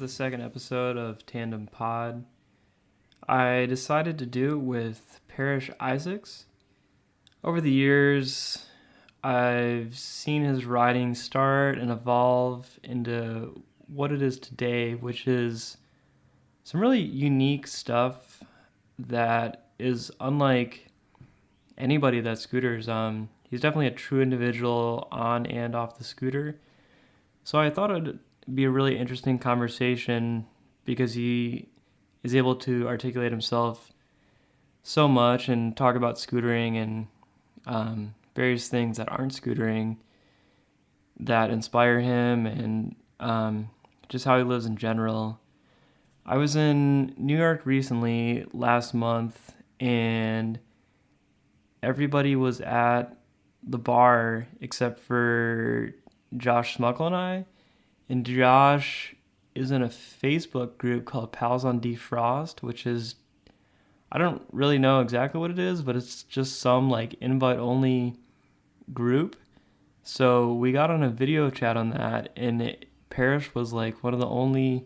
the second episode of Tandem Pod. I decided to do it with Parrish Isaacs. Over the years, I've seen his writing start and evolve into what it is today, which is some really unique stuff that is unlike anybody that scooters. He's definitely a true individual on and off the scooter. So I thought it'd be a really interesting conversation because he is able to articulate himself so much and talk about scootering and various things that aren't scootering that inspire him and just how he lives in general. I was in New York recently last month and everybody was at the bar except for Josh Smuckle and I. And Josh is in a Facebook group called Pals on Defrost, which is, I don't really know exactly what it is, but it's just some like invite only group. So we got on a video chat on that, and Parrish was like one of the only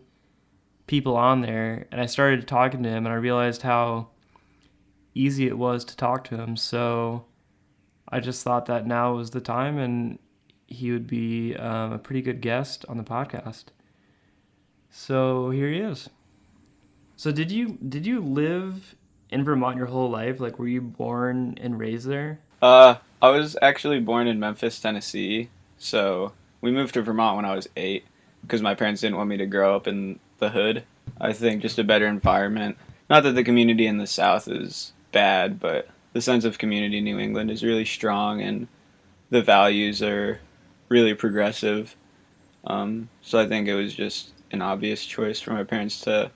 people on there. And I started talking to him, and I realized how easy it was to talk to him. So I just thought that now was the time, and he would be a pretty good guest on the podcast. So here he is. So did you live in Vermont your whole life? Like, were you born and raised there? I was actually born in Memphis, Tennessee. So we moved to Vermont when I was 8 because my parents didn't want me to grow up in the hood. I think just a better environment. Not that the community in the South is bad, but the sense of community in New England is really strong and the values are really progressive. So I think it was just an obvious choice for my parents to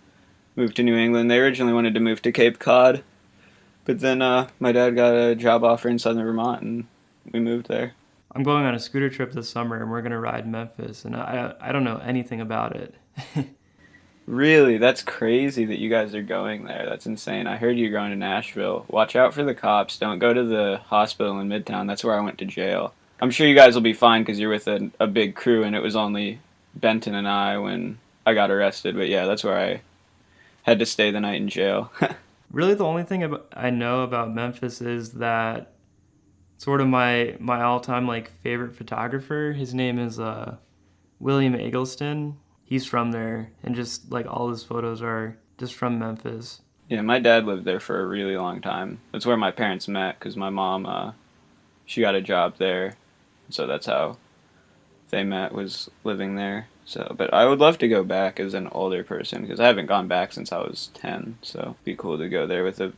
move to New England. They originally wanted to move to Cape Cod, but then my dad got a job offer in southern Vermont and we moved there. I'm going on a scooter trip this summer and we're going to ride Memphis, and I don't know anything about it. Really? That's crazy that you guys are going there. That's insane. I heard you're going to Nashville. Watch out for the cops. Don't go to the hospital in Midtown. That's where I went to jail. I'm sure you guys will be fine because you're with a big crew, and it was only Benton and I when I got arrested. But yeah, that's where I had to stay the night in jail. Really, the only thing I know about Memphis is that sort of my all-time like favorite photographer. His name is William Eggleston. He's from there, and just like all his photos are just from Memphis. Yeah, my dad lived there for a really long time. That's where my parents met because my mom, she got a job there. So that's how they met, was living there. So, but I would love to go back as an older person because I haven't gone back since I was 10. So it'd be cool to go there with a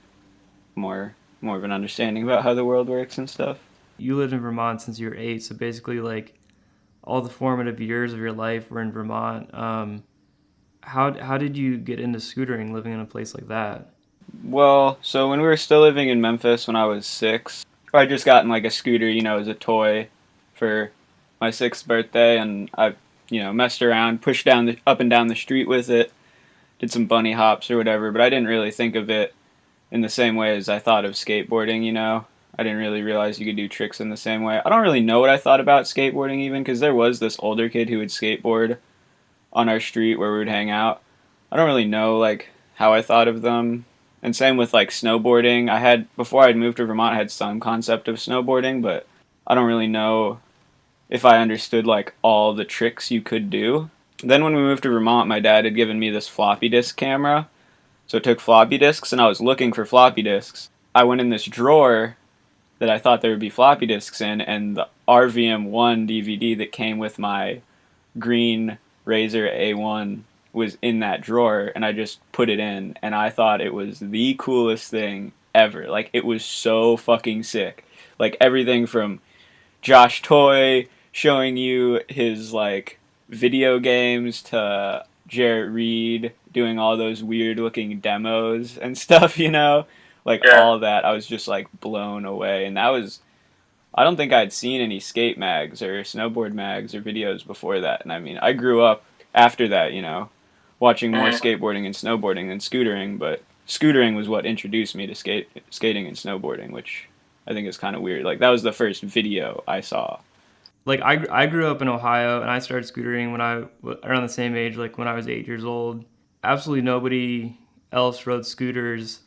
more of an understanding about how the world works and stuff. You lived in Vermont since you were 8, so basically like all the formative years of your life were in Vermont. How did you get into scootering living in a place like that? Well, so when we were still living in Memphis when I was 6, I just gotten like a scooter, as a toy for my 6th birthday, and I, messed around, pushed up and down the street with it, did some bunny hops or whatever, but I didn't really think of it in the same way as I thought of skateboarding. I didn't really realize you could do tricks in the same way. I don't really know what I thought about skateboarding even, because there was this older kid who would skateboard on our street where we would hang out. I don't really know, like, how I thought of them. And same with, like, snowboarding. Before I'd moved to Vermont, I had some concept of snowboarding, but I don't really know if I understood, like, all the tricks you could do. Then when we moved to Vermont, my dad had given me this floppy disk camera. So it took floppy disks, and I was looking for floppy disks. I went in this drawer that I thought there would be floppy disks in, and the RVM1 DVD that came with my green Razor A1 was in that drawer, and I just put it in, and I thought it was the coolest thing ever. Like, it was so fucking sick. Like, everything from Josh Toy showing you his, like, video games to Jarrett Reed doing all those weird-looking demos and stuff, Like, Yeah. all that, I was just, like, blown away. And I don't think I'd seen any skate mags or snowboard mags or videos before that. And I mean, I grew up after that, watching more skateboarding and snowboarding than scootering. But scootering was what introduced me to skating and snowboarding, which I think is kind of weird. Like, that was the first video I saw. like I grew up in Ohio and I started scootering when around the same age, like when I was 8 years old. Absolutely nobody else rode scooters,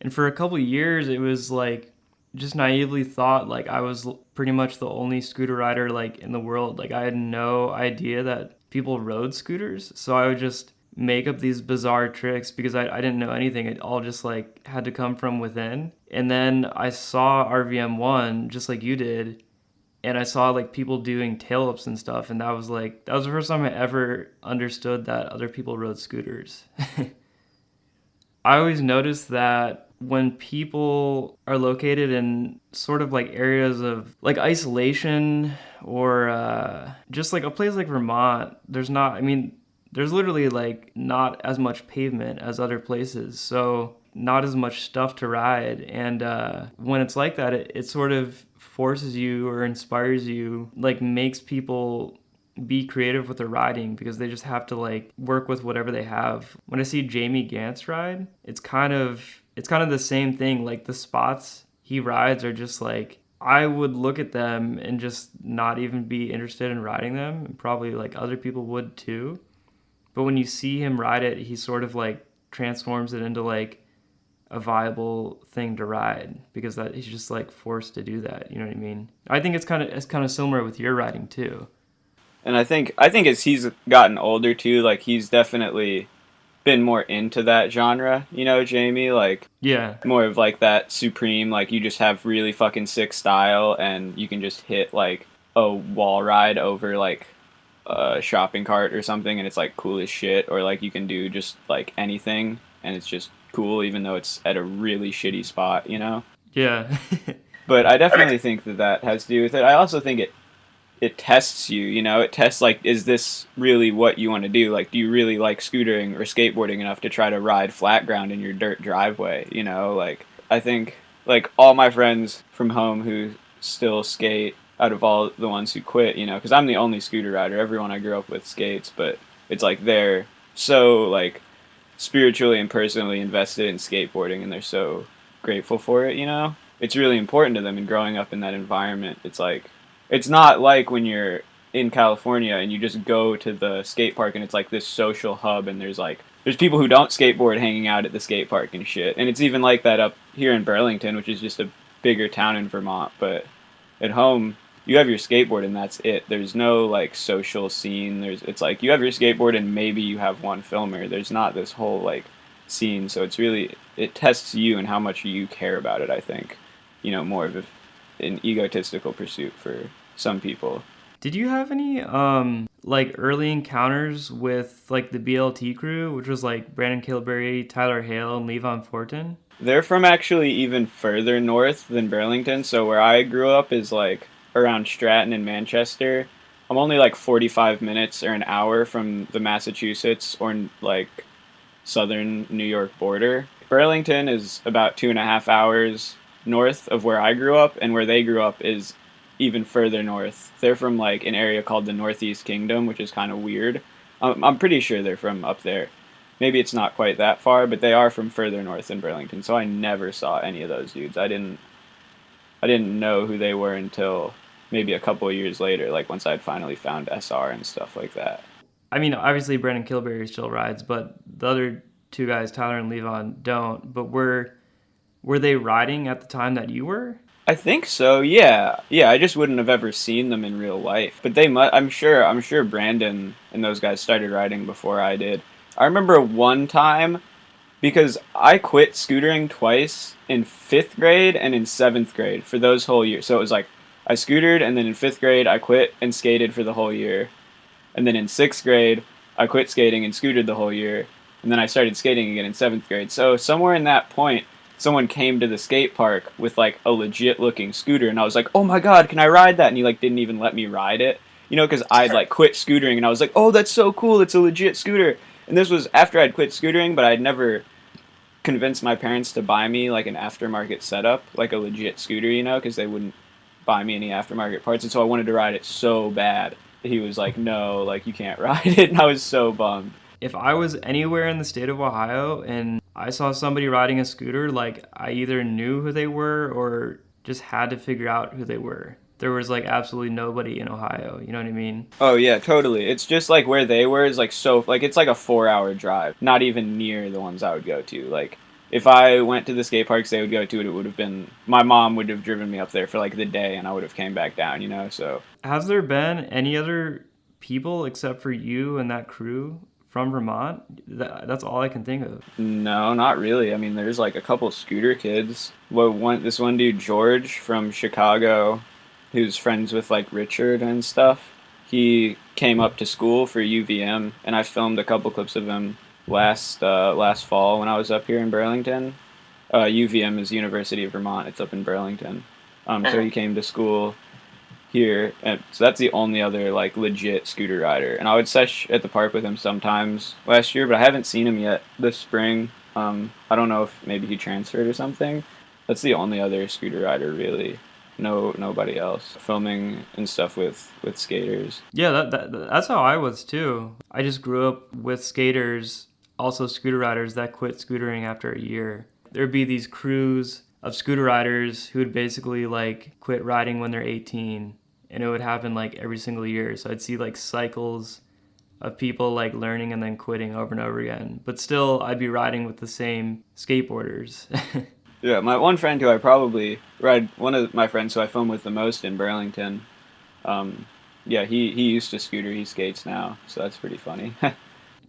and for a couple of years it was like just naively thought like I was pretty much the only scooter rider like in the world. Like I had no idea that people rode scooters, so I would just make up these bizarre tricks because I didn't know anything. It all just like had to come from within. And then I saw RVM1 just like you did, and I saw like people doing tail ups and stuff, and that was the first time I ever understood that other people rode scooters. I always notice that when people are located in sort of like areas of like isolation or just like a place like Vermont, there's literally like not as much pavement as other places. So not as much stuff to ride. And when it's like that, it sort of forces you or inspires you, like makes people be creative with their riding because they just have to like work with whatever they have. When I see Jamie Gantz ride, it's kind of the same thing. Like the spots he rides are just like I would look at them and just not even be interested in riding them, and probably like other people would too. But when you see him ride it, he sort of like transforms it into like a viable thing to ride because that he's just like forced to do that. You know what I mean? I think it's kind of similar with your riding too. And I think as he's gotten older too, like he's definitely been more into that genre, Jamie, like Yeah. more of like that supreme, like you just have really fucking sick style and you can just hit like a wall ride over like a shopping cart or something and it's like cool as shit, or like you can do just like anything and it's just cool even though it's at a really shitty spot. Yeah. But I definitely think that has to do with it. I also think it tests you. It tests like, is this really what you want to do? Like, do you really like scootering or skateboarding enough to try to ride flat ground in your dirt driveway? Like I think like all my friends from home who still skate, out of all the ones who quit, because I'm the only scooter rider. Everyone I grew up with skates, but it's like they're so like spiritually and personally invested in skateboarding and they're so grateful for it. It's really important to them, and growing up in that environment, it's like it's not like when you're in California and you just go to the skate park and it's like this social hub and there's people who don't skateboard hanging out at the skate park and shit. And it's even like that up here in Burlington, which is just a bigger town in Vermont. But at home, you have your skateboard and that's it. There's no like social scene. It's like you have your skateboard and maybe you have one filmer. There's not this whole like scene. So it tests you and how much you care about it, I think. More of an egotistical pursuit for some people. Did you have any like early encounters with like the BLT crew, which was like Brandon Kilberry, Tyler Hale, and Levon Fortin? They're from actually even further north than Burlington. So where I grew up is like around Stratton and Manchester. I'm only like 45 minutes or an hour from the Massachusetts or like southern New York border. Burlington is about 2.5 hours north of where I grew up, and where they grew up is even further north. They're from like an area called the Northeast Kingdom, which is kind of weird. I'm pretty sure they're from up there. Maybe it's not quite that far, but they are from further north than Burlington. So I never saw any of those dudes. I didn't know who they were until maybe a couple of years later, like once I'd finally found SR and stuff like that. I mean, obviously Brandon Kilberry still rides, but the other two guys, Tyler and Levon, don't. But were they riding at the time that you were? I think so. Yeah. Yeah, I just wouldn't have ever seen them in real life. But I'm sure Brandon and those guys started riding before I did. I remember one time because I quit scootering twice in 5th grade and in 7th grade for those whole years. So it was like I scootered, and then in 5th grade I quit and skated for the whole year. And then in 6th grade I quit skating and scootered the whole year. And then I started skating again in 7th grade. So somewhere in that point, someone came to the skate park with like a legit looking scooter, and I was like, oh my god, can I ride that? And he like didn't even let me ride it, because I'd like quit scootering, and I was like, oh, that's so cool, it's a legit scooter. And this was after I'd quit scootering, but I'd never convinced my parents to buy me like an aftermarket setup, like a legit scooter, because they wouldn't buy me any aftermarket parts. And so I wanted to ride it so bad. He was like, no, like you can't ride it. And I was so bummed. If I was anywhere in the state of Ohio and I saw somebody riding a scooter, like I either knew who they were or just had to figure out who they were. there was like absolutely nobody in Ohio. You know what I mean? Oh yeah, totally. It's just like where they were is like so like it's like a 4 hour drive, not even near the ones I would go to. Like if I went to the skate parks they would go to, it would have been my mom would have driven me up there for like the day, and I would have came back down. You know, so Has there been any other people except for you and that crew from Vermont? That's all I can think of. no, not really. I mean, there's like a couple scooter kids. This one dude George from Chicago, who's friends with like Richard and stuff. He came up to school for UVM, and I filmed a couple clips of him last fall when I was up here in Burlington. UVM is University of Vermont. It's up in Burlington. So he came to school here, and so that's the only other like legit scooter rider. And I would sesh at the park with him sometimes last year, but I haven't seen him yet this spring. I don't know if maybe he transferred or something. That's the only other scooter rider really. Nobody else filming and stuff with skaters. Yeah, that's how I was too. I just grew up with skaters, also scooter riders that quit scootering after a year. There'd be these crews of scooter riders who would basically like quit riding when they're 18, and it would happen like every single year. So I'd see like cycles of people like learning and then quitting over and over again. But still, I'd be riding with the same skateboarders. Yeah, my one friend who I probably ride, one of my friends who I film with the most in Burlington, yeah, he used to scooter, he skates now, so that's pretty funny.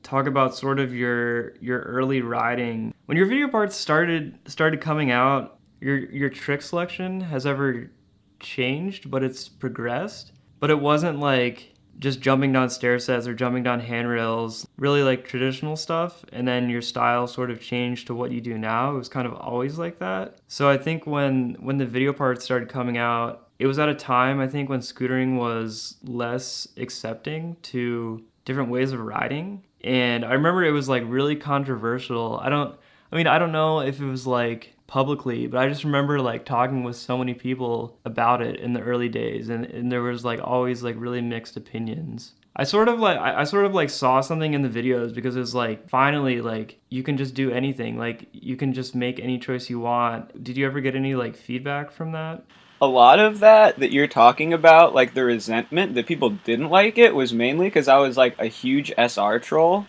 Talk about sort of your early riding. When your video parts started coming out, your trick selection has ever changed, but it's progressed. But it wasn't like just jumping down stair sets or jumping down handrails, really like traditional stuff, and then your style sort of changed to what you do now. It was kind of always like that. So I think when the video parts started coming out, it was at a time I think when scootering was less accepting to different ways of riding. And I remember it was like really controversial. I don't know if it was like publicly, but I just remember like talking with so many people about it in the early days, and there was like always like really mixed opinions. I sort of like saw something in the videos because it was like finally like you can just do anything, like you can just make any choice you want. Did you ever get any like feedback from that? A lot of that you're talking about, like the resentment that people didn't like it, was mainly because I was like a huge SR troll.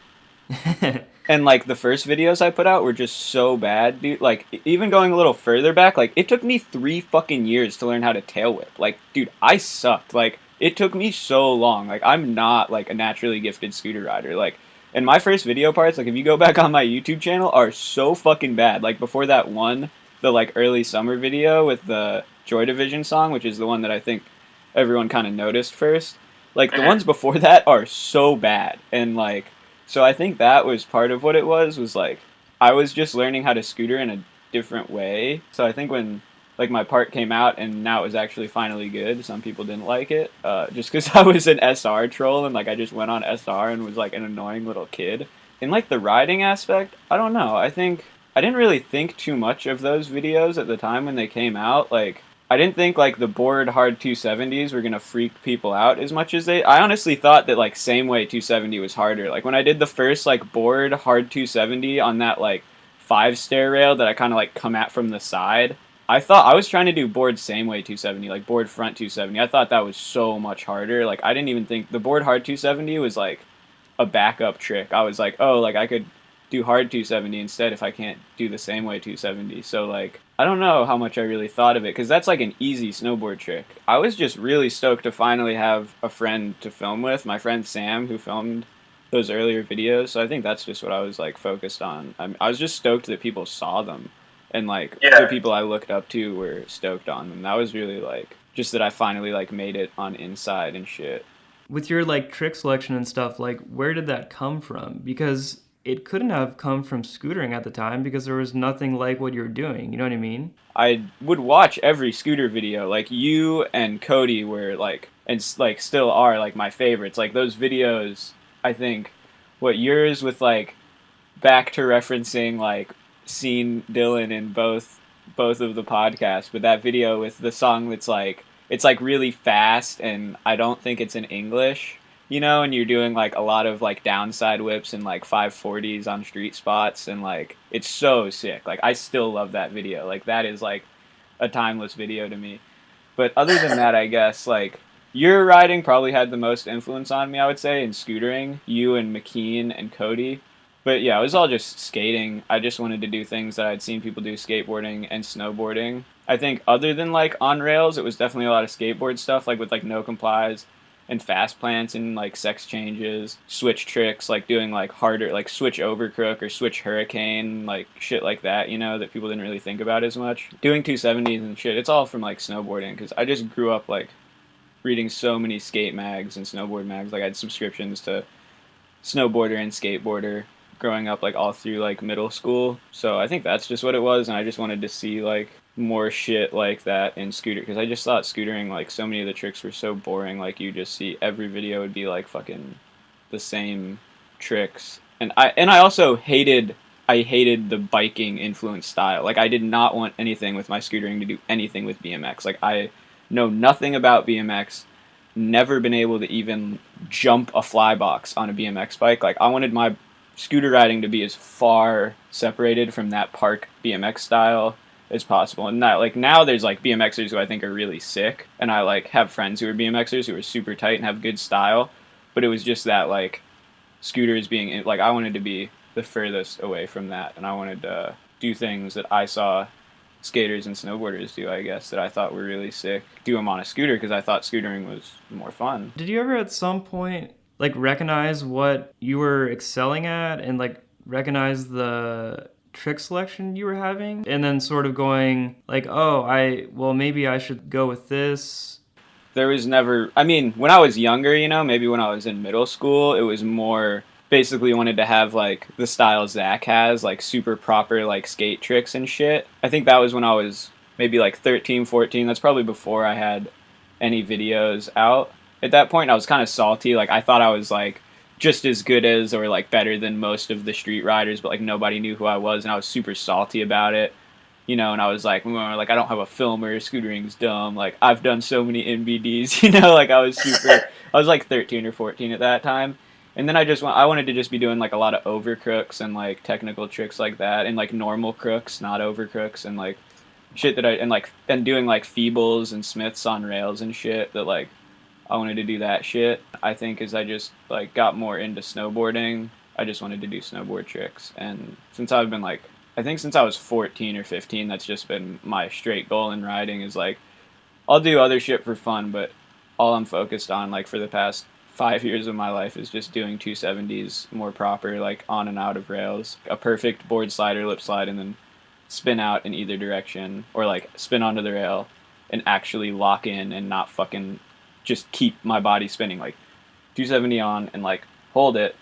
And like the first videos I put out were just so bad, dude. Like even going a little further back, like it took me 3 fucking years to learn how to tail whip. Like, dude, I sucked. Like it took me so long. Like I'm not like a naturally gifted scooter rider. Like, and my first video parts, like if you go back on my YouTube channel, are so fucking bad. Like before that one, the like early summer video with the Joy Division song, which is the one that I think everyone kind of noticed first. Like the ones before that are so bad, and like. So I think that was part of what it was like I was just learning how to scooter in a different way. So I think when like my part came out and now it was actually finally good, some people didn't like it just because I was an SR troll and like I just went on SR and was like an annoying little kid. In like the riding aspect, I don't know. I think I didn't really think too much of those videos at the time when they came out. Like I didn't think like the board hard 270s were gonna freak people out as much as they. I honestly thought that like same way 270 was harder. Like when I did the first like board hard 270 on that like 5 stair rail that I kind of like come at from the side, I thought I was trying to do board same way 270, like board front 270. I thought that was so much harder. Like I didn't even think the board hard 270 was like a backup trick. I was like, oh, like I could do hard 270 instead if I can't do the same way 270. So like I don't know how much I really thought of it because that's like an easy snowboard trick. I was just really stoked to finally have a friend to film with, my friend Sam, who filmed those earlier videos. So I think that's just what I was like focused on. I was just stoked that people saw them, and like the people I looked up to were stoked on them. That was really like just that I finally like made it on Inside and shit. With your like trick selection and stuff, like where did that come from? Because it couldn't have come from scootering at the time because there was nothing like what you were doing. You know what I mean? I would watch every scooter video. Like you and Cody were like, and like still are like my favorites. Like those videos, I think, what yours with like back to referencing like seen Dylan in both of the podcasts, but that video with the song that's like it's like really fast and I don't think it's in English. You know, and you're doing like a lot of like downside whips and like 540s on street spots, and like it's so sick. Like I still love that video. Like that is like a timeless video to me. But other than that, I guess, like, your riding probably had the most influence on me, I would say, in scootering. You and Mckeen and Cody. But yeah, it was all just skating. I just wanted to do things that I'd seen people do, skateboarding and snowboarding. I think other than like on rails, it was definitely a lot of skateboard stuff, like with like no complies and fast plants and like sex changes, switch tricks, like doing like harder, like switch overcrook or switch hurricane, like shit like that, you know, that people didn't really think about as much. Doing 270s and shit, it's all from like snowboarding, because I just grew up like reading so many skate mags and snowboard mags. Like I had subscriptions to Snowboarder and Skateboarder growing up, like all through like middle school. So I think that's just what it was, and I just wanted to see like more shit like that in scooter, because I just thought scootering, like so many of the tricks were so boring. Like you just see every video would be like fucking the same tricks, and I also hated. I hated the biking influence style. Like I did not want anything with my scootering to do anything with BMX. Like I know nothing about BMX, never been able to even jump a fly box on a BMX bike. Like I wanted my scooter riding to be as far separated from that park BMX style as possible. And that, like, now there's like BMXers who I think are really sick, and I like have friends who are BMXers who are super tight and have good style, but it was just that like scooters being like, I wanted to be the furthest away from that, and I wanted to do things that I saw skaters and snowboarders do, I guess, that I thought were really sick, do them on a scooter, because I thought scootering was more fun. Did you ever at some point like recognize what you were excelling at and like recognize the trick selection you were having, and then sort of going like, oh, maybe I should go with this? There was never, I mean, when I was younger, you know, maybe when I was in middle school, it was more basically wanted to have like the style Zach has, like super proper like skate tricks and shit. I think that was when I was maybe like 13, 14. That's probably before I had any videos out. At that point, I was kind of salty. Like I thought I was like just as good as or like better than most of the street riders, but like nobody knew who I was, and I was super salty about it. You know, and I was like, I don't have a filmer, scootering's dumb, like, I've done so many NBDs, you know, like, I was like 13 or 14 at that time, and then I wanted to just be doing, like, a lot of overcrooks and, like, technical tricks like that, and, like, normal crooks, not overcrooks, and, like, shit that and doing, like, feebles and smiths on rails and shit that, like, I wanted to do that shit. I think as I just, like, got more into snowboarding, I just wanted to do snowboard tricks, and since I was 14 or 15, that's just been my straight goal in riding, is like, I'll do other shit for fun, but all I'm focused on, like, for the past 5 years of my life is just doing 270s more proper, like, on and out of rails. A perfect board slide or lip slide, and then spin out in either direction, or, like, spin onto the rail and actually lock in and not fucking just keep my body spinning. Like, 270 on and, like, hold it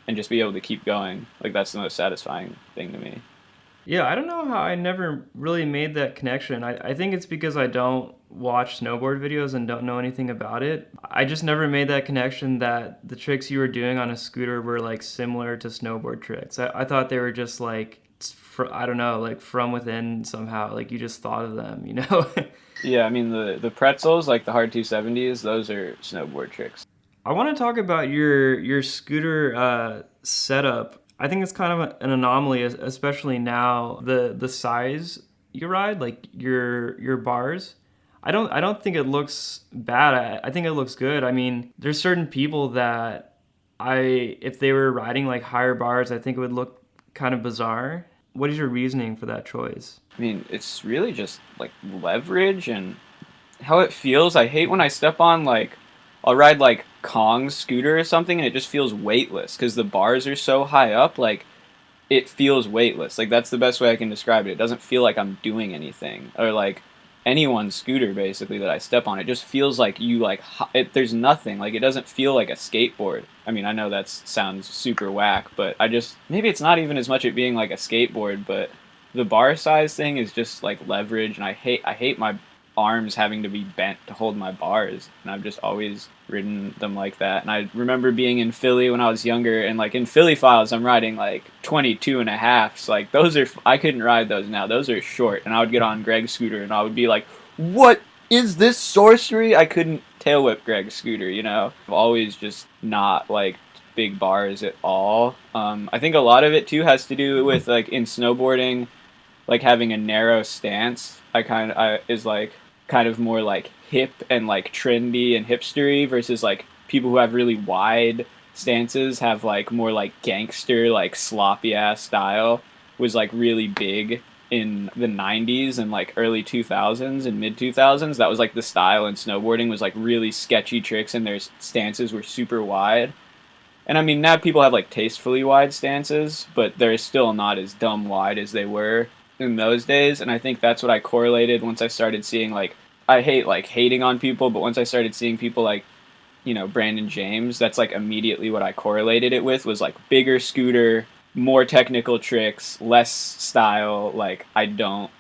and just be able to keep going. Like, that's the most satisfying thing to me. Yeah, I don't know how I never really made that connection. I think it's because I don't watch snowboard videos and don't know anything about it. I just never made that connection that the tricks you were doing on a scooter were like similar to snowboard tricks. I thought they were just like, I don't know, like from within somehow. Like you just thought of them, you know? Yeah, I mean, the pretzels, like the hard 270s, those are snowboard tricks. I want to talk about your scooter setup. I think it's kind of an anomaly, especially now. The size you ride, like your bars. I don't think it looks bad. I think it looks good. I mean, there's certain people that if they were riding like higher bars, I think it would look kind of bizarre. What is your reasoning for that choice? I mean, it's really just like leverage and how it feels. I hate when I step on like, I'll ride like Kong's scooter or something, and it just feels weightless because the bars are so high up. Like, it feels weightless. Like, that's the best way I can describe it. It doesn't feel like I'm doing anything, or like anyone's scooter basically that I step on. It just feels like there's nothing. Like, it doesn't feel like a skateboard. I mean, I know that sounds super whack, but maybe it's not even as much it being like a skateboard, but the bar size thing is just like leverage, and I hate my arms having to be bent to hold my bars, and I've just always ridden them like that. And I remember being in Philly when I was younger, and like in Philly files I'm riding like 22 and a half, so like I couldn't ride those now. Those are short, and I would get on Greg's scooter and I would be like, what is this sorcery? I couldn't tail whip Greg's scooter, you know. I've always just not liked big bars at all. I think a lot of it too has to do with like in snowboarding, like having a narrow stance is like kind of more like hip and like trendy and hipstery versus like people who have really wide stances have like more like gangster, like sloppy ass style was like really big in the 90s and like early 2000s and mid 2000s. That was like the style in snowboarding, was like really sketchy tricks and their stances were super wide. And I mean, now people have like tastefully wide stances, but they're still not as dumb wide as they were in those days. And I think that's what I correlated once I started seeing like, I hate like hating on people, but once I started seeing people like, you know, Brandon James, that's like immediately what I correlated it with, was like bigger scooter, more technical tricks, less style. Like, I don't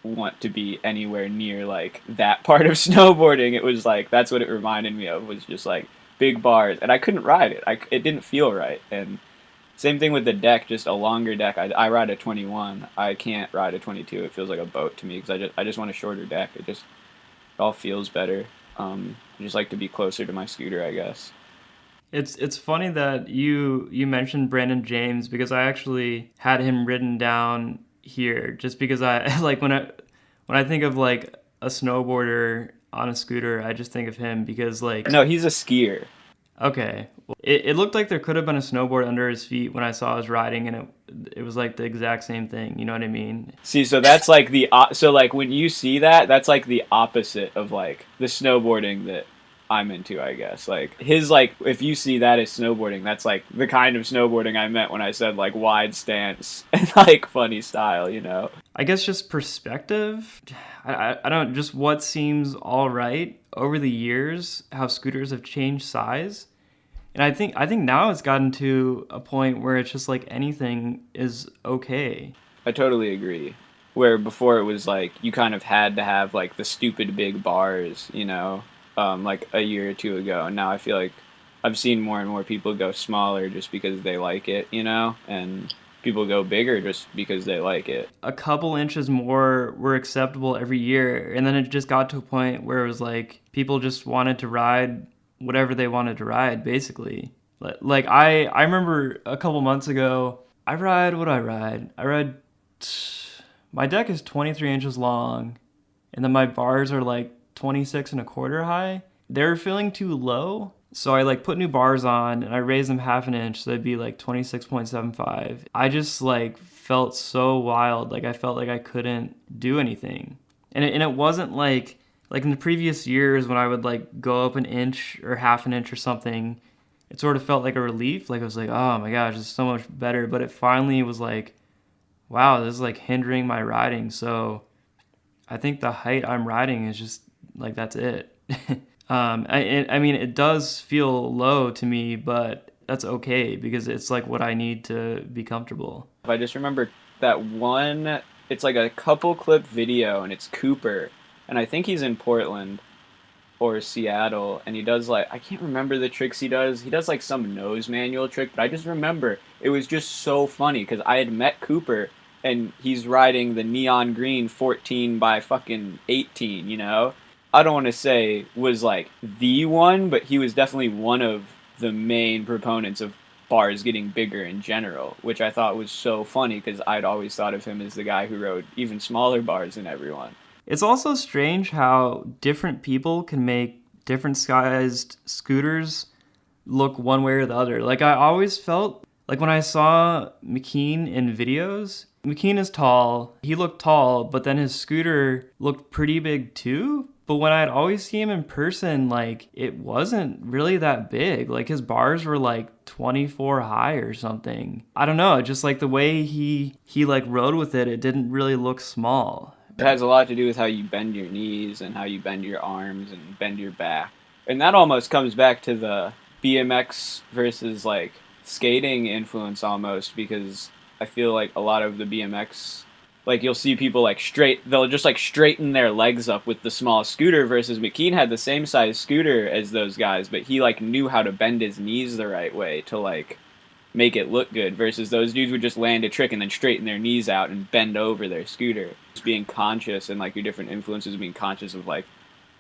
want to be anywhere near like that part of snowboarding. It was like, that's what it reminded me of, was just like big bars, and I couldn't ride it. It didn't feel right. And same thing with the deck, just a longer deck. I ride a 21. I can't ride a 22. It feels like a boat to me because I just want a shorter deck. It all feels better. I just like to be closer to my scooter, I guess. It's funny that you mentioned Brandon James, because I actually had him written down here just because I like when I think of like a snowboarder on a scooter, I just think of him because like, No, he's a skier. okay. Well, it looked like there could have been a snowboard under his feet when I saw his riding, and it was like the exact same thing. You know what I mean? See, so that's like so like when you see that, that's like the opposite of like the snowboarding that I'm into, I guess. Like his, like, if you see that as snowboarding, that's like the kind of snowboarding I meant when I said like wide stance and like funny style, you know? I guess just perspective. I don't, just what seems all right over the years, how scooters have changed size. And I think now it's gotten to a point where it's just like anything is okay. I totally agree. Where before it was like you kind of had to have like the stupid big bars, you know, like a year or two ago. And now I feel like I've seen more and more people go smaller just because they like it, you know, and people go bigger just because they like it. A couple inches more were acceptable every year, and then it just got to a point where it was like people just wanted to ride whatever they wanted to ride, basically. Like I remember a couple months ago, I ride what I ride. My deck is 23 inches long, and then my bars are like 26 and a quarter high. They're feeling too low, so I like put new bars on and I raised them half an inch, so they'd be like 26.75. I just like felt so wild, like I felt like I couldn't do anything. And it wasn't like in the previous years when I would like go up an inch or half an inch or something, it sort of felt like a relief. Like I was like, oh my gosh, it's so much better. But it finally was like, wow, this is like hindering my riding. So I think the height I'm riding is just like, that's it. I mean, it does feel low to me, but that's okay because it's like what I need to be comfortable. I just remember that one, it's like a couple clip video and it's Cooper. And I think he's in Portland or Seattle, and he does like, I can't remember the tricks he does. He does like some nose manual trick, but I just remember it was just so funny because I had met Cooper and he's riding the neon green 14 by fucking 18, you know? I don't want to say was like the one, but he was definitely one of the main proponents of bars getting bigger in general, which I thought was so funny because I'd always thought of him as the guy who rode even smaller bars than everyone. It's also strange how different people can make different sized scooters look one way or the other. Like I always felt like when I saw Mckeen in videos, Mckeen is tall, he looked tall, but then his scooter looked pretty big too. But when I'd always see him in person, like it wasn't really that big. Like his bars were like 24 high or something. I don't know, just like the way he like rode with it, it didn't really look small. It has a lot to do with how you bend your knees and how you bend your arms and bend your back. And that almost comes back to the BMX versus like skating influence almost, because I feel like a lot of the BMX, like you'll see people like they'll just like straighten their legs up with the small scooter, versus Mckeen had the same size scooter as those guys, but he like knew how to bend his knees the right way to like make it look good, versus those dudes would just land a trick and then straighten their knees out and bend over their scooter. Just being conscious and like your different influences, being conscious of like,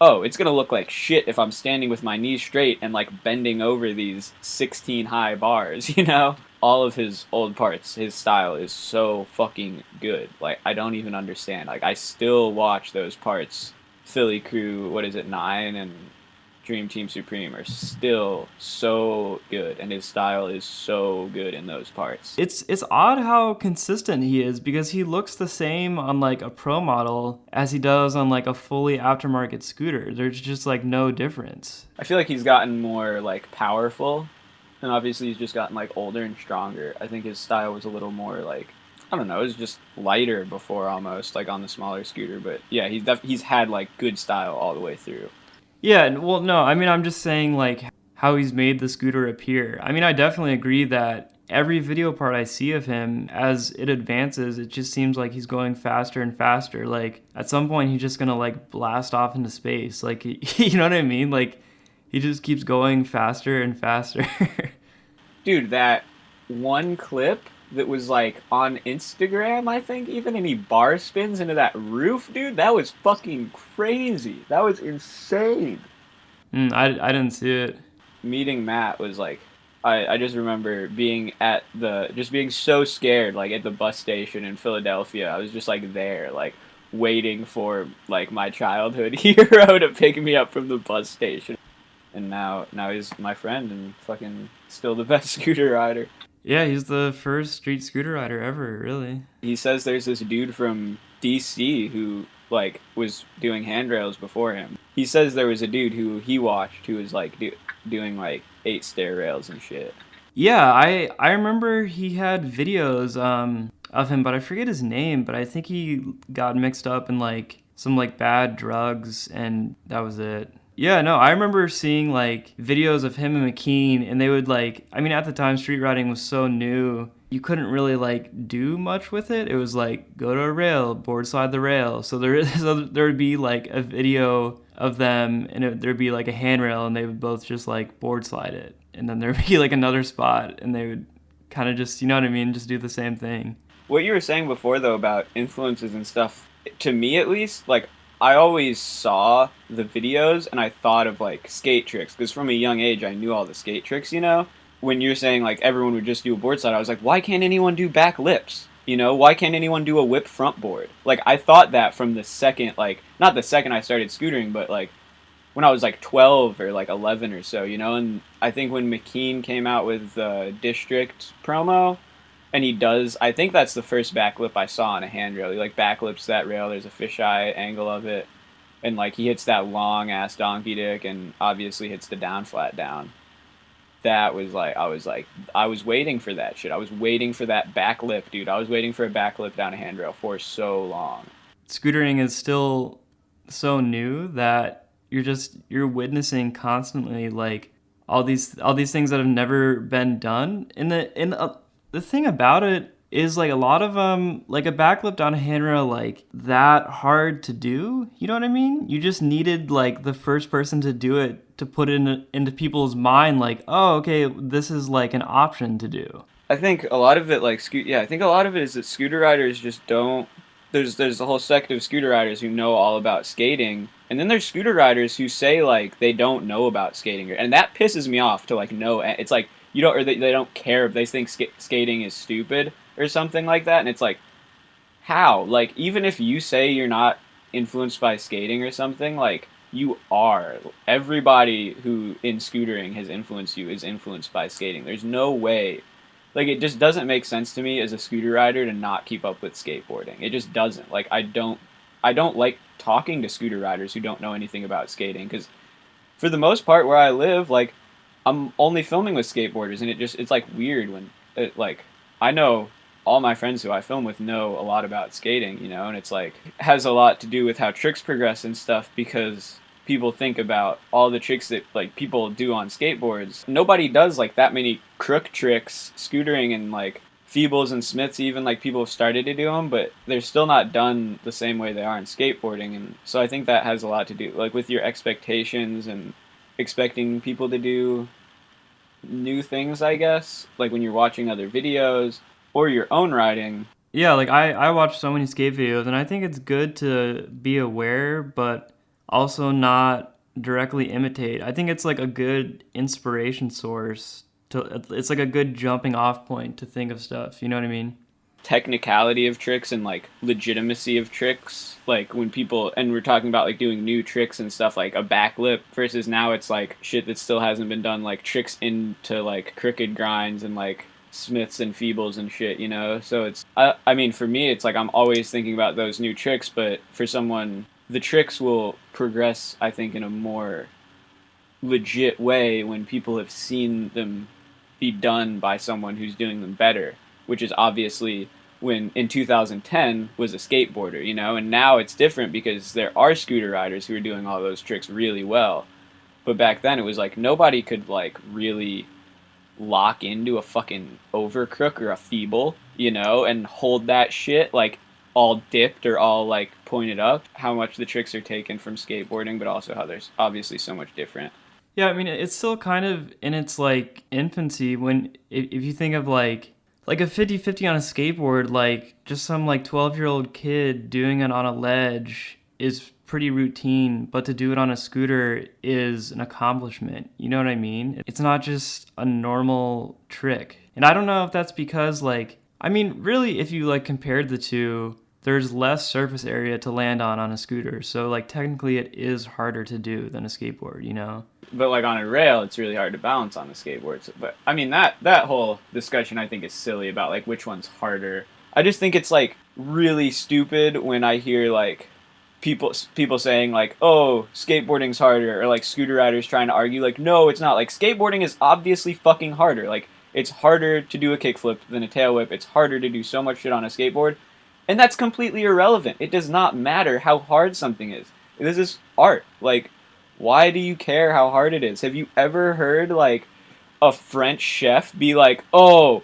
oh, it's gonna look like shit if I'm standing with my knees straight and like bending over these 16 high bars, you know? All of his old parts, his style is so fucking good. Like, I don't even understand. Like, I still watch those parts Philly Crew, what is it, 9 and Dream Team Supreme are still so good, and his style is so good in those parts. It's odd how consistent he is, because he looks the same on like a pro model as he does on like a fully aftermarket scooter. There's just like no difference. I feel like he's gotten more like powerful, and obviously he's just gotten like older and stronger. I think his style was a little more like, I don't know, it was just lighter before, almost like on the smaller scooter. But yeah, he's had like good style all the way through. Yeah, well, no, I mean, I'm just saying, like, how he's made the scooter appear. I mean, I definitely agree that every video part I see of him, as it advances, it just seems like he's going faster and faster. Like, at some point, he's just gonna, like, blast off into space. Like, you know what I mean? Like, he just keeps going faster and faster. Dude, that one clip that was like on Instagram, I think, even, and he bar spins into that roof, dude, that was fucking crazy. That was insane. I didn't see it. Meeting Matt was like, I just remember being just being so scared, like at the bus station in Philadelphia. I was just like there, like waiting for like my childhood hero to pick me up from the bus station. And now he's my friend and fucking still the best scooter rider. Yeah, he's the first street scooter rider ever, really. He says there's this dude from DC who like was doing handrails before him. He says there was a dude who he watched who was like doing like 8 stair rails and shit. Yeah, I remember he had videos of him, but I forget his name, but I think he got mixed up in like some like bad drugs, and that was it. Yeah, no, I remember seeing like videos of him and Mckeen, and they would like, I mean, at the time street riding was so new, you couldn't really like do much with it. It was like go to a rail, board slide the rail. So there would be like a video of them, and there'd be like a handrail, and they would both just like board slide it, and then there'd be like another spot, and they would kind of just, you know what I mean, just do the same thing. What you were saying before though about influences and stuff, to me at least, like I always saw the videos and I thought of like skate tricks, because from a young age I knew all the skate tricks, you know? When you're saying like everyone would just do a board slide, I was like, why can't anyone do back lips? You know, why can't anyone do a whip front board? Like I thought that from the second, like not the second I started scootering, but like when I was like 12 or like 11 or so, you know? And I think when Mckeen came out with the District promo, and he does, I think that's the first backlip I saw on a handrail. He like backlips that rail, there's a fisheye angle of it, and like he hits that long ass donkey dick and obviously hits the down flat down. That was like, I was waiting for that shit. I was waiting for that backlip, dude. I was waiting for a backlip down a handrail for so long. Scootering is still so new that you're witnessing constantly like all these things that have never been done. The thing about it is like a lot of like a backflip down a handrail, like that hard to do. You know what I mean? You just needed like the first person to do it to put it into people's mind, like, oh, okay, this is like an option to do. I think a lot of it, like, I think a lot of it is that scooter riders just don't. There's a whole sect of scooter riders who know all about skating, and then there's scooter riders who say like they don't know about skating, and that pisses me off to like know. It's like you don't, or they don't care if they think skating is stupid or something like that, and it's like, how? Like, even if you say you're not influenced by skating or something, like, you are. Everybody who in scootering has influenced you is influenced by skating. There's no way. Like, it just doesn't make sense to me as a scooter rider to not keep up with skateboarding. It just doesn't. Like, I don't like talking to scooter riders who don't know anything about skating, because for the most part where I live, like, I'm only filming with skateboarders, and it's like weird when like, I know all my friends who I film with know a lot about skating, you know, and it's like, it has a lot to do with how tricks progress and stuff, because people think about all the tricks that like people do on skateboards. Nobody does like that many crook tricks scootering, and like Feebles and Smiths, even, like, people have started to do them, but they're still not done the same way they are in skateboarding. And so I think that has a lot to do like with your expectations and expecting people to do new things, I guess, like when you're watching other videos or your own riding. Yeah, like I watch so many skate videos, and I think it's good to be aware, but also not directly imitate. I think it's like a good inspiration source. It's like a good jumping off point to think of stuff. You know what I mean? technicality of tricks and like legitimacy of tricks, like when people, and we're talking about like doing new tricks and stuff, like a backflip versus now it's like shit that still hasn't been done, like tricks into like crooked grinds and like Smiths and Feebles and shit, you know? So it's, I mean, for me, it's like I'm always thinking about those new tricks, but for someone, the tricks will progress, I think, in a more legit way when people have seen them be done by someone who's doing them better, which is obviously when in 2010 was a skateboarder, you know, and now it's different because there are scooter riders who are doing all those tricks really well. But back then it was like nobody could like really lock into a fucking overcrook or a feeble, you know, and hold that shit like all dipped or all like pointed up. How much the tricks are taken from skateboarding, but also how there's obviously so much different. Yeah, I mean, it's still kind of in its like infancy when if you think of like a 50-50 on a skateboard, like just some like 12-year-old kid doing it on a ledge is pretty routine, but to do it on a scooter is an accomplishment. You know what I mean? It's not just a normal trick. And I don't know if that's because like, I mean, really, if you like compared the two, there's less surface area to land on a scooter. So like technically it is harder to do than a skateboard, you know? But like on a rail, it's really hard to balance on the skateboard. So, but I mean that whole discussion I think is silly about like which one's harder. I just think it's like really stupid when I hear like people saying like, oh, skateboarding's harder, or like scooter riders trying to argue like, no, it's not. Like skateboarding is obviously fucking harder. Like it's harder to do a kickflip than a tail whip. It's harder to do so much shit on a skateboard, and that's completely irrelevant. It does not matter how hard something is. This is art. Like, why do you care how hard it is? Have you ever heard like a French chef be like, oh,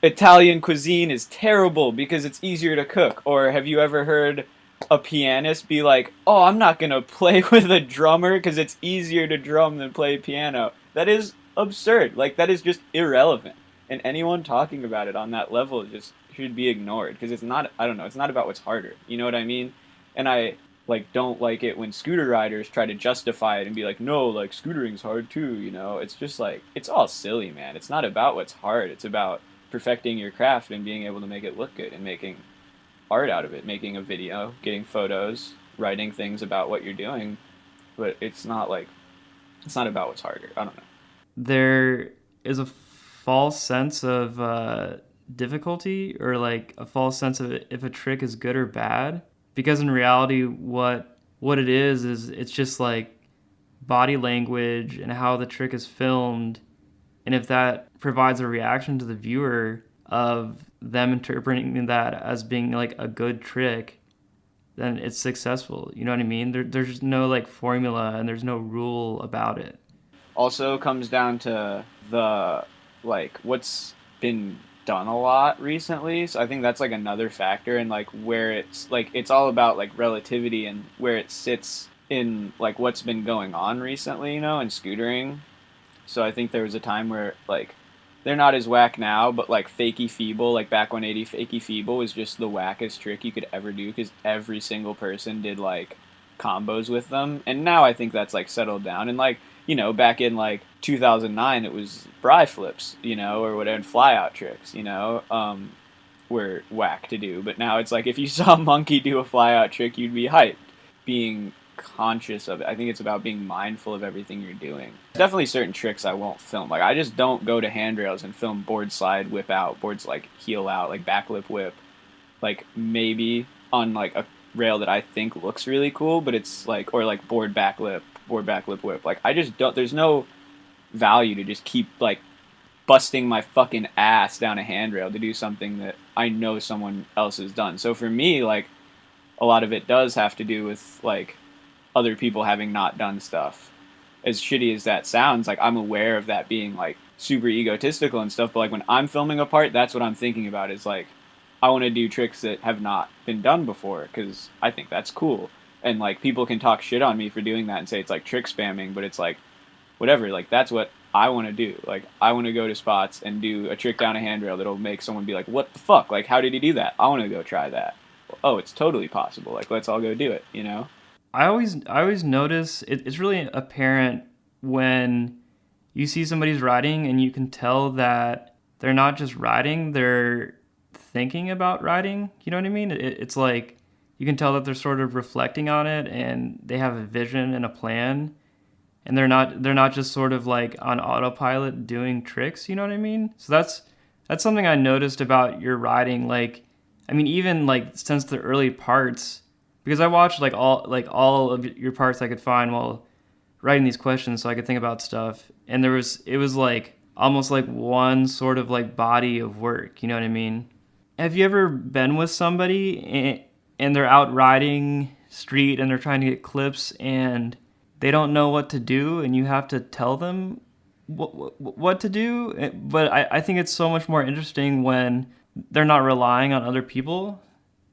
Italian cuisine is terrible because it's easier to cook? Or have you ever heard a pianist be like, oh, I'm not going to play with a drummer because it's easier to drum than play piano? That is absurd. Like, that is just irrelevant. And anyone talking about it on that level just should be ignored because it's not, I don't know, it's not about what's harder. You know what I mean? And I like don't like it when scooter riders try to justify it and be like, no, like scootering's hard too, you know? It's just like, it's all silly, man. It's not about what's hard. It's about perfecting your craft and being able to make it look good and making art out of it, making a video, getting photos, writing things about what you're doing. But it's not like, it's not about what's harder. I don't know. There is a false sense of difficulty, or like a false sense of if a trick is good or bad, because in reality what it is it's just like body language and how the trick is filmed, and if that provides a reaction to the viewer of them interpreting that as being like a good trick, then it's successful. You know what I mean? There's no like formula and there's no rule about it. Also comes down to the like what's been done a lot recently. So I think that's like another factor, and like where it's like it's all about like relativity and where it sits in like what's been going on recently, you know, in scootering. So I think there was a time where like they're not as whack now, but like Fakey Feeble, like back 180 Fakey Feeble was just the wackest trick you could ever do because every single person did like combos with them. And now I think that's like settled down, and like, you know, back in like 2009 it was bri flips, you know, or whatever, and fly out tricks, you know, were whack to do. But now it's like if you saw a monkey do a fly out trick, you'd be hyped. Being conscious of it, I think it's about being mindful of everything you're doing. Definitely certain tricks I won't film. Like I just don't go to handrails and film board slide, whip out, boards like heel out, like backlip whip. Like maybe on like a rail that I think looks really cool, but it's like, or like board backlip whip. Like I just don't, there's no value to just keep like busting my fucking ass down a handrail to do something that I know someone else has done. So for me, like a lot of it does have to do with like other people having not done stuff. As shitty as that sounds, like I'm aware of that being like super egotistical and stuff, but like when I'm filming a part, that's what I'm thinking about, is like I want to do tricks that have not been done before because I think that's cool. And like people can talk shit on me for doing that and say it's like trick spamming, but it's like whatever, like that's what I want to do. Like I want to go to spots and do a trick down a handrail that'll make someone be like, what the fuck, like how did he do that? I want to go try that. Oh, it's totally possible, like let's all go do it, you know? I always notice it's really apparent when you see somebody's riding and you can tell that they're not just riding, they're thinking about riding. You know what I mean? It's like you can tell that they're sort of reflecting on it, and they have a vision and a plan, and they're not just sort of like on autopilot doing tricks. You know what I mean? So that's something I noticed about your riding. Like, I mean, even like since the early parts, because I watched like all of your parts I could find while writing these questions, so I could think about stuff. And it was like almost like one sort of like body of work. You know what I mean? Have you ever been with somebody and they're out riding street and they're trying to get clips and they don't know what to do and you have to tell them what to do? But I think it's so much more interesting when they're not relying on other people.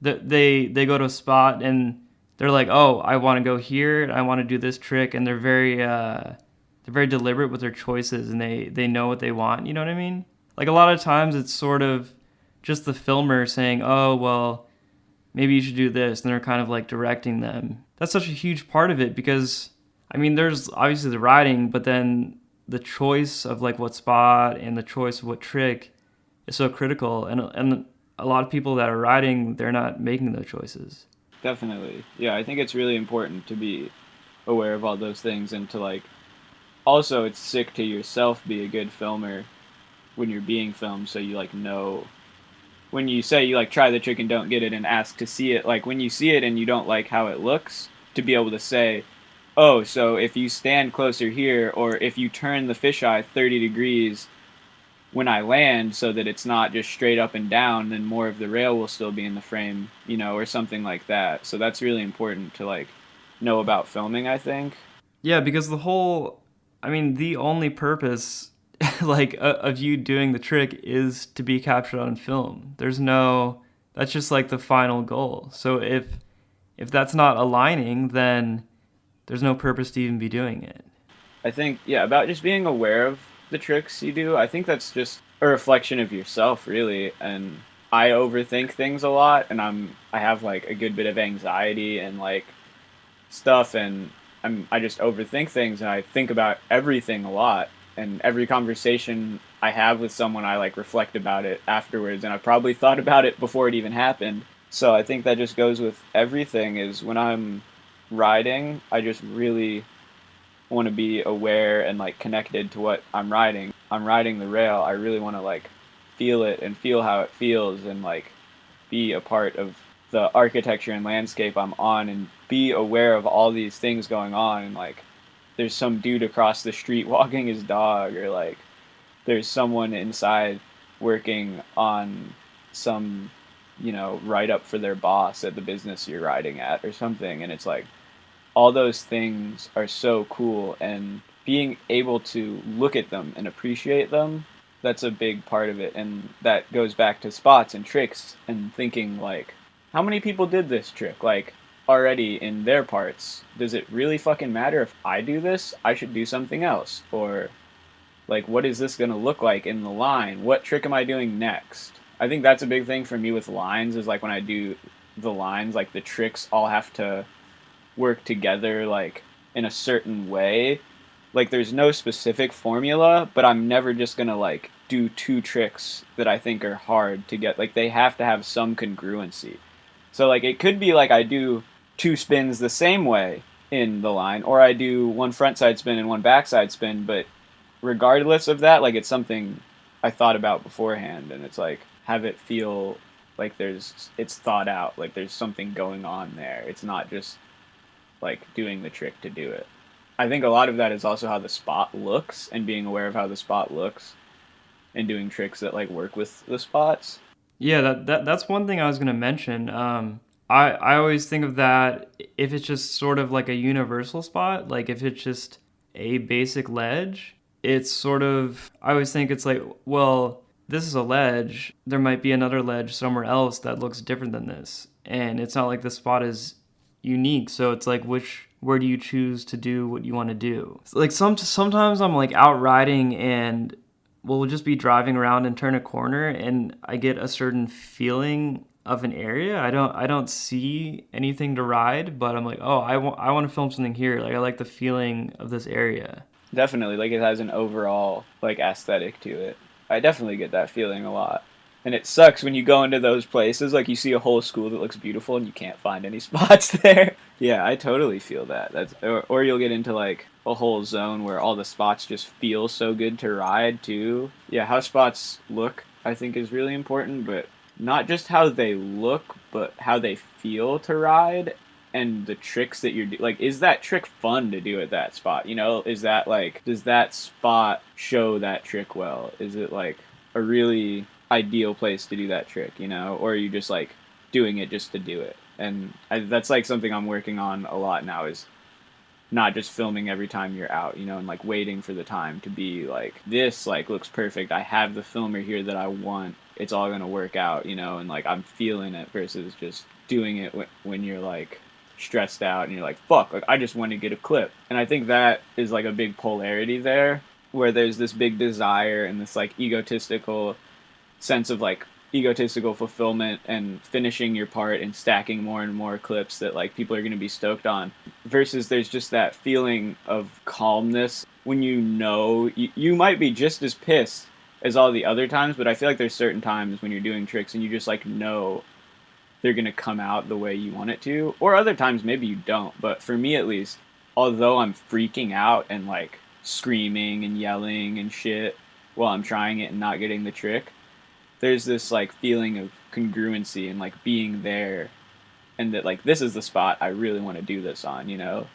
That they go to a spot and they're like, oh, I want to go here, I want to do this trick, and they're very deliberate with their choices, and they know what they want. You know what I mean? Like a lot of times it's sort of just the filmer saying, oh, well, maybe you should do this, and they're kind of like directing them. That's such a huge part of it because, I mean, there's obviously the riding, but then the choice of like what spot and the choice of what trick is so critical. And a lot of people that are riding, they're not making those choices. Definitely. Yeah, I think it's really important to be aware of all those things and to like also it's sick to yourself be a good filmer when you're being filmed so you like know when you say you like try the trick and don't get it and ask to see it, like when you see it and you don't like how it looks, to be able to say, oh, so if you stand closer here or if you turn the fisheye 30 degrees when I land so that it's not just straight up and down, then more of the rail will still be in the frame, you know, or something like that. So that's really important to like know about filming, I think. Yeah, because the only purpose like of you doing the trick is to be captured on film. That's just like the final goal. So if that's not aligning, then there's no purpose to even be doing it. I think, yeah, about just being aware of the tricks you do, I think that's just a reflection of yourself, really. And I overthink things a lot, and I have like a good bit of anxiety and like stuff, and I just overthink things, and I think about everything a lot. And every conversation I have with someone, I like reflect about it afterwards, and I probably thought about it before it even happened. So I think that just goes with everything. Is when I'm riding, I just really want to be aware and like connected to what I'm riding. I'm riding the rail. I really want to like feel it and feel how it feels and like be a part of the architecture and landscape I'm on and be aware of all these things going on, and like there's some dude across the street walking his dog, or like there's someone inside working on some, you know, write up for their boss at the business you're riding at or something, and it's like all those things are so cool, and being able to look at them and appreciate them, that's a big part of it. And that goes back to spots and tricks and thinking like, how many people did this trick like already in their parts? Does it really fucking matter if I do this? I should do something else. Or like, what is this going to look like in the line? What trick am I doing next? I think that's a big thing for me with lines, is like when I do the lines, like the tricks all have to work together like in a certain way. Like there's no specific formula, but I'm never just gonna like do two tricks that I think are hard to get. Like they have to have some congruency. So like it could be like I do two spins the same way in the line, or I do one front side spin and one back side spin, but regardless of that, like it's something I thought about beforehand, and it's like have it feel like it's thought out, like there's something going on there. It's not just like doing the trick to do it. I think a lot of that is also how the spot looks, and being aware of how the spot looks and doing tricks that like work with the spots. Yeah, that's one thing I was gonna mention. I always think of that if it's just sort of like a universal spot, like if it's just a basic ledge, it's sort of, I always think it's like, well, this is a ledge. There might be another ledge somewhere else that looks different than this, and it's not like the spot is unique. So it's like, where do you choose to do what you want to do? Like sometimes I'm like out riding and we'll just be driving around and turn a corner and I get a certain feeling of an area. I don't see anything to ride, but I'm like, oh, I want to film something here. Like I like the feeling of this area. Definitely, like it has an overall like aesthetic to it. I definitely get that feeling a lot. And it sucks when you go into those places, like you see a whole school that looks beautiful and you can't find any spots there. Yeah, I totally feel that. Or you'll get into like a whole zone where all the spots just feel so good to ride too. Yeah, how spots look I think is really important, but not just how they look, but how they feel to ride and the tricks that you're like, is that trick fun to do at that spot? You know, is that like, does that spot show that trick well? Is it like a really ideal place to do that trick, you know, or are you just like doing it just to do it? And that's like something I'm working on a lot now, is not just filming every time you're out, you know, and like waiting for the time to be like, this like looks perfect. I have the filmer here that I want. It's all going to work out, you know, and like I'm feeling it versus just doing it when you're like stressed out and you're like, fuck, like I just want to get a clip. And I think that is like a big polarity there, where there's this big desire and this like egotistical sense of like egotistical fulfillment and finishing your part and stacking more and more clips that like people are going to be stoked on, versus there's just that feeling of calmness when you know you might be just as pissed as all the other times, but I feel like there's certain times when you're doing tricks and you just like know they're going to come out the way you want it to, or other times maybe you don't. But for me at least, although I'm freaking out and like screaming and yelling and shit while I'm trying it and not getting the trick, there's this like feeling of congruency and like being there, and that like this is the spot I really want to do this on, you know?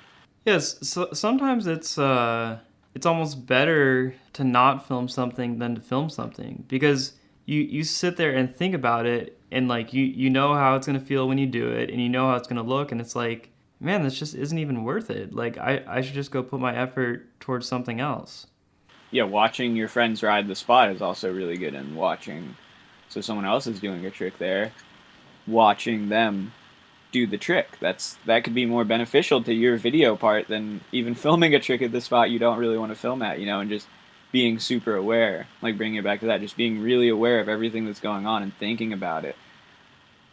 Yes, so sometimes it's almost better to not film something than to film something, because you sit there and think about it, and like you know how it's gonna feel when you do it, and you know how it's gonna look, and it's like, man, this just isn't even worth it. Like I should just go put my effort towards something else. Yeah, watching your friends ride the spot is also really good, and watching, so someone else is doing a trick there, watching them do the trick. That could be more beneficial to your video part than even filming a trick at the spot you don't really want to film at, you know, and just being super aware, like bringing it back to that, just being really aware of everything that's going on and thinking about it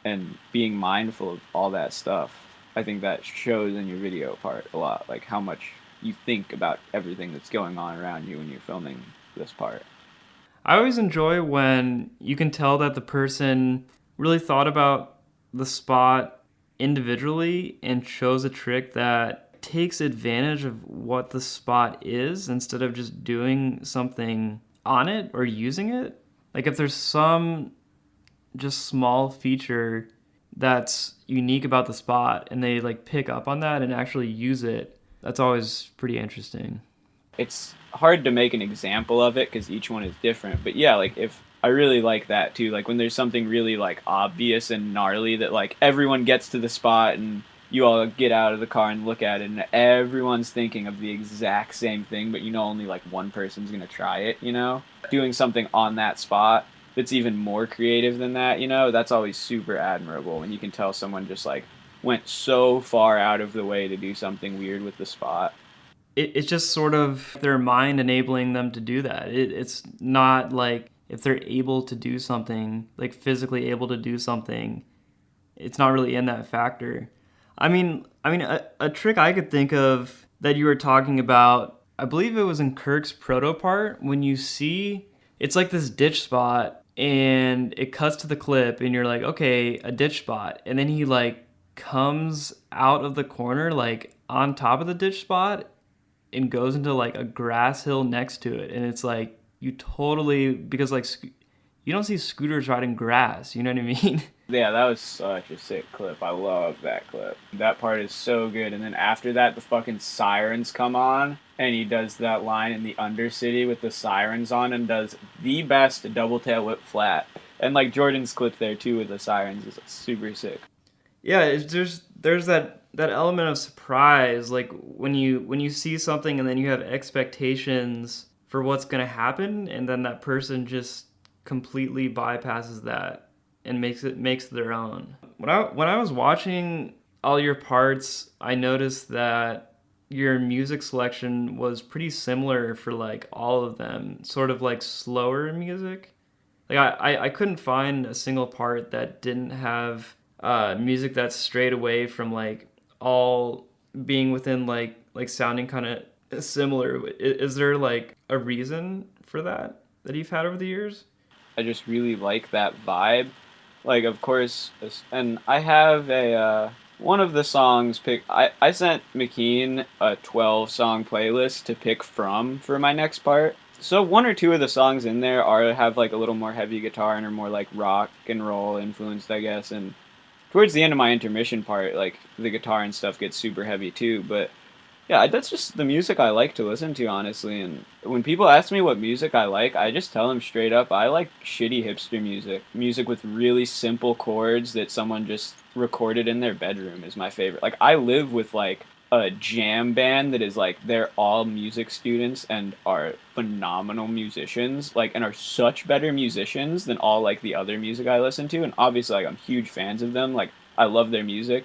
and being mindful of all that stuff. I think that shows in your video part a lot, like how much you think about everything that's going on around you when you're filming this part. I always enjoy when you can tell that the person really thought about the spot individually and chose a trick that takes advantage of what the spot is instead of just doing something on it or using it. Like if there's some just small feature that's unique about the spot and they like pick up on that and actually use it, that's always pretty interesting. It's hard to make an example of it because each one is different. But yeah, like if I really like that too, like when there's something really like obvious and gnarly that like everyone gets to the spot and you all get out of the car and look at it and everyone's thinking of the exact same thing, but you know only like one person's gonna try it, you know? Doing something on that spot that's even more creative than that, you know, that's always super admirable when you can tell someone just like went so far out of the way to do something weird with the spot. It's just sort of their mind enabling them to do that. It's not like if they're able to do something, like physically able to do something, it's not really in that factor. I mean, a trick I could think of that you were talking about, I believe it was in Kirk's proto part, when you see, it's like this ditch spot, and it cuts to the clip, and you're like, okay, a ditch spot. And then he like comes out of the corner, like on top of the ditch spot, and goes into like a grass hill next to it, and it's like you totally, because like you don't see scooters riding grass, you know what I mean? Yeah, that was such a sick clip. I love that clip. That part is so good. And then after that, the fucking sirens come on, and he does that line in the Undercity with the sirens on and does the best double tail whip flat. And like Jordan's clip there too with the sirens is super sick. Yeah, there's that element of surprise, like when you see something and then you have expectations for what's gonna happen, and then that person just completely bypasses that and makes their own. When I was watching all your parts, I noticed that your music selection was pretty similar for like all of them, sort of like slower music. Like I couldn't find a single part that didn't have music that's strayed away from like all being within like sounding kind of similar. Is there like a reason for that you've had over the years? I just really like that vibe. Like, of course, and I have one of the songs I sent Mckeen a 12 song playlist to pick from for my next part. So one or two of the songs in there have like a little more heavy guitar and are more like rock and roll influenced, I guess. And towards the end of my intermission part, like the guitar and stuff gets super heavy too. But yeah, that's just the music I like to listen to, honestly. And when people ask me what music I like, I just tell them straight up, I like shitty hipster music. Music with really simple chords that someone just recorded in their bedroom is my favorite. Like, I live with, like, a jam band that is, like, they're all music students and are phenomenal musicians, like, and are such better musicians than all, like, the other music I listen to. And obviously, like, I'm huge fans of them. Like, I love their music,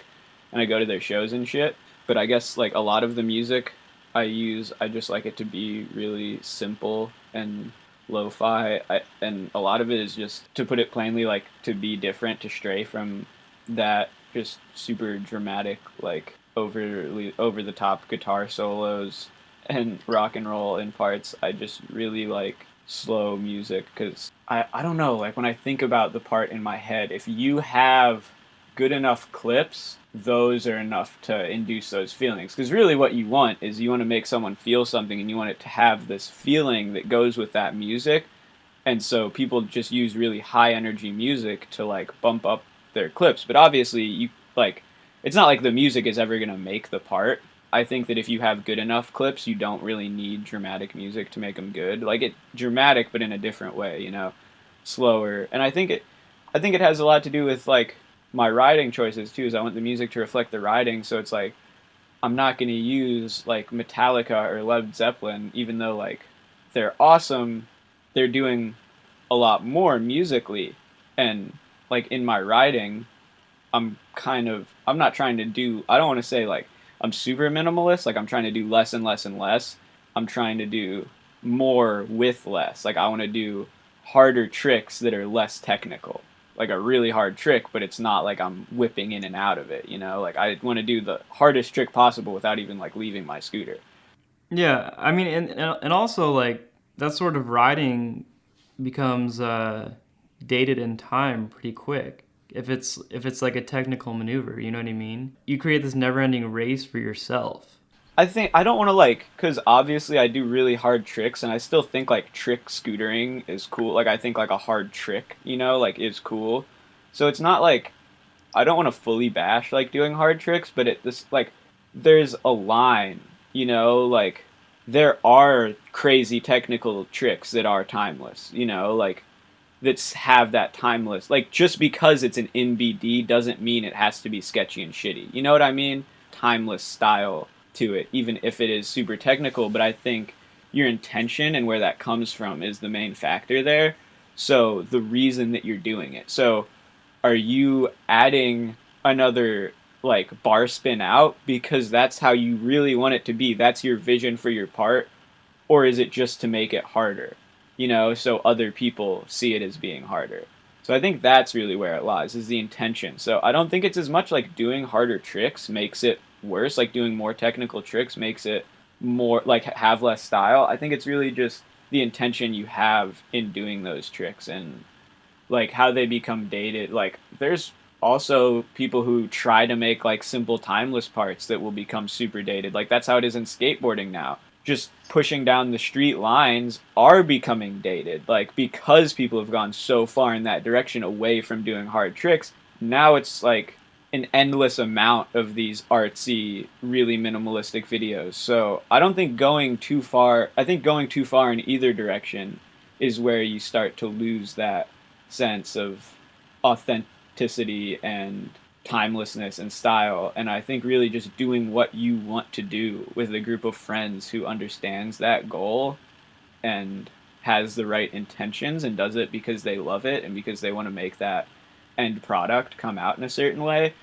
and I go to their shows and shit. But I guess like a lot of the music I use, I just like it to be really simple and lo-fi. And a lot of it is just, to put it plainly, like to be different, to stray from that just super dramatic, like over the top guitar solos and rock and roll in parts. I just really like slow music because I don't know, like when I think about the part in my head, if you have good enough clips, those are enough to induce those feelings. Because really what you want is you want to make someone feel something, and you want it to have this feeling that goes with that music. And so people just use really high energy music to like bump up their clips. But obviously you like, it's not like the music is ever going to make the part. I think that if you have good enough clips, you don't really need dramatic music to make them good. Like, it dramatic but in a different way, you know, slower. And I think it has a lot to do with like my writing choices too. Is I want the music to reflect the writing, so it's like I'm not going to use like Metallica or Led Zeppelin, even though like they're awesome. They're doing a lot more musically, and like in my writing, I'm not trying to do. I don't want to say like I'm super minimalist. Like, I'm trying to do less and less and less. I'm trying to do more with less. Like, I want to do harder tricks that are less technical, like a really hard trick, but it's not like I'm whipping in and out of it, you know? Like, I want to do the hardest trick possible without even like leaving my scooter. Yeah, I mean, and also like that sort of riding becomes dated in time pretty quick. If it's like a technical maneuver, you know what I mean? You create this never-ending race for yourself. I think I don't want to like, because obviously I do really hard tricks, and I still think like trick scootering is cool. Like, I think like a hard trick, you know, like is cool. So it's not like I don't want to fully bash like doing hard tricks, but this like there's a line, you know, like there are crazy technical tricks that are timeless, you know, like that have that timeless. Like, just because it's an NBD doesn't mean it has to be sketchy and shitty. You know what I mean? Timeless style to it, even if it is super technical. But I think your intention and where that comes from is the main factor there. So the reason that you're doing it. So are you adding another like bar spin out because that's how you really want it to be? That's your vision for your part, or is it just to make it harder? You know, so other people see it as being harder. So I think that's really where it lies, is the intention. So I don't think it's as much like doing harder tricks makes it worse, like doing more technical tricks makes it more like have less style. I think it's really just the intention you have in doing those tricks and like how they become dated. Like, there's also people who try to make like simple timeless parts that will become super dated. Like, that's how it is in skateboarding now. Just pushing down the street lines are becoming dated, like, because people have gone so far in that direction away from doing hard tricks. Now it's like an endless amount of these artsy, really minimalistic videos. So I don't think going too far, I think going too far in either direction is where you start to lose that sense of authenticity and timelessness and style. And I think really just doing what you want to do with a group of friends who understands that goal and has the right intentions and does it because they love it and because they want to make that end product come out in a certain way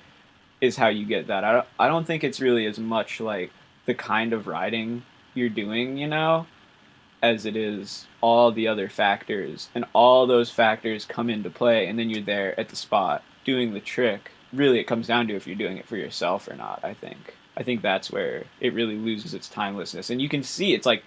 is how you get that. I don't think it's really as much like the kind of riding you're doing, you know, as it is all the other factors, and all those factors come into play, and then you're there at the spot doing the trick. Really, it comes down to if you're doing it for yourself or not. I think that's where it really loses its timelessness. And you can see it's like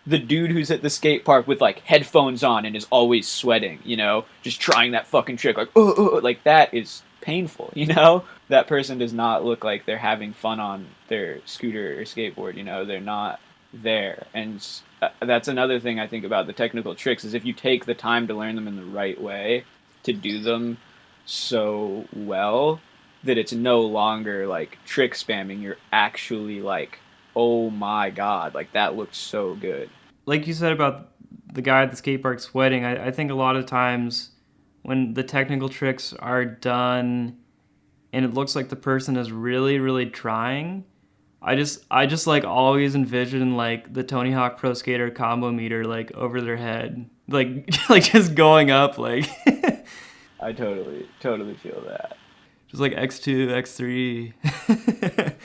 the dude who's at the skate park with like headphones on and is always sweating, you know, just trying that fucking trick, like, like that is painful, you know? That person does not look like they're having fun on their scooter or skateboard, you know? They're not there. And that's another thing I think about the technical tricks is if you take the time to learn them in the right way, to do them so well, that it's no longer like trick spamming. You're actually like, oh my god, like that looks so good. Like you said about the guy at the skate park sweating, I think a lot of times when the technical tricks are done and it looks like the person is really, really trying, I just like always envision like the Tony Hawk Pro Skater combo meter like over their head, like like just going up, like I totally feel that. just like X2, X3.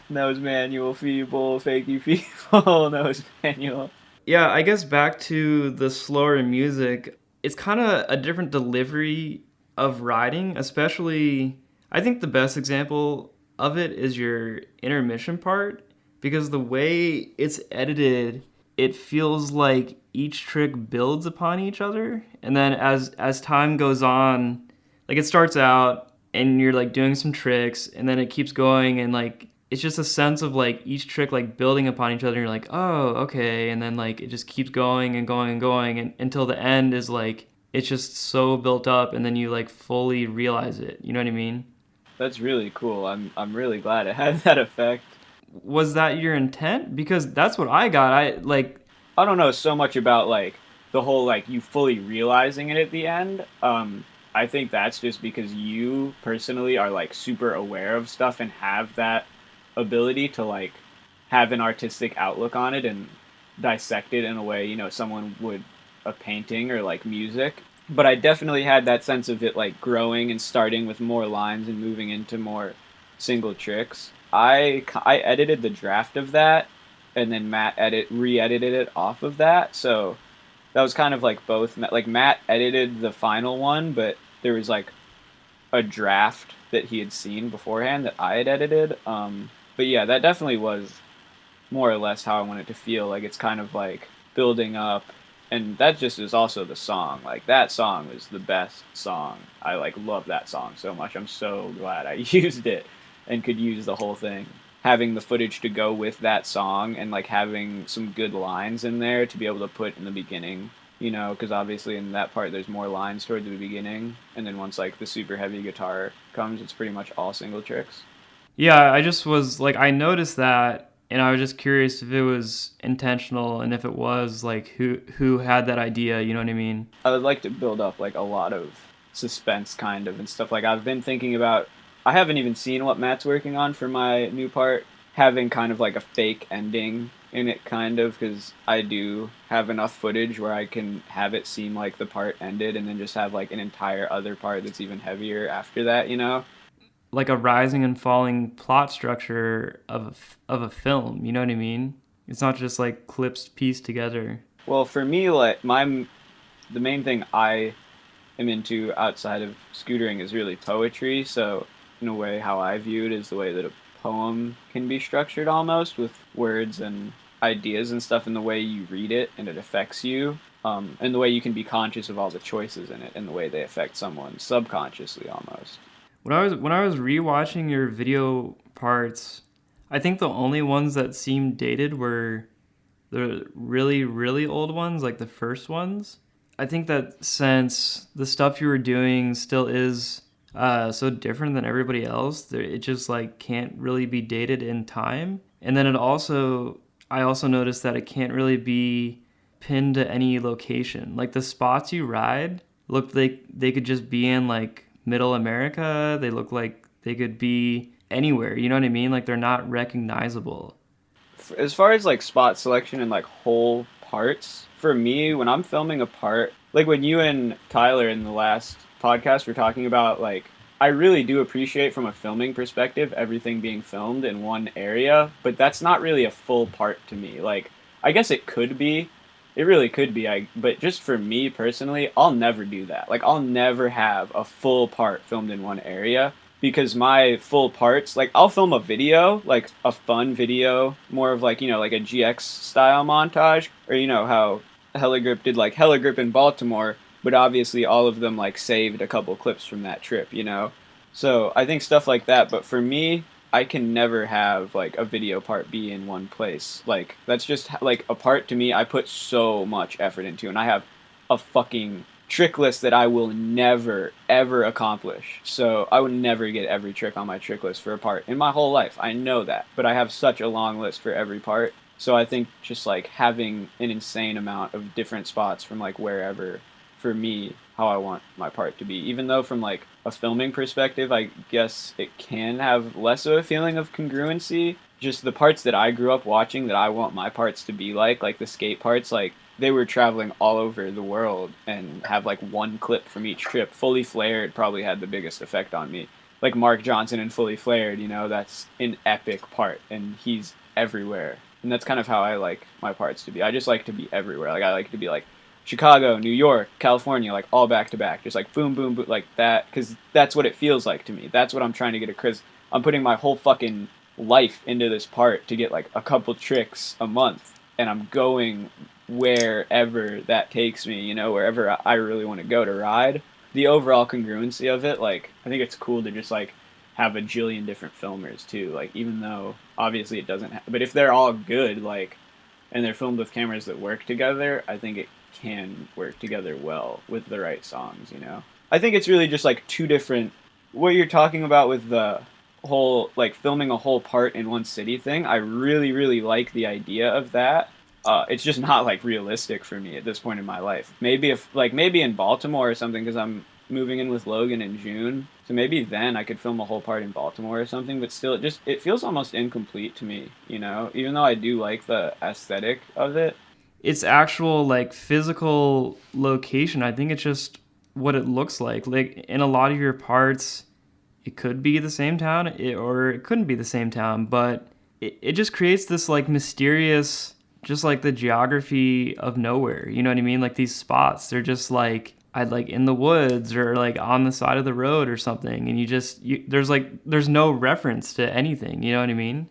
Nose manual, feeble, fakey feeble, nose manual. Yeah, I guess back to the slower music, it's kind of a different delivery of riding, especially I think the best example of it is your intermission part because the way it's edited, it feels like each trick builds upon each other and then as time goes on, like it starts out and you're like doing some tricks and then it keeps going and like it's just a sense of like each trick like building upon each other. You're like, oh, okay, and then like it just keeps going and going and going and until the end is like it's just so built up, and then you like fully realize it. You know what I mean? That's really cool. I'm really glad it had that effect. Was that your intent? Because that's what I got. I like. I don't know so much about like the whole like you fully realizing it at the end. I think that's just because you personally are like super aware of stuff and have that ability to like have an artistic outlook on it and dissect it in a way, you know, someone would a painting or like music. But I definitely had that sense of it like growing and starting with more lines and moving into more single tricks. I edited the draft of that and then Matt re-edited it off of that. So that was kind of like both. Like Matt edited the final one, but there was like a draft that he had seen beforehand that I had edited. But yeah, that definitely was more or less how I want it to feel. Like it's kind of like building up, and that just is also the song. Like that song is the best song. I like love that song so much. I'm so glad I used it and could use the whole thing. Having the footage to go with that song and like having some good lines in there to be able to put in the beginning, you know, because obviously in that part there's more lines toward the beginning, and then once like the super heavy guitar comes, it's pretty much all single tricks. Yeah, I just was like I noticed that, and I was just curious if it was intentional and if it was like who had that idea. You know what I mean? I would like to build up like a lot of suspense kind of and stuff. Like I've been thinking about, I haven't even seen what Matt's working on for my new part, having kind of like a fake ending in it kind of, because I do have enough footage where I can have it seem like the part ended and then just have like an entire other part that's even heavier after that, you know? Like a rising and falling plot structure of a film. You know what I mean? It's not just like clips pieced together. Well, for me, like the main thing I am into outside of scootering is really poetry. So in a way, how I view it is the way that a poem can be structured almost with words and ideas and stuff, and the way you read it and it affects you, and the way you can be conscious of all the choices in it and the way they affect someone subconsciously almost. When I was rewatching your video parts, I think the only ones that seemed dated were the really, really old ones, like the first ones. I think that since the stuff you were doing still is so different than everybody else, it just like can't really be dated in time. And then I also noticed that it can't really be pinned to any location. Like the spots you ride look like they could just be in like middle America. They look like they could be anywhere. You know what I mean? Like they're not recognizable. As far as like spot selection and like whole parts, for me, when I'm filming a part, like when you and Tyler in the last podcast were talking about, like, I really do appreciate from a filming perspective everything being filmed in one area, but that's not really a full part to me. Like, I guess it could be. It really could be. But just for me personally, I'll never do that. Like, I'll never have a full part filmed in one area. because my full parts, like I'll film a video, like a fun video, more of like, you know, like a GX style montage, or you know how Heligrip did like Heligrip in Baltimore, but obviously all of them like saved a couple clips from that trip, you know? So I think stuff like that, but for me, I can never have like a video part be in one place. Like that's just like a part to me I put so much effort into, and I have a fucking trick list that I will never ever accomplish. So I would never get every trick on my trick list for a part in my whole life. I know that, but I have such a long list for every part. So I think just like having an insane amount of different spots from like wherever, for me, how I want my part to be. Even though from like a filming perspective, I guess it can have less of a feeling of congruency. Just the parts that I grew up watching that I want my parts to be like the skate parts, like they were traveling all over the world and have like one clip from each trip. Fully Flared probably had the biggest effect on me. Like Mark Johnson and Fully Flared, you know, that's an epic part and he's everywhere. And that's kind of how I like my parts to be. I just like to be everywhere. Like I like to be like Chicago, New York, California, like all back to back, just like boom, boom, boom, like that, because that's what it feels like to me. That's what I'm trying to get across. I'm putting my whole fucking life into this part to get like a couple tricks a month, and I'm going wherever that takes me, you know, wherever I really want to go to ride. The overall congruency of it, like, I think it's cool to just like have a jillion different filmers too, like, even though obviously it doesn't but if they're all good, like, and they're filmed with cameras that work together, I think it can work together well with the right songs, you know? I think it's really just like two different, what you're talking about with the whole, like filming a whole part in one city thing, I really, really like the idea of that. It's just not like realistic for me at this point in my life. Maybe in Baltimore or something, because I'm moving in with Logan in June, so maybe then I could film a whole part in Baltimore or something, but still it feels almost incomplete to me, you know, even though I do like the aesthetic of it. Its actual like physical location, I think it's just what it looks like. Like in a lot of your parts, it could be the same town, or it couldn't be the same town, but it just creates this like mysterious, just like the geography of nowhere. You know what I mean? Like these spots, they're just like I'd like in the woods or like on the side of the road or something, and there's no reference to anything. You know what I mean?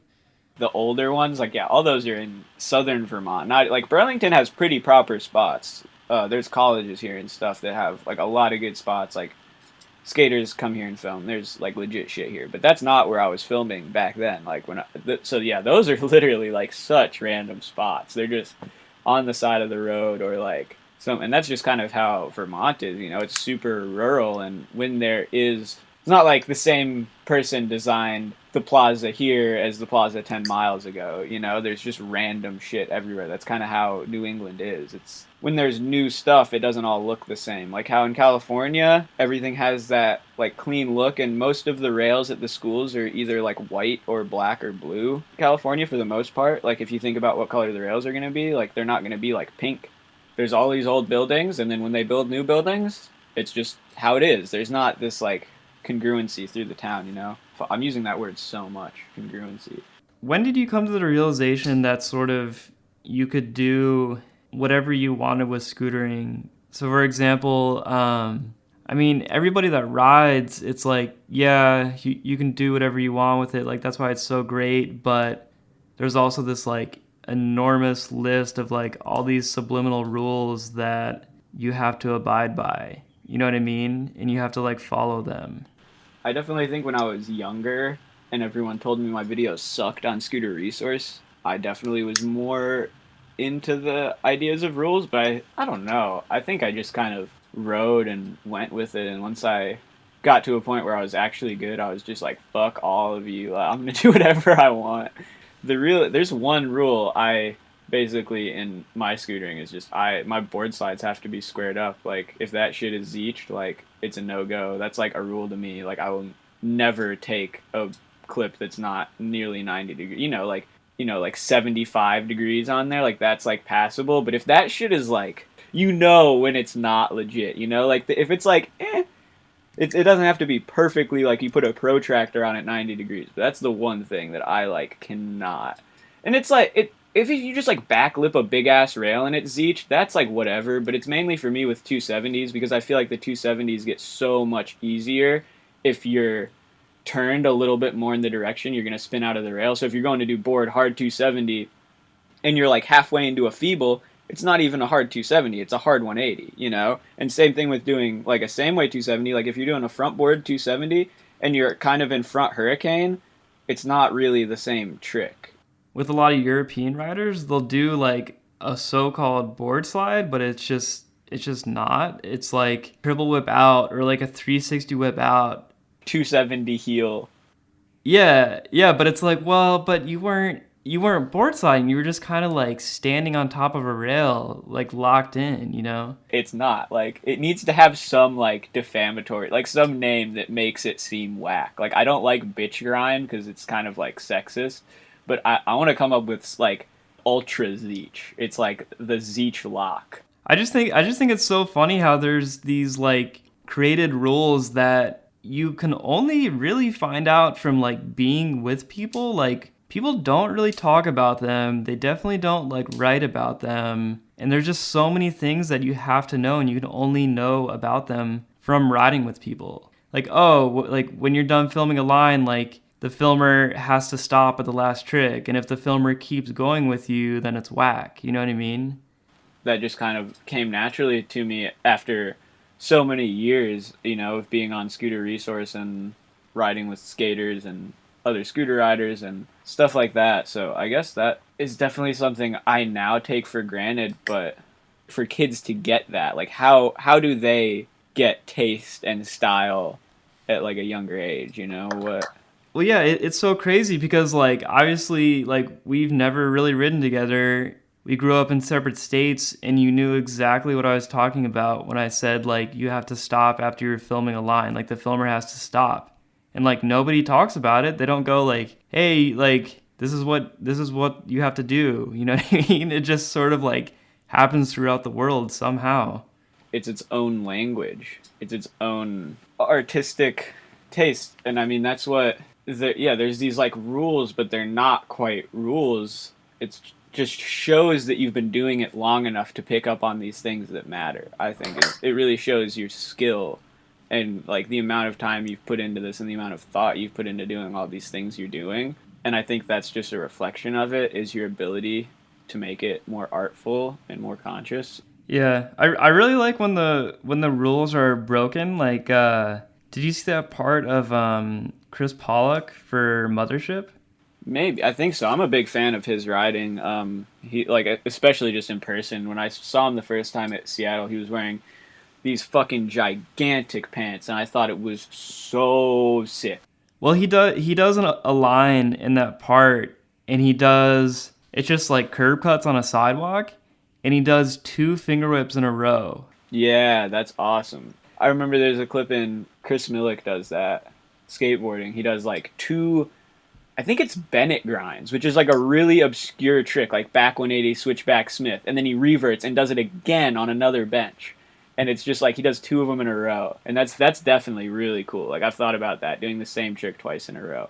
The older ones, like, yeah, all those are in southern Vermont. Not like Burlington has pretty proper spots. There's colleges here and stuff that have like a lot of good spots. Like skaters come here and film. There's like legit shit here, but that's not where I was filming back then. Like so yeah, those are literally like such random spots. They're just on the side of the road or like and that's just kind of how Vermont is. You know, it's super rural, and when there is, it's not like the same person designed the plaza here as the plaza 10 miles ago. You know, there's just random shit everywhere. That's kind of how New England is. It's when there's new stuff, it doesn't all look the same. Like how in California, everything has that like clean look, and most of the rails at the schools are either like white or black or blue. California, for the most part, like if you think about what color the rails are going to be, like they're not going to be like pink. There's all these old buildings, and then when they build new buildings, it's just how it is. There's not this like congruency through the town, you know? I'm using that word so much, congruency. When did you come to the realization that sort of you could do whatever you wanted with scootering? So for example, I mean, everybody that rides, it's like, yeah, you can do whatever you want with it. Like, that's why it's so great. But there's also this like enormous list of like all these subliminal rules that you have to abide by. You know what I mean? And you have to like follow them. I definitely think when I was younger and everyone told me my videos sucked on Scooter Resource, I definitely was more into the ideas of rules, but I don't know. I think I just kind of rode and went with it, and once I got to a point where I was actually good, I was just like, fuck all of you. I'm going to do whatever I want. There's one rule I basically in my scootering is just my board slides have to be squared up. Like if that shit is zeeched, like it's a no-go. That's like a rule to me. Like I will never take a clip that's not nearly 90 degrees, like 75 degrees on there. Like that's like passable, but if that shit is like, you know, when it's not legit, you know, like if it's like it doesn't have to be perfectly like you put a protractor on at 90 degrees, but that's the one thing that I like cannot. And it's like if you just like backlip a big ass rail and it's zeeched, that's like whatever, but it's mainly for me with 270s because I feel like the 270s get so much easier if you're turned a little bit more in the direction, you're going to spin out of the rail. So if you're going to do board hard 270 and you're like halfway into a feeble, it's not even a hard 270, it's a hard 180, you know? And same thing with doing like a same way 270. Like if you're doing a front board 270 and you're kind of in front hurricane, it's not really the same trick. With a lot of European riders, they'll do like a so-called board slide, but it's just not. It's like triple whip out or like a 360 whip out. 270 heel. Yeah, but it's like, well, but you weren't board sliding. You were just kind of like standing on top of a rail, like locked in, you know? It's not. Like, it needs to have some, like, defamatory, like, some name that makes it seem whack. Like, I don't like bitch grind because it's kind of, like, sexist. But I want to come up with, like, ultra Zeech. It's like the Zeech lock. I just think it's so funny how there's these, like, created rules that you can only really find out from, like, being with people. Like, people don't really talk about them. They definitely don't like write about them. And there's just so many things that you have to know, and you can only know about them from riding with people. Like, like when you're done filming a line, like the filmer has to stop at the last trick. And if the filmer keeps going with you, then it's whack. You know what I mean? That just kind of came naturally to me after so many years, you know, of being on Scooter Resource and riding with skaters and other scooter riders and stuff like that. So I guess that is definitely something I now take for granted, but for kids to get that, like how do they get taste and style at like a younger age, you know? What? Well, yeah, it's so crazy because like obviously like we've never really ridden together. We grew up in separate states, and you knew exactly what I was talking about when I said like you have to stop after you're filming a line. Like the filmer has to stop. And like nobody talks about it. They don't go like, "Hey, like this is what you have to do." You know what I mean? It just sort of like happens throughout the world somehow. It's its own language. It's its own artistic taste. And I mean that's what there's these like rules, but they're not quite rules. It's just shows that you've been doing it long enough to pick up on these things that matter. I think it really shows your skill and like the amount of time you've put into this and the amount of thought you've put into doing all these things you're doing. And I think that's just a reflection of it, is your ability to make it more artful and more conscious. Yeah, I really like when the rules are broken. Like, did you see that part of Chris Pollock for Mothership? Maybe. I think so. I'm a big fan of his riding. He like, especially just in person. When I saw him the first time at Seattle, he was wearing these fucking gigantic pants, and I thought it was so sick. Well, he does a line in that part, and it's just like curb cuts on a sidewalk, and he does 2 finger whips in a row. Yeah, that's awesome. I remember there's a clip in Chris Millick does that, skateboarding. He does like 2, I think it's Bennett grinds, which is like a really obscure trick, like back 180 switchback Smith, and then he reverts and does it again on another bench. And it's just like he does 2 of them in a row. And that's definitely really cool. Like I've thought about that, doing the same trick twice in a row.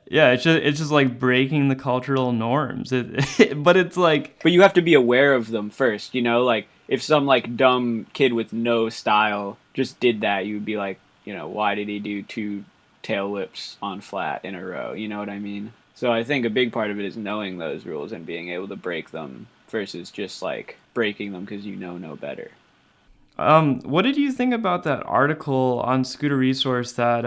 Yeah, it's just like breaking the cultural norms. But it's like... But you have to be aware of them first, you know? Like if some like dumb kid with no style just did that, you would be like, you know, why did he do 2 tail whips on flat in a row? You know what I mean? So I think a big part of it is knowing those rules and being able to break them versus just like breaking them because you know no better. What did you think about that article on Scooter Resource that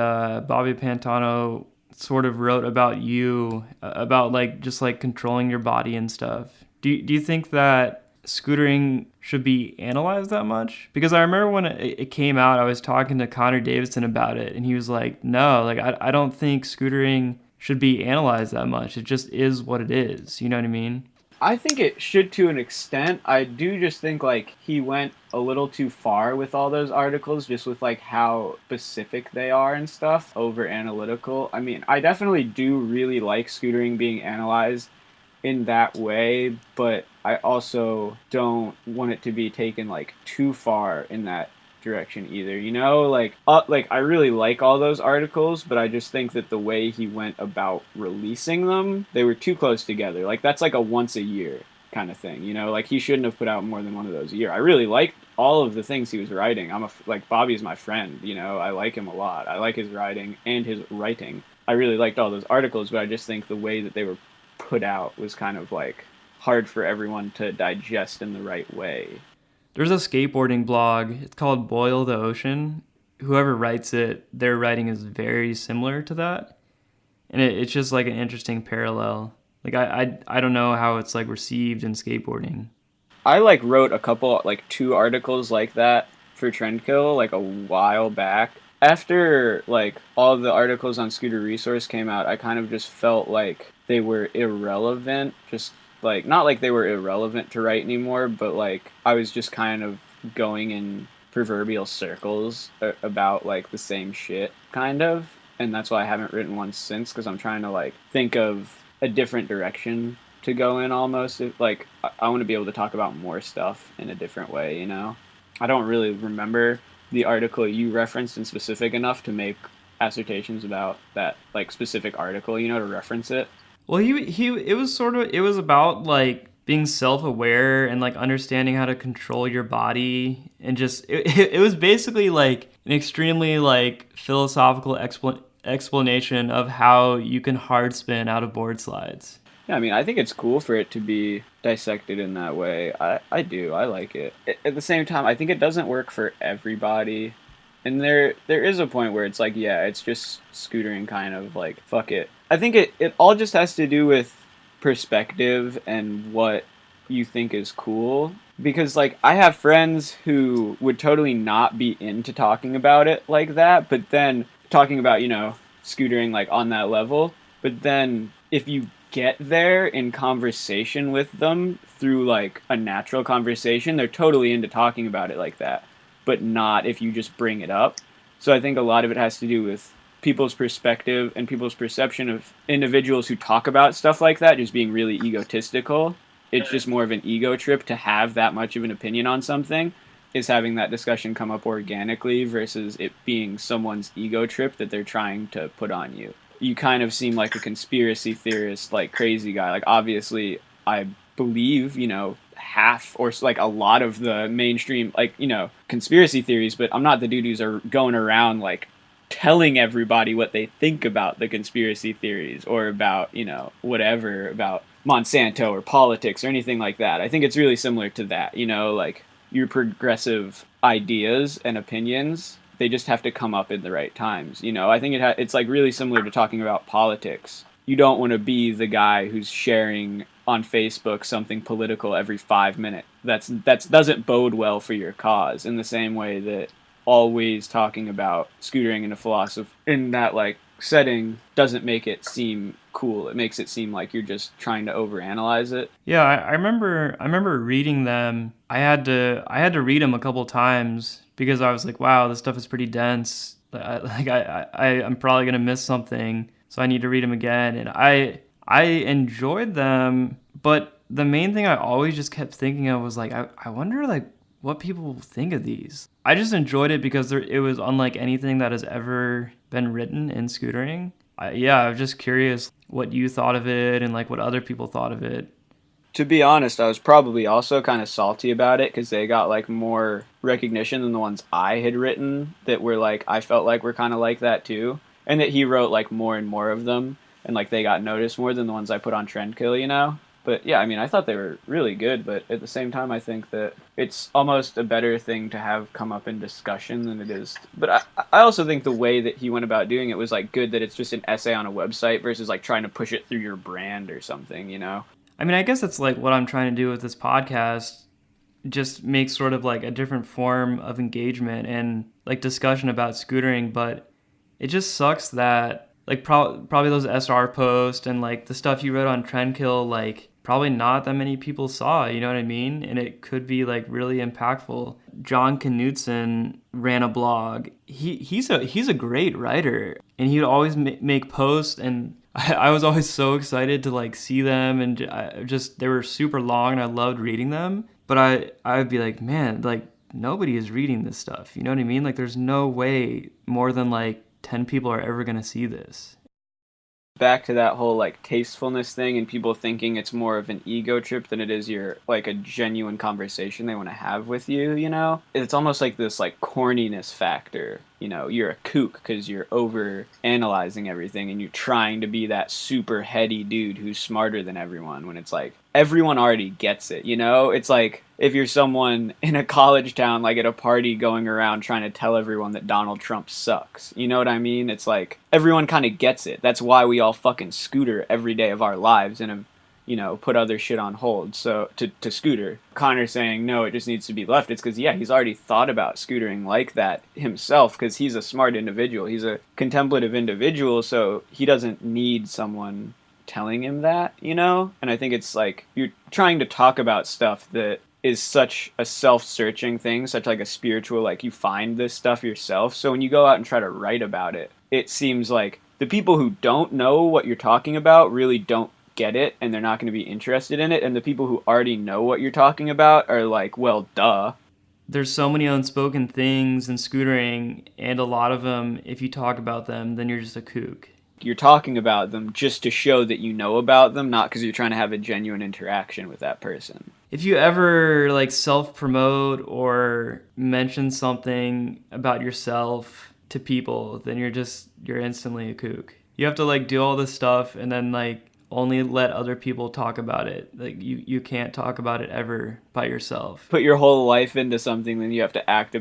Bobby Pantano sort of wrote about you, about like just like controlling your body and stuff? Do you think that scootering should be analyzed that much? Because I remember when it came out, I was talking to Connor Davidson about it, and he was like, no, like I don't think scootering should be analyzed that much. It just is what it is. You know what I mean? I think it should to an extent. I do just think like he went a little too far with all those articles, just with like how specific they are and stuff, over analytical. I mean, I definitely do really like scootering being analyzed in that way, but I also don't want it to be taken like too far in that direction either, you know? Like I really like all those articles, but I just think that the way he went about releasing them, they were too close together. Like that's like a once a year kind of thing, you know? Like, he shouldn't have put out more than one of those a year. I really liked all of the things he was writing. Like, Bobby's my friend, you know? I like him a lot. I like his writing and his writing. I really liked all those articles, but I just think the way that they were put out was kind of, like, hard for everyone to digest in the right way. There's a skateboarding blog. It's called Boil the Ocean. Whoever writes it, their writing is very similar to that. And it's just like an interesting parallel. Like I don't know how it's like received in skateboarding. I like wrote a couple, like 2 articles like that for Trendkill like a while back. After like all the articles on Scooter Resource came out, I kind of just felt like they were irrelevant. Just like, not like they were irrelevant to write anymore, but like I was just kind of going in proverbial circles about like the same shit, kind of. And that's why I haven't written one since, because I'm trying to like think of a different direction to go in almost. Like, I want to be able to talk about more stuff in a different way, you know? I don't really remember the article you referenced in specific enough to make assertions about that like specific article, you know, to reference it. Well, it was about like being self-aware and like understanding how to control your body, and just it was basically like an extremely like philosophical explanation of how you can hard spin out of board slides. Yeah, I mean, I think it's cool for it to be dissected in that way. I do. I like it. At the same time, I think it doesn't work for everybody. And there is a point where it's like, yeah, it's just scootering, kind of like, fuck it. I think it all just has to do with perspective and what you think is cool. Because, like, I have friends who would totally not be into talking about it like that, but then talking about, you know, scootering, like, on that level. But then if you get there in conversation with them through, like, a natural conversation, they're totally into talking about it like that. But not if you just bring it up. So I think a lot of it has to do with people's perspective and people's perception of individuals who talk about stuff like that just being really egotistical. It's just more of an ego trip to have that much of an opinion on something, is having that discussion come up organically versus it being someone's ego trip that they're trying to put on you. You kind of seem like a conspiracy theorist, like crazy guy. Like, obviously, I believe, you know, half or like a lot of the mainstream, like, you know, conspiracy theories, but I'm not the dude who's going around like telling everybody what they think about the conspiracy theories or about, you know, whatever, about Monsanto or politics or anything like that. I think it's really similar to that, you know, like your progressive ideas and opinions, they just have to come up in the right times, you know. I think it's like really similar to talking about politics. You don't want to be the guy who's sharing on Facebook something political every 5 minutes. That's doesn't bode well for your cause, in the same way that always talking about scootering in a philosophy in that like setting doesn't make it seem cool. It makes it seem like you're just trying to overanalyze it. Yeah, I remember reading them. I had to read them a couple times because I was like, wow, this stuff is pretty dense. I'm probably gonna miss something, so I need to read them again. And I enjoyed them, but the main thing I always just kept thinking of was like, I wonder like what people think of these. I just enjoyed it because it was unlike anything that has ever been written in scootering. I was just curious what you thought of it and like what other people thought of it. To be honest, I was probably also kind of salty about it because they got like more recognition than the ones I had written that were like, I felt like were kind of like that too. And that he wrote like more and more of them, and like they got noticed more than the ones I put on Trendkill, you know? But yeah, I mean, I thought they were really good, but at the same time, I think that it's almost a better thing to have come up in discussion than it is. But I also think the way that he went about doing it was like good, that it's just an essay on a website versus like trying to push it through your brand or something, you know? I mean, I guess it's like what I'm trying to do with this podcast, just make sort of like a different form of engagement and like discussion about scootering, but it just sucks that like probably those SR posts and like the stuff you wrote on Trendkill, like probably not that many people saw, you know what I mean? And it could be like really impactful. John Knutson ran a blog. He's a great writer, and he would always make posts, and I was always so excited to like see them, and they were super long and I loved reading them. But I would be like, man, like nobody is reading this stuff, you know what I mean? Like there's no way more than like 10 people are ever going to see this. Back to that whole like tastefulness thing and people thinking it's more of an ego trip than it is your like a genuine conversation they want to have with you, you know? It's almost like this like corniness factor, you know, you're a kook because you're over analyzing everything and you're trying to be that super heady dude who's smarter than everyone when it's like everyone already gets it, you know? It's like if you're someone in a college town, like at a party going around trying to tell everyone that Donald Trump sucks. You know what I mean? It's like everyone kind of gets it. That's why we all fucking scooter every day of our lives and have, you know, put other shit on hold. So to scooter. Connor saying, no, it just needs to be left. It's because, yeah, he's already thought about scootering like that himself because he's a smart individual. He's a contemplative individual, so he doesn't need someone telling him that, you know? And I think it's like you're trying to talk about stuff that is such a self-searching thing, such like a spiritual, like you find this stuff yourself. So when you go out and try to write about it, it seems like the people who don't know what you're talking about really don't get it and they're not going to be interested in it. And the people who already know what you're talking about are like, well, duh. There's so many unspoken things in scootering, and a lot of them, if you talk about them, then you're just a kook. You're talking about them just to show that you know about them, not because you're trying to have a genuine interaction with that person. If you ever like self-promote or mention something about yourself to people, then you're instantly a kook. You have to like do all this stuff and then like only let other people talk about it. Like you can't talk about it ever by yourself. Put your whole life into something, then you have to act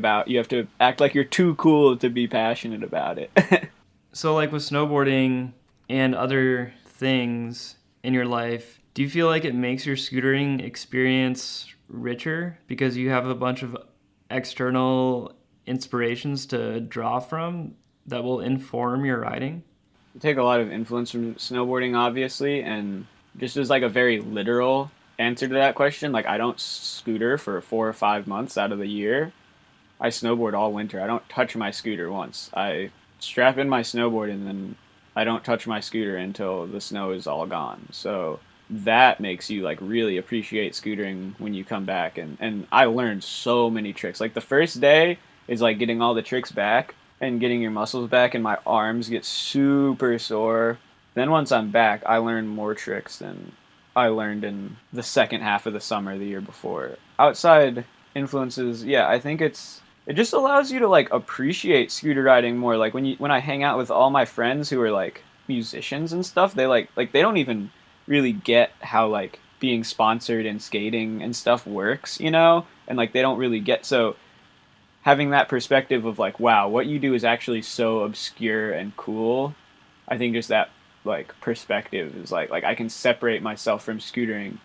like you're too cool to be passionate about it. So like with snowboarding and other things in your life, do you feel like it makes your scootering experience richer because you have a bunch of external inspirations to draw from that will inform your riding? I take a lot of influence from snowboarding, obviously, and just as like a very literal answer to that question, like I don't scooter for 4 or 5 months out of the year. I snowboard all winter. I don't touch my scooter once. I strap in my snowboard and then I don't touch my scooter until the snow is all gone. So that makes you like really appreciate scootering when you come back. And I learned so many tricks. Like the first day is like getting all the tricks back and getting your muscles back and my arms get super sore. Then once I'm back, I learn more tricks than I learned in the second half of the summer the year before. Outside influences, yeah, I think it just allows you to like appreciate scooter riding more. Like when I hang out with all my friends who are like musicians and stuff, they like they don't even really get how like being sponsored and skating and stuff works, you know? And like they don't really get, so having that perspective of like, wow, what you do is actually so obscure and cool. I think just that like perspective is like I can separate myself from scootering.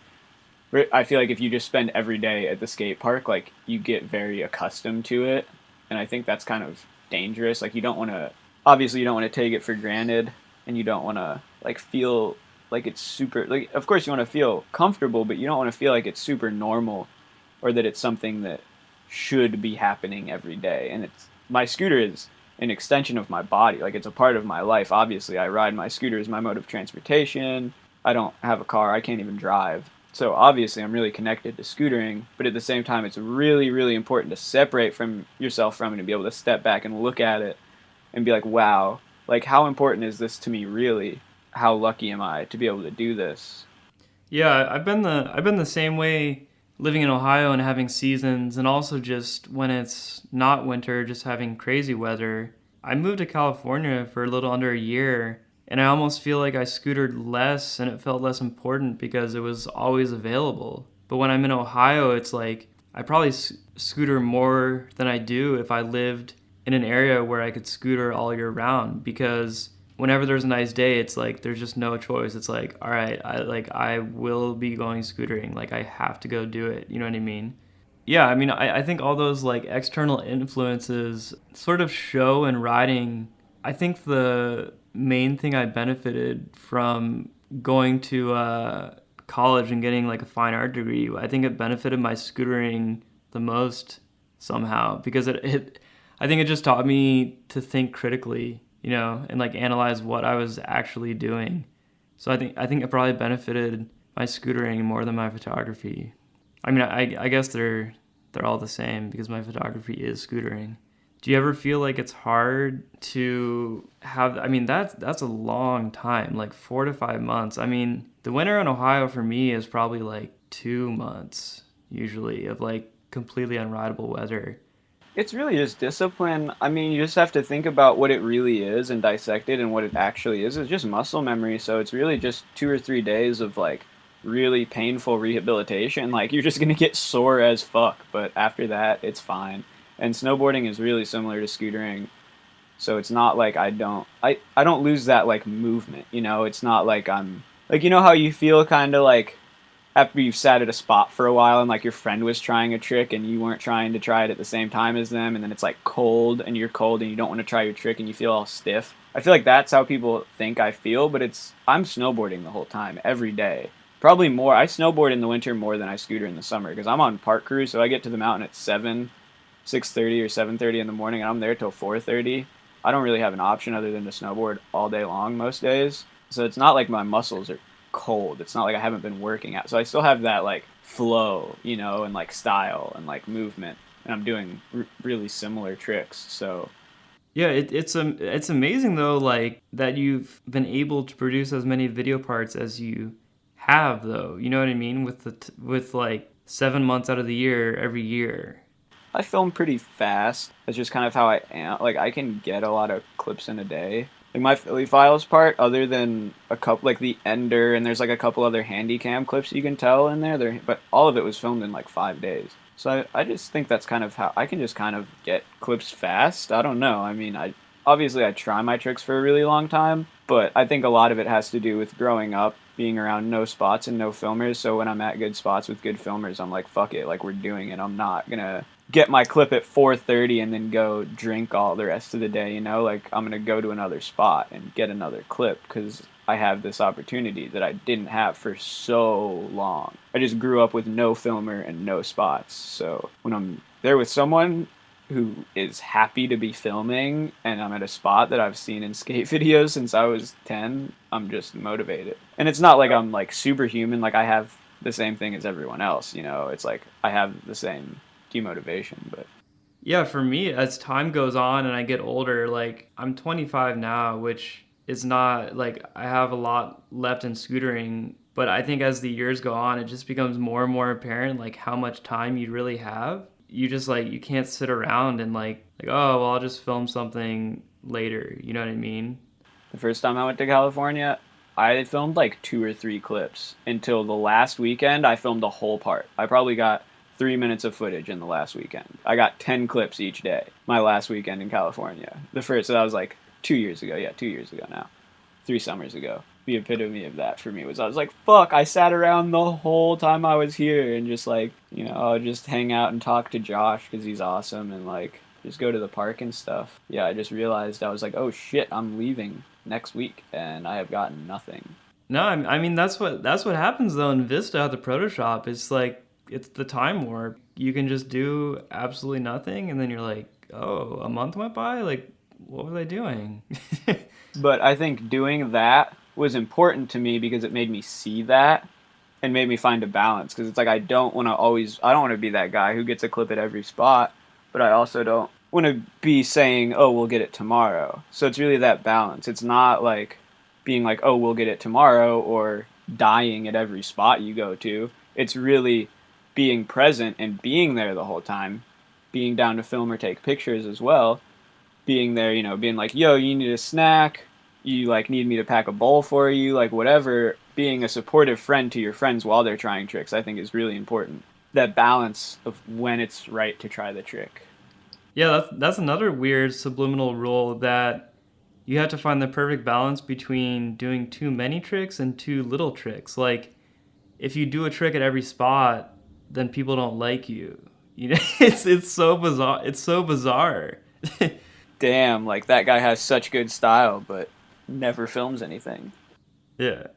I feel like if you just spend every day at the skate park, like you get very accustomed to it, and I think that's kind of dangerous. Like you don't want to, obviously you don't want to take it for granted, and you don't want to like feel like it's super, like of course you want to feel comfortable, but you don't want to feel like it's super normal or that it's something that should be happening every day. And my scooter is an extension of my body, like it's a part of my life. Obviously I ride my scooter as my mode of transportation. I don't have a car, I can't even drive. So obviously I'm really connected to scootering, but at the same time it's really, really important to separate from yourself from it and be able to step back and look at it and be like, wow, like how important is this to me really? How lucky am I to be able to do this? Yeah, I've been the same way living in Ohio and having seasons, and also just when it's not winter, just having crazy weather. I moved to California for a little under a year, and I almost feel like I scootered less and it felt less important because it was always available. But when I'm in Ohio, it's like I probably scooter more than I do if I lived in an area where I could scooter all year round, because whenever there's a nice day, it's like there's just no choice. It's like, all right, I will be going scootering. Like I have to go do it. You know what I mean? Yeah, I mean, I think all those like external influences sort of show in riding. I think the main thing I benefited from going to college and getting like a fine art degree, I think it benefited my scootering the most somehow, because I think it just taught me to think critically, you know, and like analyze what I was actually doing. So I think it probably benefited my scootering more than my photography. I mean, I guess they're all the same because my photography is scootering. Do you ever feel like it's hard to have, I mean, that's a long time, like 4 to 5 months. I mean, the winter in Ohio for me is probably like 2 months usually of like completely unrideable weather. It's really just discipline. I mean, you just have to think about what it really is and dissect it and what it actually is. It's just muscle memory. So it's really just 2 or 3 days of like really painful rehabilitation. Like you're just gonna get sore as fuck, but after that, it's fine. And snowboarding is really similar to scootering. So it's not like I don't lose that like movement, you know? It's not like I'm like, you know how you feel kind of like after you've sat at a spot for a while and like your friend was trying a trick and you weren't trying to try it at the same time as them, and then it's like cold and you're cold and you don't want to try your trick and you feel all stiff. I feel like that's how people think I feel, but I'm snowboarding the whole time every day. Probably more. I snowboard in the winter more than I scooter in the summer because I'm on park crew, so I get to the mountain at 6:30 or 7:30 in the morning and I'm there till 4:30. I don't really have an option other than to snowboard all day long most days. So it's not like my muscles are cold. It's not like I haven't been working out. So I still have that like flow, you know, and like style and like movement. And I'm doing really similar tricks. So Yeah, it's amazing though, like that you've been able to produce as many video parts as you have though. You know what I mean? With like 7 months out of the year every year. I film pretty fast. That's just kind of how I am. Like I can get a lot of clips in a day. Like my Philly Files part, other than a couple like the Ender and there's like a couple other handy cam clips you can tell in there. But all of it was filmed in like 5 days. So I just think that's kind of how I can just kind of get clips fast. I don't know. I mean, I try my tricks for a really long time, but I think a lot of it has to do with growing up, being around no spots and no filmers. So when I'm at good spots with good filmers, I'm like, fuck it, like we're doing it. I'm not gonna get my clip at 4:30 and then go drink all the rest of the day, you know? Like I'm gonna go to another spot and get another clip because I have this opportunity that I didn't have for so long. I just grew up with no filmer and no spots. So when I'm there with someone who is happy to be filming and I'm at a spot that I've seen in skate videos since I was 10, I'm just motivated. And it's not like I'm like superhuman, like I have the same thing as everyone else, you know? It's like I have the same demotivation, but Yeah, for me, as time goes on and I get older, like I'm 25 now, which is not like I have a lot left in scootering, but I think as the years go on, it just becomes more and more apparent like how much time you really have. You just like you can't sit around and like oh, well, I'll just film something later. You know what I mean? the first time I went to California, I filmed like 2 or 3 clips until the last weekend. I filmed the whole part. I probably got 3 minutes of footage in the last weekend. I got 10 clips each day. My last weekend in California. So that was like 2 years ago. Yeah, 2 years ago now. 3 summers ago. The epitome of that for me was I was like, fuck, I sat around the whole time I was here and just like, you know, I'll just hang out and talk to Josh because he's awesome and like just go to the park and stuff. Yeah, I just realized I was like, oh shit, I'm leaving next week and I have gotten nothing. No, I mean that's what happens though in Vista at the Proto Shop. It's like it's the time warp. You can just do absolutely nothing, and then you're like, oh, a month went by. Like, what was I doing? But I think doing that was important to me because it made me see that and made me find a balance. Because it's like I don't want to be that guy who gets a clip at every spot, but I also don't want to be saying, oh, we'll get it tomorrow. So it's really that balance. It's not like being like, oh, we'll get it tomorrow or dying at every spot you go to. It's really being present and being there the whole time, being down to film or take pictures as well, being there, you know, being like, yo, you need a snack, you like need me to pack a bowl for you, like whatever. Being a supportive friend to your friends while they're trying tricks, I think is really important. That balance of when it's right to try the trick. Yeah, that's another weird subliminal rule that you have to find the perfect balance between doing too many tricks and too little tricks. Like if you do a trick at every spot, then people don't like you. You know, it's so bizarre. It's so bizarre. Damn, like that guy has such good style, but never films anything. Yeah.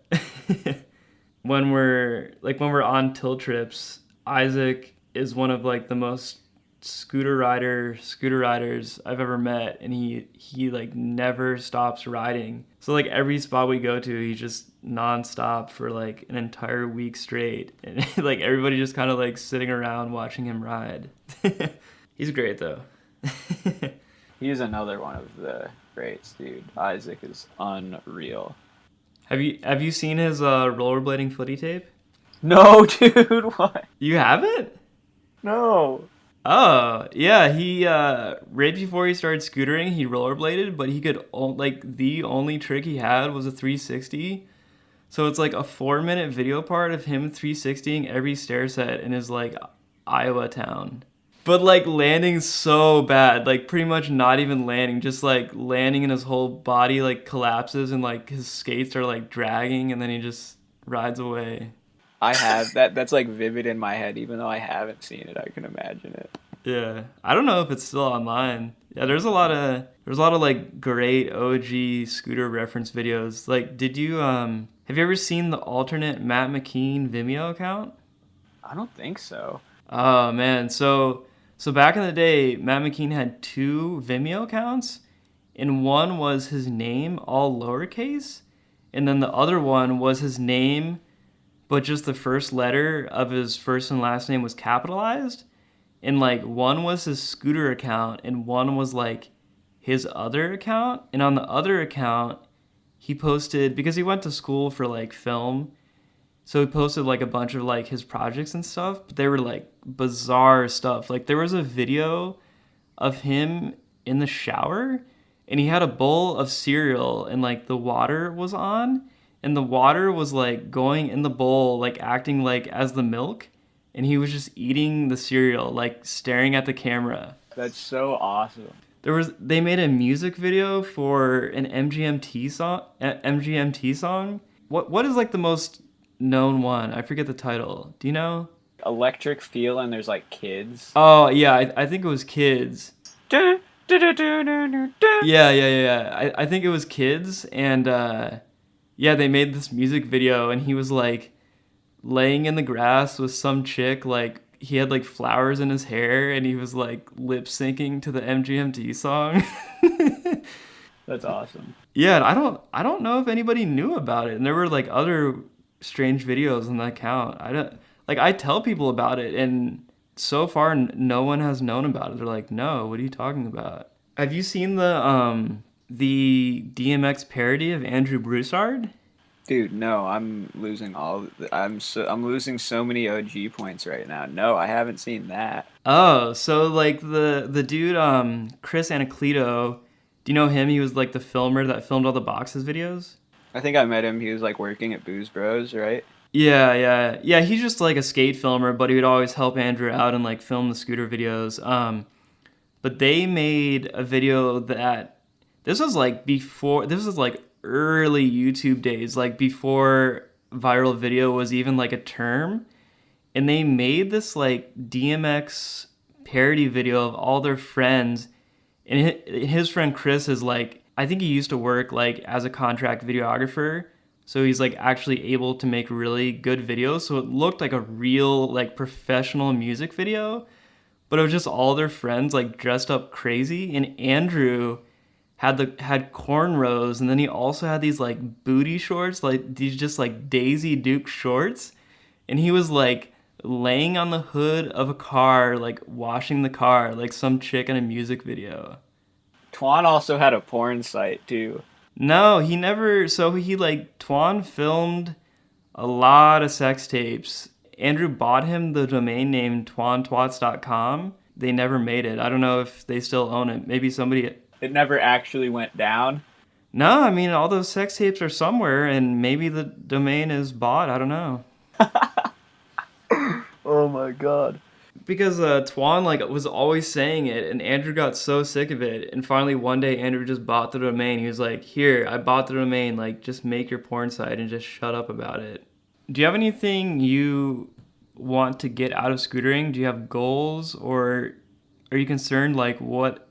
When we're on tilt trips, Isaac is one of like the most scooter riders I've ever met, and he like never stops riding. So like every spot we go to, he's just nonstop for like an entire week straight, and like everybody just kind of like sitting around watching him ride. He's great though. He's another one of the greats, dude. Isaac is unreal. Have you seen his rollerblading footy tape? No, dude, what? You haven't? No. Oh, yeah, he right before he started scootering, he rollerbladed, but he could like the only trick he had was a 360. So it's like a 4 minute video part of him 360ing every stair set in his like Iowa town. But like landing so bad, like pretty much not even landing, just like landing and his whole body like collapses and like his skates are like dragging and then he just rides away. I have that. That's like vivid in my head, even though I haven't seen it. I can imagine it. Yeah. I don't know if it's still online. Yeah, there's a lot of like great OG scooter reference videos. Like did you have you ever seen the alternate Matt Mckeen Vimeo account? I don't think so. Oh man, so back in the day, Matt Mckeen had two Vimeo accounts, and one was his name all lowercase, and then the other one was his name, but just the first letter of his first and last name was capitalized, and like one was his scooter account, and one was like his other account, and on the other account, he posted because he went to school for like film. So he posted like a bunch of like his projects and stuff, but they were like bizarre stuff. Like there was a video of him in the shower and he had a bowl of cereal and like the water was on and the water was like going in the bowl, like acting like as the milk. And he was just eating the cereal, like staring at the camera. That's so awesome. They made a music video for an MGMT song. What is like the most known one? I forget the title. Do you know? Electric Feel, and there's like kids. Oh yeah, I think it was Kids. Yeah. Yeah. I think it was Kids, and yeah, they made this music video, and he was like laying in the grass with some chick, like he had like flowers in his hair, and he was like lip syncing to the MGMT song. That's awesome. Yeah, and I don't know if anybody knew about it, and there were like other strange videos on that account. I tell people about it, and so far no one has known about it. They're like, "No, what are you talking about?" Have you seen the DMX parody of Andrew Broussard? Dude, no, I'm losing so many OG points right now. No, I haven't seen that. Oh, so like the dude Chris Anacleto, do you know him? He was like the filmer that filmed all the Boxes videos. I think I met him. He was like working at Booze Bros, right? Yeah. He's just like a skate filmer, but he would always help Andrew out and like film the scooter videos. But they made a video that this was like early YouTube days, like before viral video was even like a term. And they made this like DMX parody video of all their friends. And his friend Chris is like, I think he used to work like as a contract videographer. So he's like actually able to make really good videos. So it looked like a real like professional music video, but it was just all their friends like dressed up crazy. And Andrew had cornrows, and then he also had these like booty shorts, like these just like Daisy Duke shorts. And he was like laying on the hood of a car, like washing the car, like some chick in a music video. Twan also had a porn site too. No, he never. So he like Twan filmed a lot of sex tapes. Andrew bought him the domain name twantwats.com. They never made it. I don't know if they still own it. Maybe somebody. It never actually went down. No, I mean all those sex tapes are somewhere, and maybe the domain is bought. I don't know. Oh my god. Because Twan like was always saying it, and Andrew got so sick of it, and finally one day Andrew just bought the domain. He was like, "Here, I bought the domain. Like, just make your porn site and just shut up about it." Do you have anything you want to get out of scootering? Do you have goals, or are you concerned like what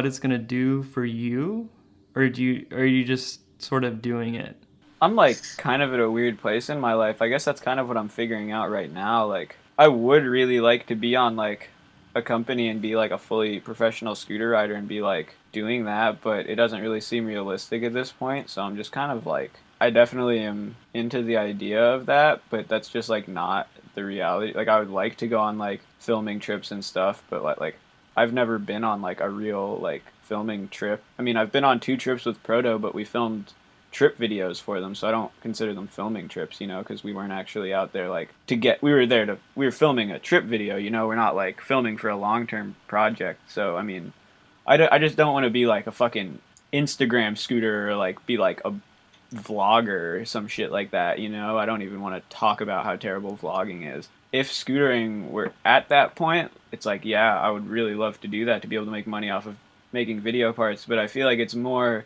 it's gonna do for you, or are you just sort of doing it? I'm like kind of at a weird place in my life. I guess that's kind of what I'm figuring out right now. Like, I would really like to be on like a company and be like a fully professional scooter rider and be like doing that, but it doesn't really seem realistic at this point. So I'm just kind of like, I definitely am into the idea of that, but that's just like not the reality. Like, I would like to go on like filming trips and stuff, but like I've never been on like a real like filming trip. I mean, I've been on 2 trips with Proto, but we filmed trip videos for them, so I don't consider them filming trips, because we weren't actually out there we were filming a trip video, we're not like filming for a long-term project. So I mean, I just don't want to be like a fucking Instagram scooter or like be like a vlogger or some shit like that, I don't even want to talk about how terrible vlogging is. If scootering were at that point, it's like, yeah, I would really love to do that, to be able to make money off of making video parts, but I feel like it's more,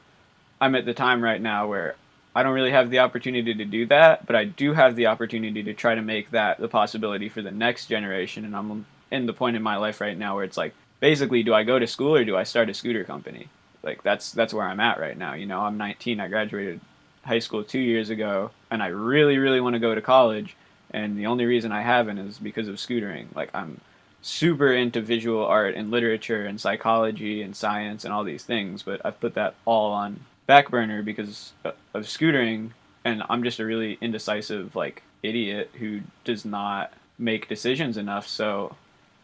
I'm at the time right now where I don't really have the opportunity to do that, but I do have the opportunity to try to make that the possibility for the next generation. And I'm in the point in my life right now where it's like, basically, do I go to school or do I start a scooter company? Like, that's where I'm at right now. I'm 19. I graduated high school 2 years ago, and I really, really want to go to college. And the only reason I haven't is because of scootering. Like, I'm super into visual art and literature and psychology and science and all these things, but I've put that all on back burner because of scootering, and I'm just a really indecisive like idiot who does not make decisions enough. So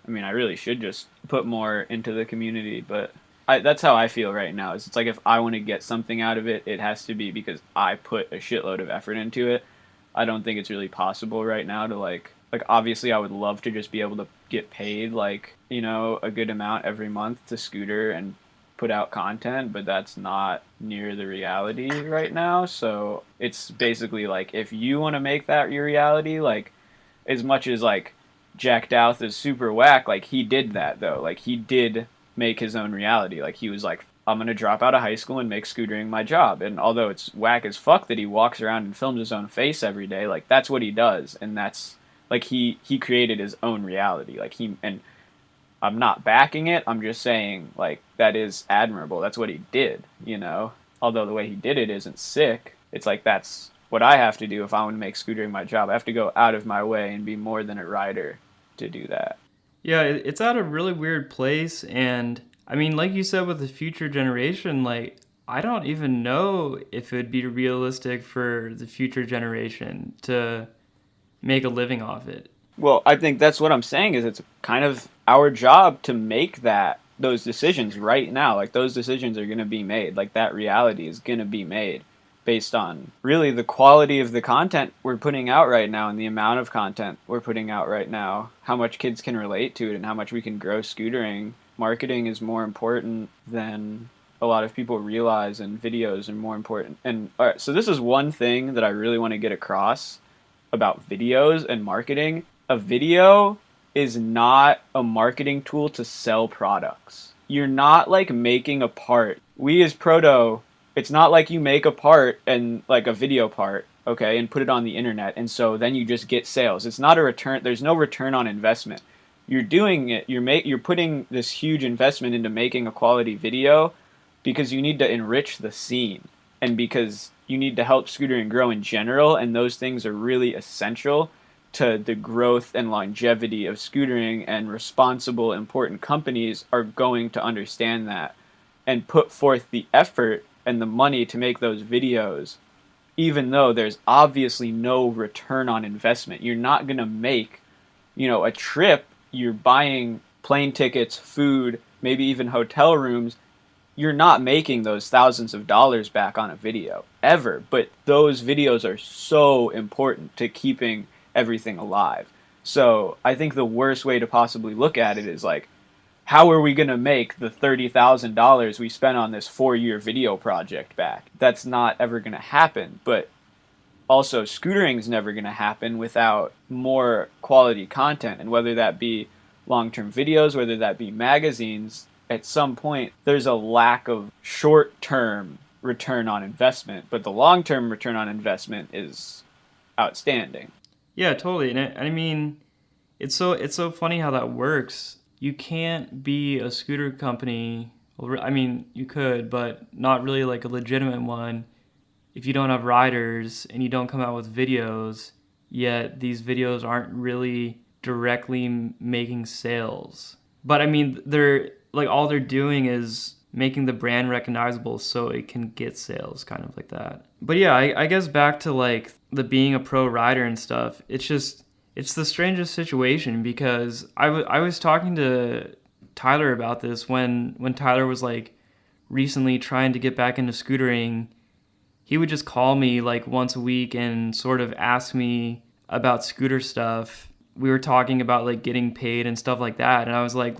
I mean, I really should just put more into the community, but that's how I feel right now. It's like if I want to get something out of it, it has to be because I put a shitload of effort into it. I don't think it's really possible right now to like obviously I would love to just be able to get paid like, a good amount every month to scooter and put out content, but that's not near the reality right now. So it's basically like, if you want to make that your reality, like as much as like Jack Douth is super whack, like he did that though. Like he did make his own reality. Like he was like, I'm going to drop out of high school and make scootering my job. And although it's whack as fuck that he walks around and films his own face every day, like that's what he does. And that's like, he created his own reality. Like and I'm not backing it. I'm just saying, like, that is admirable. That's what he did, Although the way he did it isn't sick. It's like, that's what I have to do if I want to make scootering my job. I have to go out of my way and be more than a rider to do that. Yeah, it's at a really weird place. And, I mean, like you said with the future generation, like, I don't even know if it would be realistic for the future generation to make a living off it. Well, I think that's what I'm saying is it's kind of our job to make those decisions right now. Like those decisions are going to be made. Like that reality is going to be made based on really the quality of the content we're putting out right now and the amount of content we're putting out right now, how much kids can relate to it and how much we can grow scootering. Marketing is more important than a lot of people realize, and videos are more important. And all right, so this is one thing that I really want to get across about videos and marketing. A video is not a marketing tool to sell products. You're not like making a part. We as Proto, it's not like you make a part and like a video part, okay, and put it on the internet and so then you just get sales. It's not a return. There's no return on investment. You're doing it. You're putting this huge investment into making a quality video because you need to enrich the scene and because you need to help scootering grow in general, and those things are really essential to the growth and longevity of scootering, and responsible, important companies are going to understand that and put forth the effort and the money to make those videos, even though there's obviously no return on investment. You're not going to make, a trip. You're buying plane tickets, food, maybe even hotel rooms. You're not making those thousands of dollars back on a video ever, but those videos are so important to keeping everything alive. So I think the worst way to possibly look at it is like, how are we going to make the $30,000 we spent on this 4-year video project back? That's not ever going to happen. But also, scootering is never going to happen without more quality content. And whether that be long-term videos, whether that be magazines, at some point there's a lack of short-term return on investment, but the long-term return on investment is outstanding. Yeah, totally. And I mean, it's so funny how that works. You can't be a scooter company. Well, I mean, you could, but not really like a legitimate one if you don't have riders and you don't come out with videos, yet these videos aren't really directly making sales. But I mean, they're like, all they're doing is making the brand recognizable so it can get sales, kind of like that. But yeah, I guess back to like the being a pro rider and stuff, it's the strangest situation because I was talking to Tyler about this when Tyler was like recently trying to get back into scootering, he would just call me like once a week and sort of ask me about scooter stuff. We were talking about like getting paid and stuff like that, and I was like,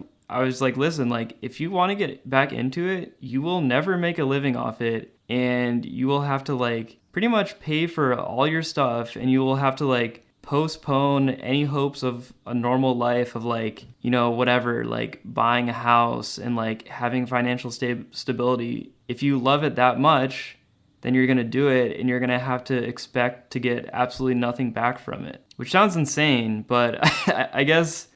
listen, like if you want to get back into it, you will never make a living off it, and you will have to like pretty much pay for all your stuff, and you will have to like postpone any hopes of a normal life of like, whatever, like buying a house and like having financial stability. If you love it that much, then you're going to do it, and you're going to have to expect to get absolutely nothing back from it, which sounds insane, but I guess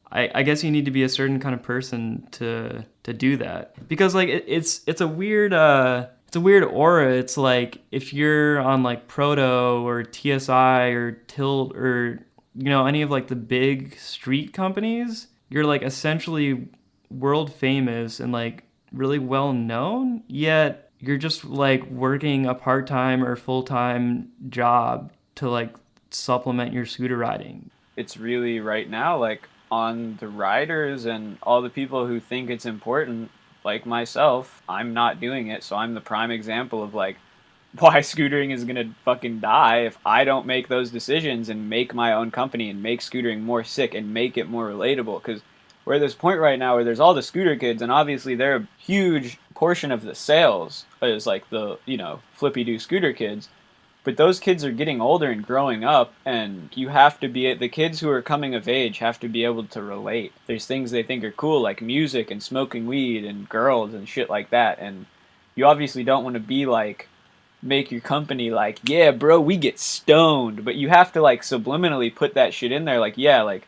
you need to be a certain kind of person to do that, because like it's a weird aura. It's like if you're on like Proto or TSI or Tilt or any of like the big street companies, you're like essentially world famous and like really well known, yet you're just like working a part-time or full-time job to like supplement your scooter riding. It's really right now like on the riders and all the people who think it's important, like myself. I'm not doing it, so I'm the prime example of like why scootering is gonna fucking die if I don't make those decisions and make my own company and make scootering more sick and make it more relatable. Because we're at this point right now where there's all the scooter kids, and obviously they're a huge portion of the sales is like the flippy-do scooter kids. But those kids are getting older and growing up, and you have to be, the kids who are coming of age have to be able to relate. There's things they think are cool, like music and smoking weed and girls and shit like that, and you obviously don't want to be like, make your company like, yeah, bro, we get stoned, but you have to like subliminally put that shit in there, like, yeah, like,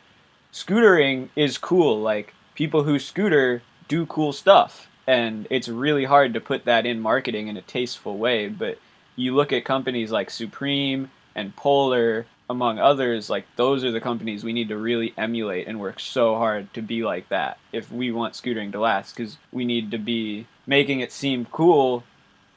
scootering is cool, like, people who scooter do cool stuff, and it's really hard to put that in marketing in a tasteful way, but you look at companies like Supreme and Polar, among others, like those are the companies we need to really emulate and work so hard to be like that if we want scootering to last, because we need to be making it seem cool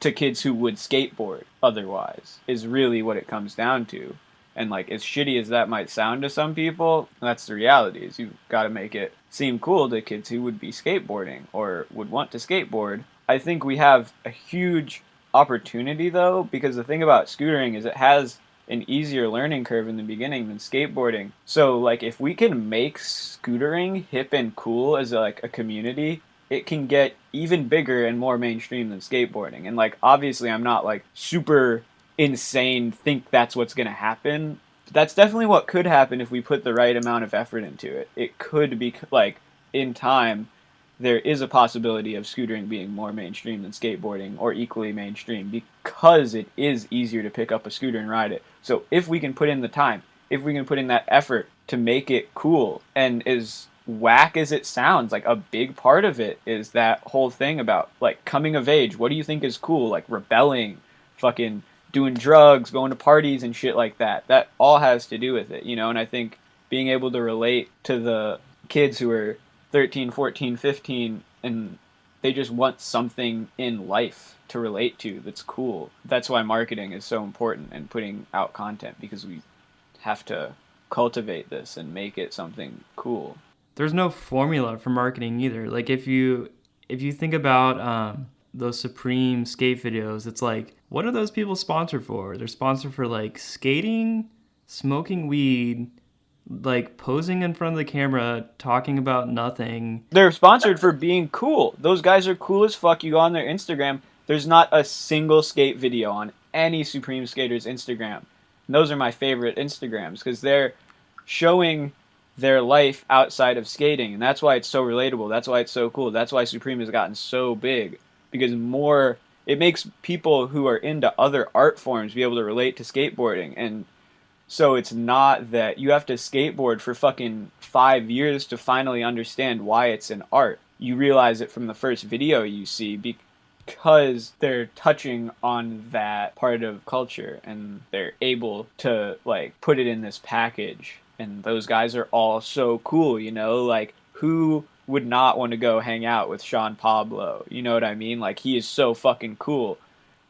to kids who would skateboard otherwise, is really what it comes down to. And like, as shitty as that might sound to some people, that's the reality, is you've got to make it seem cool to kids who would be skateboarding or would want to skateboard. I think we have a huge opportunity though, because the thing about scootering is it has an easier learning curve in the beginning than skateboarding. So like, if we can make scootering hip and cool as a community, it can get even bigger and more mainstream than skateboarding. And like, obviously I'm not like super insane think that's what's going to happen. That's definitely what could happen if we put the right amount of effort into it. It could be like, in time, there is a possibility of scootering being more mainstream than skateboarding, or equally mainstream, because it is easier to pick up a scooter and ride it. So if we can put in the time, if we can put in that effort to make it cool, and as whack as it sounds, like a big part of it is that whole thing about like coming of age. What do you think is cool? Like rebelling, fucking doing drugs, going to parties and shit like that. That all has to do with it, and I think being able to relate to the kids who are 13, 14, 15, and they just want something in life to relate to that's cool. That's why marketing is so important, and putting out content, because we have to cultivate this and make it something cool. There's no formula for marketing either. Like if you think about those Supreme skate videos, it's like, what are those people sponsored for? They're sponsored for like skating, smoking weed, like posing in front of the camera, talking about nothing. They're sponsored for being cool. Those guys are cool as fuck. You go on their Instagram, there's not a single skate video on any Supreme skater's Instagram. And those are my favorite Instagrams, because they're showing their life outside of skating, and that's why it's so relatable. That's why it's so cool. That's why Supreme has gotten so big, because it makes people who are into other art forms be able to relate to skateboarding. And so it's not that you have to skateboard for fucking 5 years to finally understand why it's an art. You realize it from the first video you see, because they're touching on that part of culture, and they're able to like put it in this package. And those guys are all so cool, like, who would not want to go hang out with Sean Pablo? You know what I mean? Like, he is so fucking cool.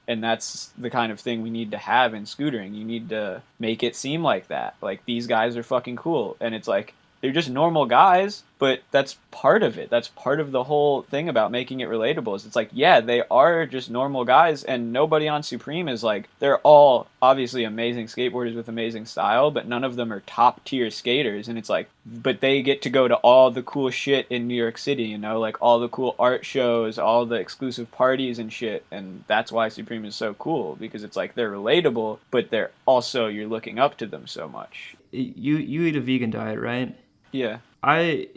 And that's the kind of thing we need to have in scootering. You need to make it seem like that. Like, these guys are fucking cool. And it's like, they're just normal guys, but that's part of it. That's part of the whole thing about making it relatable. Is it's like, yeah, they are just normal guys, and nobody on Supreme is like, they're all obviously amazing skateboarders with amazing style, but none of them are top tier skaters. And it's like, but they get to go to all the cool shit in New York City, you know, like all the cool art shows, all the exclusive parties and shit. And that's why Supreme is so cool, because it's like they're relatable, but they're also, you're looking up to them so much. You eat a vegan diet, right? Yeah. I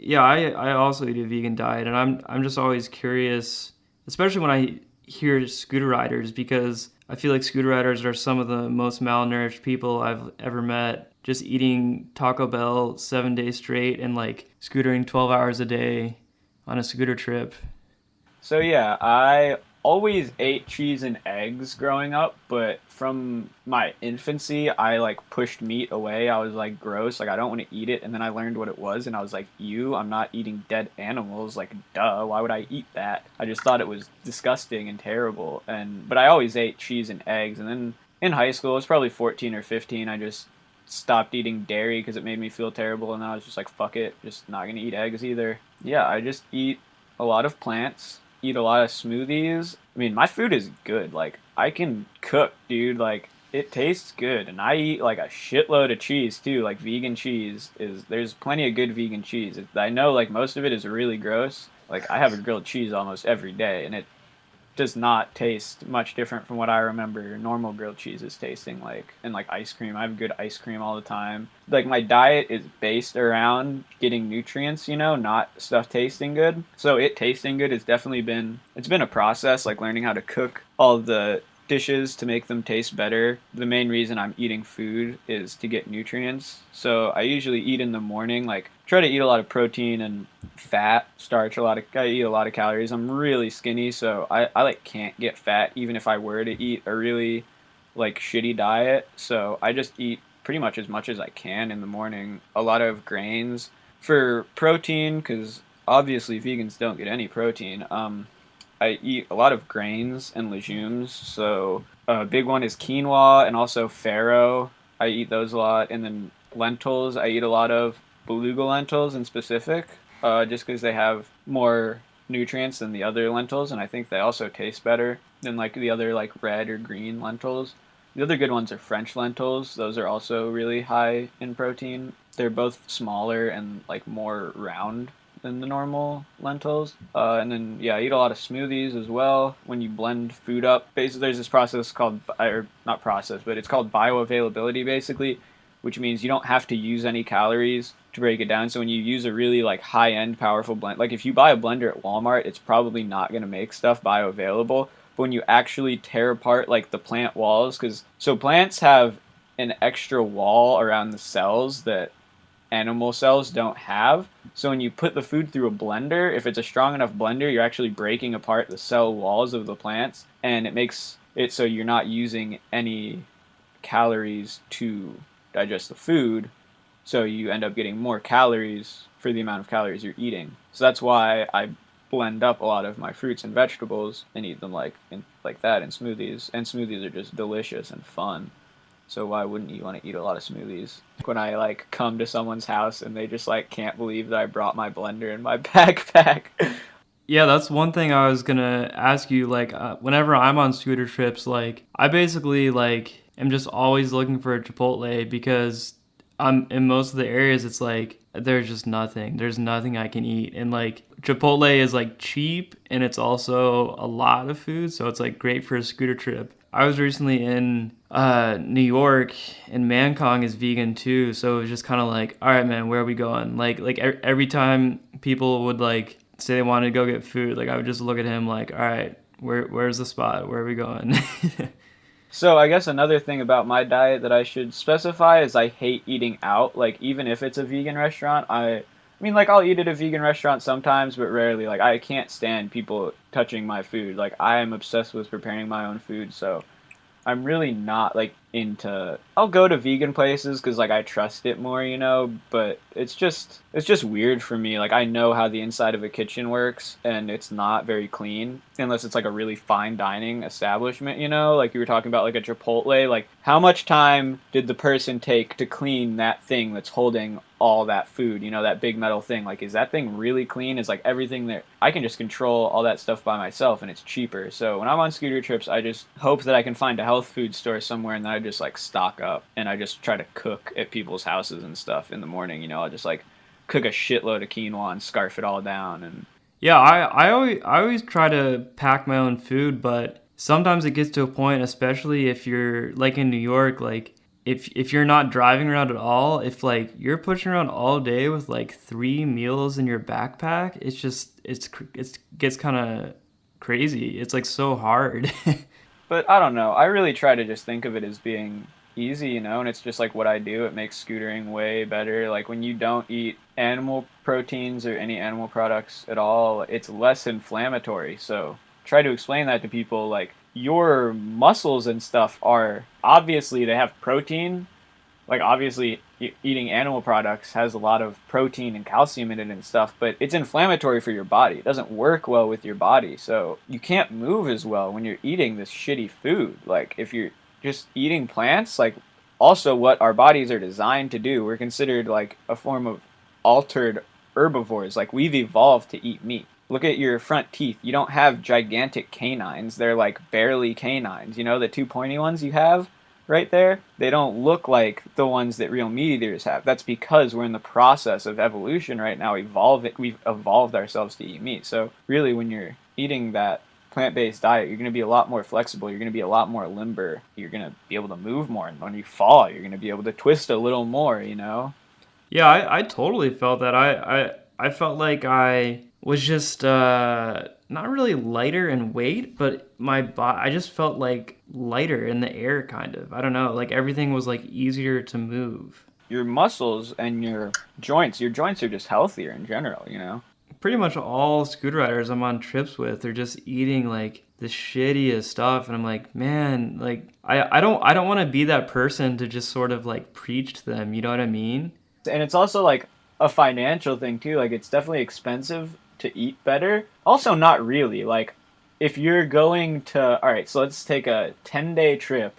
also eat a vegan diet, and I'm just always curious, especially when I hear scooter riders, because I feel like scooter riders are some of the most malnourished people I've ever met. Just eating Taco Bell 7 days straight and like scootering 12 hours a day on a scooter trip. So yeah, I always ate cheese and eggs growing up, but from my infancy, I like pushed meat away. I was like, gross, like I don't want to eat it. And then I learned what it was, and I was like, I'm not eating dead animals. Like, duh, why would I eat that? I just thought it was disgusting and terrible. But I always ate cheese and eggs. And then in high school, it was probably 14 or 15, I just stopped eating dairy because it made me feel terrible, and I was just like, fuck it, just not gonna eat eggs either. Yeah, I just eat a lot of plants, eat a lot of smoothies. I mean, my food is good. Like, I can cook, dude. Like, it tastes good. And I eat like a shitload of cheese too. Like, vegan cheese there's plenty of good vegan cheese. I know like most of it is really gross. Like, I have a grilled cheese almost every day, and it does not taste much different from what I remember normal grilled cheeses tasting like. And like ice cream, I have good ice cream all the time. Like, my diet is based around getting nutrients, you know, not stuff tasting good. So it tasting good has definitely been a process, like learning how to cook all the dishes to make them taste better. The main reason I'm eating food is to get nutrients. So I usually eat in the morning, like try to eat a lot of protein and fat, starch, I eat a lot of calories. I'm really skinny, so I like can't get fat even if I were to eat a really like shitty diet. So I just eat pretty much as I can in the morning. A lot of grains for protein, because obviously vegans don't get any protein. I eat a lot of grains and legumes. So a big one is quinoa and also farro. I eat those a lot. And then lentils, I eat a lot of beluga lentils in specific, just because they have more nutrients than the other lentils, and I think they also taste better than like the other like red or green lentils. The other good ones are French lentils. Those are also really high in protein. They're both smaller and like more round than the normal lentils. And then, yeah, I eat a lot of smoothies as well. When you blend food up, basically there's this process called, or not process, but it's called bioavailability basically, which means you don't have to use any calories to break it down. So when you use a really like high-end powerful blend, like if you buy a blender at Walmart, it's probably not going to make stuff bioavailable. But when you actually tear apart like the plant walls, so plants have an extra wall around the cells that animal cells don't have. So when you put the food through a blender, if it's a strong enough blender, you're actually breaking apart the cell walls of the plants, and it makes it so you're not using any calories to digest the food, so you end up getting more calories for the amount of calories you're eating. So that's why I blend up a lot of my fruits and vegetables and eat them like that in smoothies. And smoothies are just delicious and fun. So why wouldn't you want to eat a lot of smoothies? When I like come to someone's house and they just like can't believe that I brought my blender in my backpack. Yeah, that's one thing I was gonna ask you. Like, whenever I'm on scooter trips, like I basically like am just always looking for a Chipotle, because I'm in most of the areas. It's like there's just nothing. There's nothing I can eat, and like Chipotle is like cheap, and it's also a lot of food, so it's like great for a scooter trip. I was recently in New York, and Mckeen is vegan too, so it was just kind of like, all right, man, where are we going? Like every time people would like say they wanted to go get food, like I would just look at him like, all right, where's the spot? Where are we going? So I guess another thing about my diet that I should specify is I hate eating out. Like, even if it's a vegan restaurant, I mean, like, I'll eat at a vegan restaurant sometimes, but rarely. Like, I can't stand people touching my food. Like, I am obsessed with preparing my own food, so I'm really not like into. I'll go to vegan places because like I trust it more, you know. But it's just weird for me. Like, I know how the inside of a kitchen works, and it's not very clean unless it's like a really fine dining establishment, you know. Like you were talking about, like a Chipotle. Like, how much time did the person take to clean that thing that's holding all that food, you know, that big metal thing. Like, is that thing really clean? Is like everything there? I can just control all that stuff by myself, and it's cheaper. So when I'm on scooter trips, I just hope that I can find a health food store somewhere, and then I just like stock up, and I just try to cook at people's houses and stuff in the morning. You know, I'll just like cook a shitload of quinoa and scarf it all down. And Yeah, I always try to pack my own food, but sometimes it gets to a point, especially if you're like in New York, like if you're not driving around at all, if like you're pushing around all day with like 3 meals in your backpack, it's gets kind of crazy. It's like so hard. But I don't know. I really try to just think of it as being easy, you know, and it's just like what I do. It makes scootering way better. Like when you don't eat animal proteins or any animal products at all, it's less inflammatory. So try to explain that to people. Like your muscles and stuff are obviously they have protein. Like obviously eating animal products has a lot of protein and calcium in it and stuff, but it's inflammatory for your body. It doesn't work well with your body. So you can't move as well when you're eating this shitty food. Like if you're just eating plants, like also what our bodies are designed to do, we're considered like a form of altered herbivores. Like we've evolved to eat meat. Look at your front teeth. You don't have gigantic canines. They're like barely canines. You know, the two pointy ones you have right there, they don't look like the ones that real meat eaters have. That's because we're in the process of evolution right now. We've evolved ourselves to eat meat. So really when you're eating that plant-based diet, you're going to be a lot more flexible. You're going to be a lot more limber. You're going to be able to move more. And when you fall, you're going to be able to twist a little more, you know? Yeah, I totally felt that. I felt like I was just not really lighter in weight, but my body, I just felt like lighter in the air, kind of. I don't know, like everything was like easier to move. Your muscles and your joints are just healthier in general, you know? Pretty much all scooter riders I'm on trips with, they're just eating like the shittiest stuff, and I'm like, man, like I don't want to be that person to just sort of like preach to them. You know what I mean? And it's also like a financial thing too. Like it's definitely expensive to eat better. Also not really. Like if you're going to, all right, so let's take a 10-day trip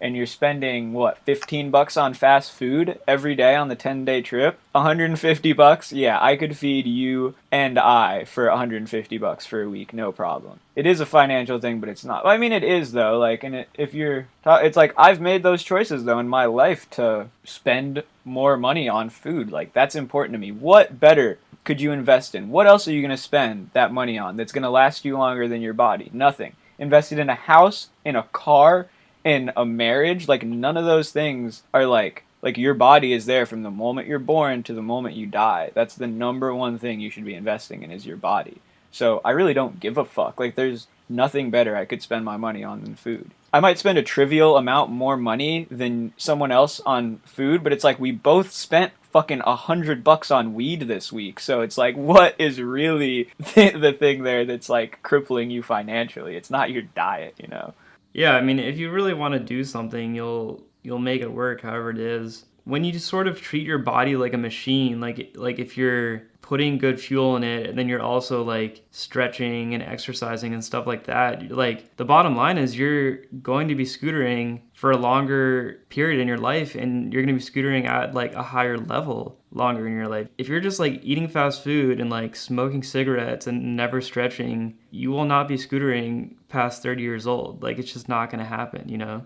and you're spending what, $15 on fast food every day on the 10-day trip, $150, yeah, I could feed you and I for $150 for a week, no problem. It is a financial thing, but it's not. I mean, it is though. Like, and if you're, it's like I've made those choices though in my life to spend more money on food. Like that's important to me. What better could you invest in? What else are you going to spend that money on that's going to last you longer than your body? Nothing. Invested in a house, in a car, in a marriage, like none of those things are like your body is there from the moment you're born to the moment you die. That's the number one thing you should be investing in is your body. So I really don't give a fuck. Like there's nothing better I could spend my money on than food. I might spend a trivial amount more money than someone else on food, but it's like we both spent fucking $100 on weed this week. So it's like, what is really the thing there that's like crippling you financially? It's not your diet, you know? Yeah, I mean, if you really want to do something, you'll make it work however it is. When you just sort of treat your body like a machine, like if you're putting good fuel in it, and then you're also like stretching and exercising and stuff like that, like the bottom line is you're going to be scootering for a longer period in your life, and you're going to be scootering at like a higher level longer in your life. If you're just like eating fast food and like smoking cigarettes and never stretching, you will not be scootering past 30 years old. Like it's just not going to happen, you know?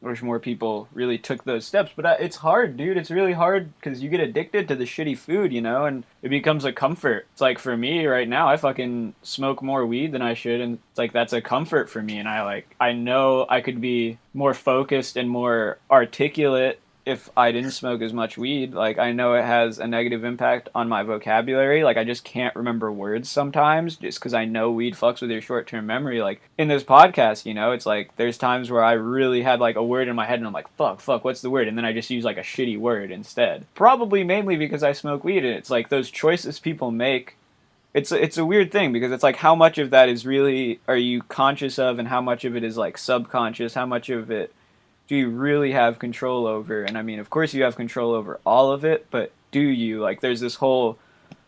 Wish more people really took those steps, but it's hard, dude. It's really hard because you get addicted to the shitty food, you know, and it becomes a comfort. It's like for me right now, I fucking smoke more weed than I should, and it's like that's a comfort for me, and I know I could be more focused and more articulate if I didn't smoke as much weed. Like I know it has a negative impact on my vocabulary. Like I just can't remember words sometimes just because I know weed fucks with your short-term memory. Like in this podcast, you know, it's like there's times where I really had like a word in my head and I'm like, fuck, what's the word? And then I just use like a shitty word instead. Probably mainly because I smoke weed, and it's like those choices people make. It's a weird thing because it's like how much of that is really are you conscious of, and how much of it is like subconscious, how much of it do you really have control over? And I mean, of course you have control over all of it, but do you? Like there's this whole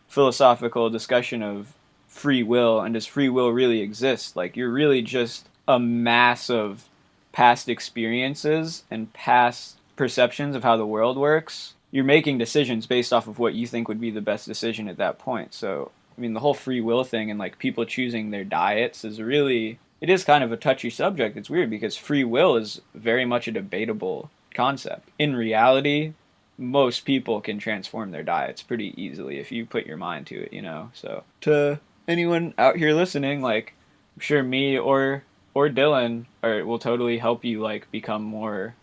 philosophical discussion of free will, and does free will really exist? Like you're really just a mass of past experiences and past perceptions of how the world works. you're making decisions based off of what you think would be the best decision at that point. So, I mean, the whole free will thing and like people choosing their diets is really, it is kind of a touchy subject. It's weird because free will is very much a debatable concept. In reality, most people can transform their diets pretty easily if you put your mind to it, you know. So, to anyone out here listening, like, I'm sure me or Dylan will totally help you like become more,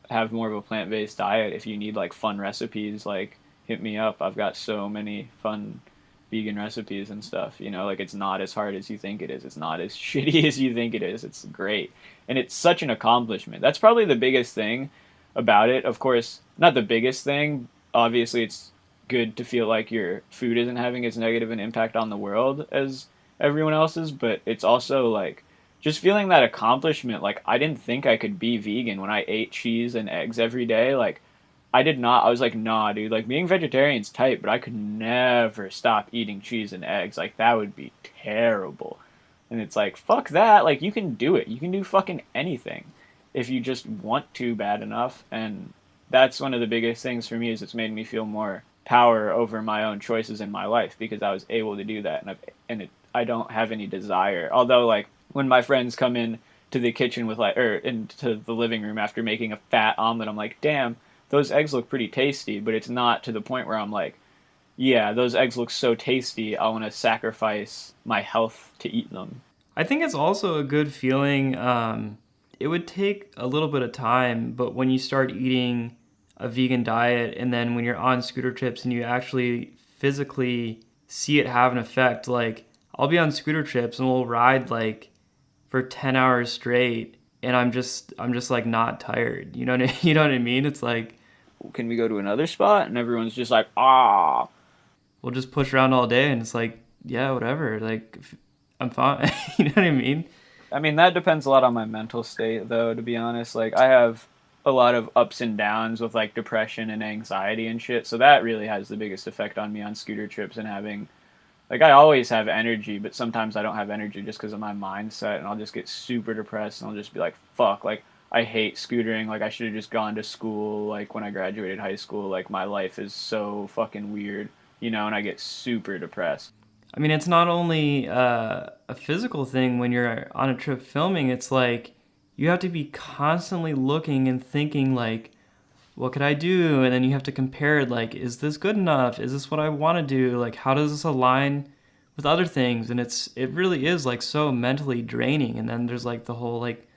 have more of a plant-based diet. If you need like fun recipes, like hit me up. I've got so many fun vegan recipes and stuff, you know. Like, it's not as hard as you think it is, it's not as shitty as you think it is, it's great, and it's such an accomplishment. That's probably the biggest thing about it. Of course, not the biggest thing, obviously it's good to feel like your food isn't having as negative an impact on the world as everyone else's, but it's also like just feeling that accomplishment. Like, I didn't think I could be vegan when I ate cheese and eggs every day. Like, I did not. I was like, nah, dude. Like, being vegetarian's tight, but I could never stop eating cheese and eggs. Like, that would be terrible. And it's like, fuck that. Like, you can do it. You can do fucking anything if you just want to bad enough. And that's one of the biggest things for me, is it's made me feel more power over my own choices in my life because I was able to do that. I don't have any desire. Although, like, when my friends come in to the kitchen with like, or into the living room after making a fat omelet, I'm like, damn, those eggs look pretty tasty, but it's not to the point where I'm like, yeah, those eggs look so tasty, I want to sacrifice my health to eat them. I think it's also a good feeling. It would take a little bit of time, but when you start eating a vegan diet and then when you're on scooter trips and you actually physically see it have an effect, like, I'll be on scooter trips and we'll ride like for 10 hours straight and I'm just like not tired. You know what you know what I mean? It's like, can we go to another spot? And everyone's just like, ah. We'll just push around all day and it's like, yeah, whatever. Like, I'm fine. You know what I mean? I mean, that depends a lot on my mental state, though, to be honest. Like, I have a lot of ups and downs with, like, depression and anxiety and shit, so that really has the biggest effect on me on scooter trips and having... Like, I always have energy, but sometimes I don't have energy just because of my mindset, and I'll just get super depressed, and I'll just be like, fuck, like, I hate scootering, like, I should have just gone to school, like, when I graduated high school, like, my life is so fucking weird, you know, and I get super depressed. I mean, it's not only a physical thing when you're on a trip filming, it's like you have to be constantly looking and thinking, like, what could I do? And then you have to compare it, like, is this good enough? Is this what I want to do? Like, how does this align with other things? And it really is like so mentally draining. And then there's like the whole like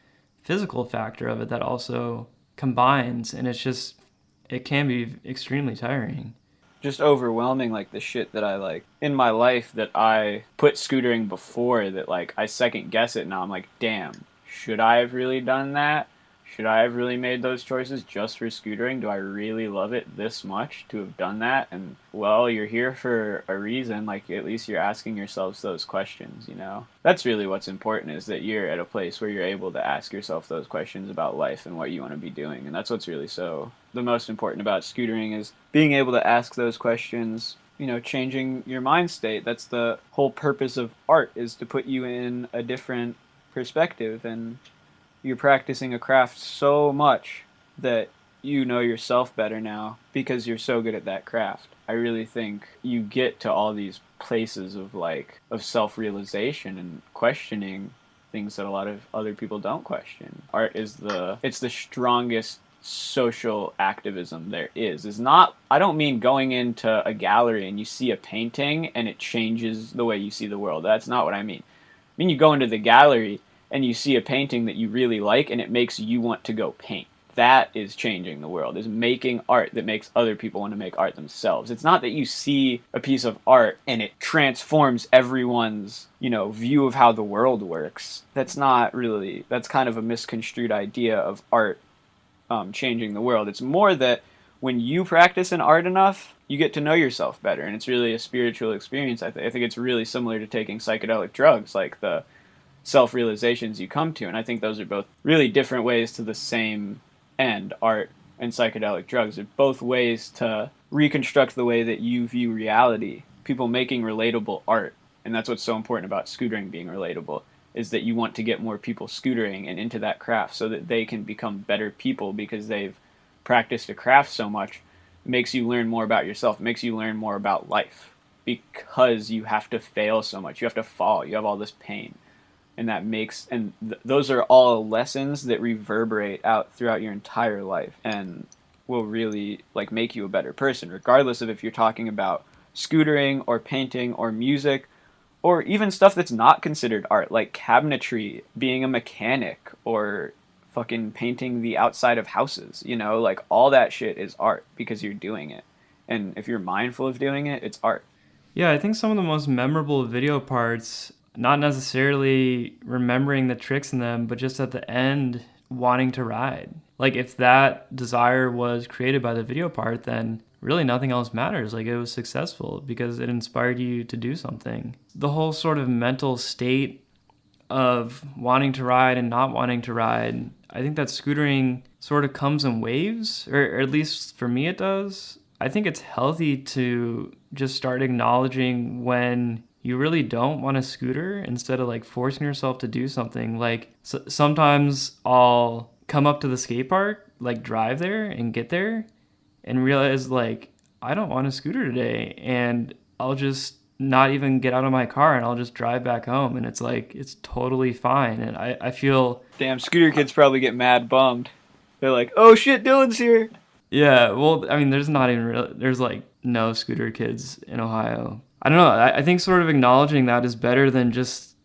physical factor of it that also combines, and it can be extremely tiring. Just overwhelming, like, the shit that I like in my life that I put scootering before, that like I second guess it now. I'm like, damn, should I have really done that? Should I have really made those choices just for scootering? Do I really love it this much to have done that? And, well, you're here for a reason. Like, at least you're asking yourselves those questions, you know? That's really what's important, is that you're at a place where you're able to ask yourself those questions about life and what you want to be doing. And that's what's really the most important about scootering, is being able to ask those questions, you know, changing your mind state. That's the whole purpose of art, is to put you in a different perspective. And you're practicing a craft so much that you know yourself better now because you're so good at that craft. I really think you get to all these places of self-realization and questioning things that a lot of other people don't question. Art is it's the strongest social activism there is. Is not, I don't mean going into a gallery and you see a painting and it changes the way you see the world. That's not what I mean. I mean, you go into the gallery and you see a painting that you really like and it makes you want to go paint. That is changing the world, is making art that makes other people want to make art themselves. It's not that you see a piece of art and it transforms everyone's, you know, view of how the world works. That's kind of a misconstrued idea of art changing the world. It's more that when you practice an art enough, you get to know yourself better, and it's really a spiritual experience. I think it's really similar to taking psychedelic drugs, like the self-realizations you come to, and I think those are both really different ways to the same end. Art and psychedelic drugs are both ways to reconstruct the way that you view reality. People making relatable art, and that's what's so important about scootering being relatable, is that you want to get more people scootering and into that craft so that they can become better people because they've practiced a craft so much It makes you learn more about yourself. It makes you learn more about life because you have to fail so much. You have to fall. You have all this pain. And that makes, and those are all lessons that reverberate out throughout your entire life and will really like make you a better person, regardless of if you're talking about scootering or painting or music or even stuff that's not considered art, like cabinetry, being a mechanic, or fucking painting the outside of houses. You know, like all that shit is art because you're doing it. And if you're mindful of doing it, it's art. Yeah, I think some of the most memorable video parts, not necessarily remembering the tricks in them, but just at the end wanting to ride. Like if that desire was created by the video part, then really nothing else matters. Like it was successful because it inspired you to do something. The whole sort of mental state of wanting to ride and not wanting to ride, I think that scootering sort of comes in waves, or at least for me it does. I think it's healthy to just start acknowledging when you really don't want a scooter instead of like forcing yourself to do something. Like sometimes I'll come up to the skate park, like drive there and get there and realize like I don't want a scooter today, and I'll just not even get out of my car and I'll just drive back home, and it's like it's totally fine. And I feel Damn, scooter kids probably get mad bummed. They're like, oh shit, Dylan's here. yeah, well, I mean, there's not even there's like no scooter kids in Ohio. I don't know. I think sort of acknowledging that is better than just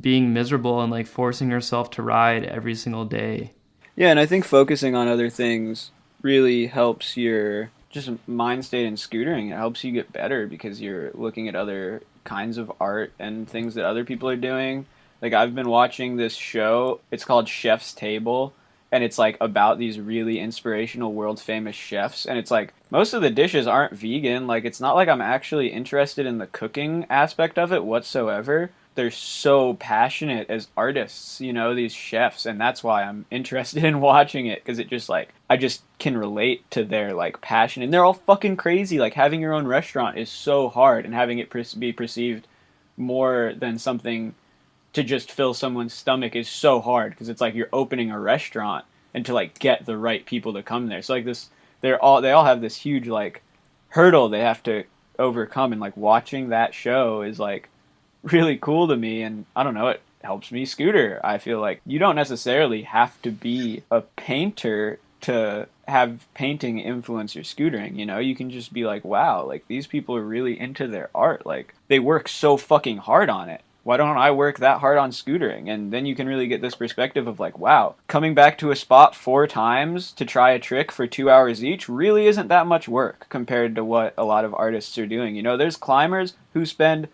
being miserable and like forcing yourself to ride every single day. Yeah, and I think focusing on other things really helps your just mind state in scootering. It helps you get better because you're looking at other kinds of art and things that other people are doing. Like I've been watching this show. It's called Chef's Table, and it's like about these really inspirational world famous chefs, and it's like most of the dishes aren't vegan. Like it's not like I'm actually interested in the cooking aspect of it whatsoever. They're so passionate as artists, you know, these chefs, and that's why I'm interested in watching it, because it just like I just can relate to their like passion, and they're all fucking crazy. Like having your own restaurant is so hard, and having it be perceived more than something to just fill someone's stomach is so hard, because it's like you're opening a restaurant and to like get the right people to come there. So like this, they all have this huge like hurdle they have to overcome, and like watching that show is like really cool to me. And I don't know, it helps me scooter. I feel like you don't necessarily have to be a painter to have painting influence your scootering, you know? You can just be like, wow, like these people are really into their art. Like they work so fucking hard on it. Why don't I work that hard on scootering? And then you can really get this perspective of like, wow, coming back to a spot 4 times to try a trick for 2 hours each really isn't that much work compared to what a lot of artists are doing. You know, there's climbers who spend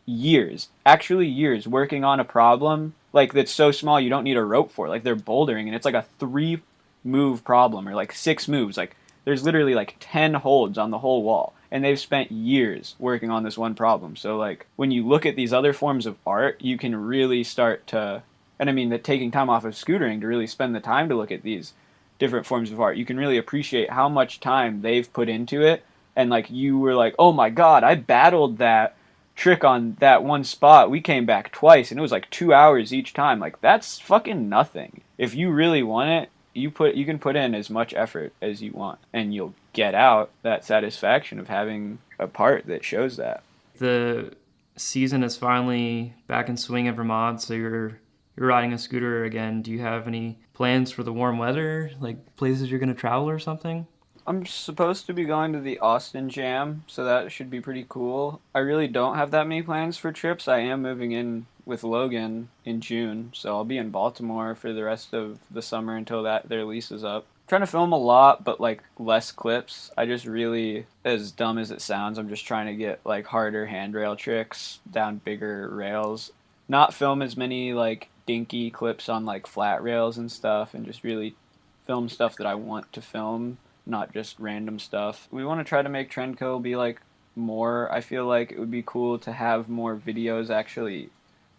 years, actually years, working on a problem like that's so small you don't need a rope for. Like they're bouldering and it's like a 3 move problem, or like 6 moves. Like there's literally like 10 holds on the whole wall, and they've spent years working on this one problem. So like when you look at these other forms of art, you can really start to, and I mean that taking time off of scootering to really spend the time to look at these different forms of art, you can really appreciate how much time they've put into it. And like you were like, oh my god, I battled that trick on that one spot. We came back twice and it was like 2 hours each time. Like that's fucking nothing. If you really want it, you can put in as much effort as you want, and you'll get out that satisfaction of having a part that shows that. The season is finally back in swing in Vermont, so you're riding a scooter again. Do you have any plans for the warm weather, like places you're going to travel or something? I'm supposed to be going to the Austin Jam, so that should be pretty cool. I really don't have that many plans for trips. I am moving in with Logan in June, so I'll be in Baltimore for the rest of the summer until their lease is up. I'm trying to film a lot, but like less clips. I just really, as dumb as it sounds, I'm just trying to get like harder handrail tricks down bigger rails. Not film as many like dinky clips on like flat rails and stuff, and just really film stuff that I want to film, not just random stuff. We want to try to make Trendkill be like more. I feel like it would be cool to have more videos actually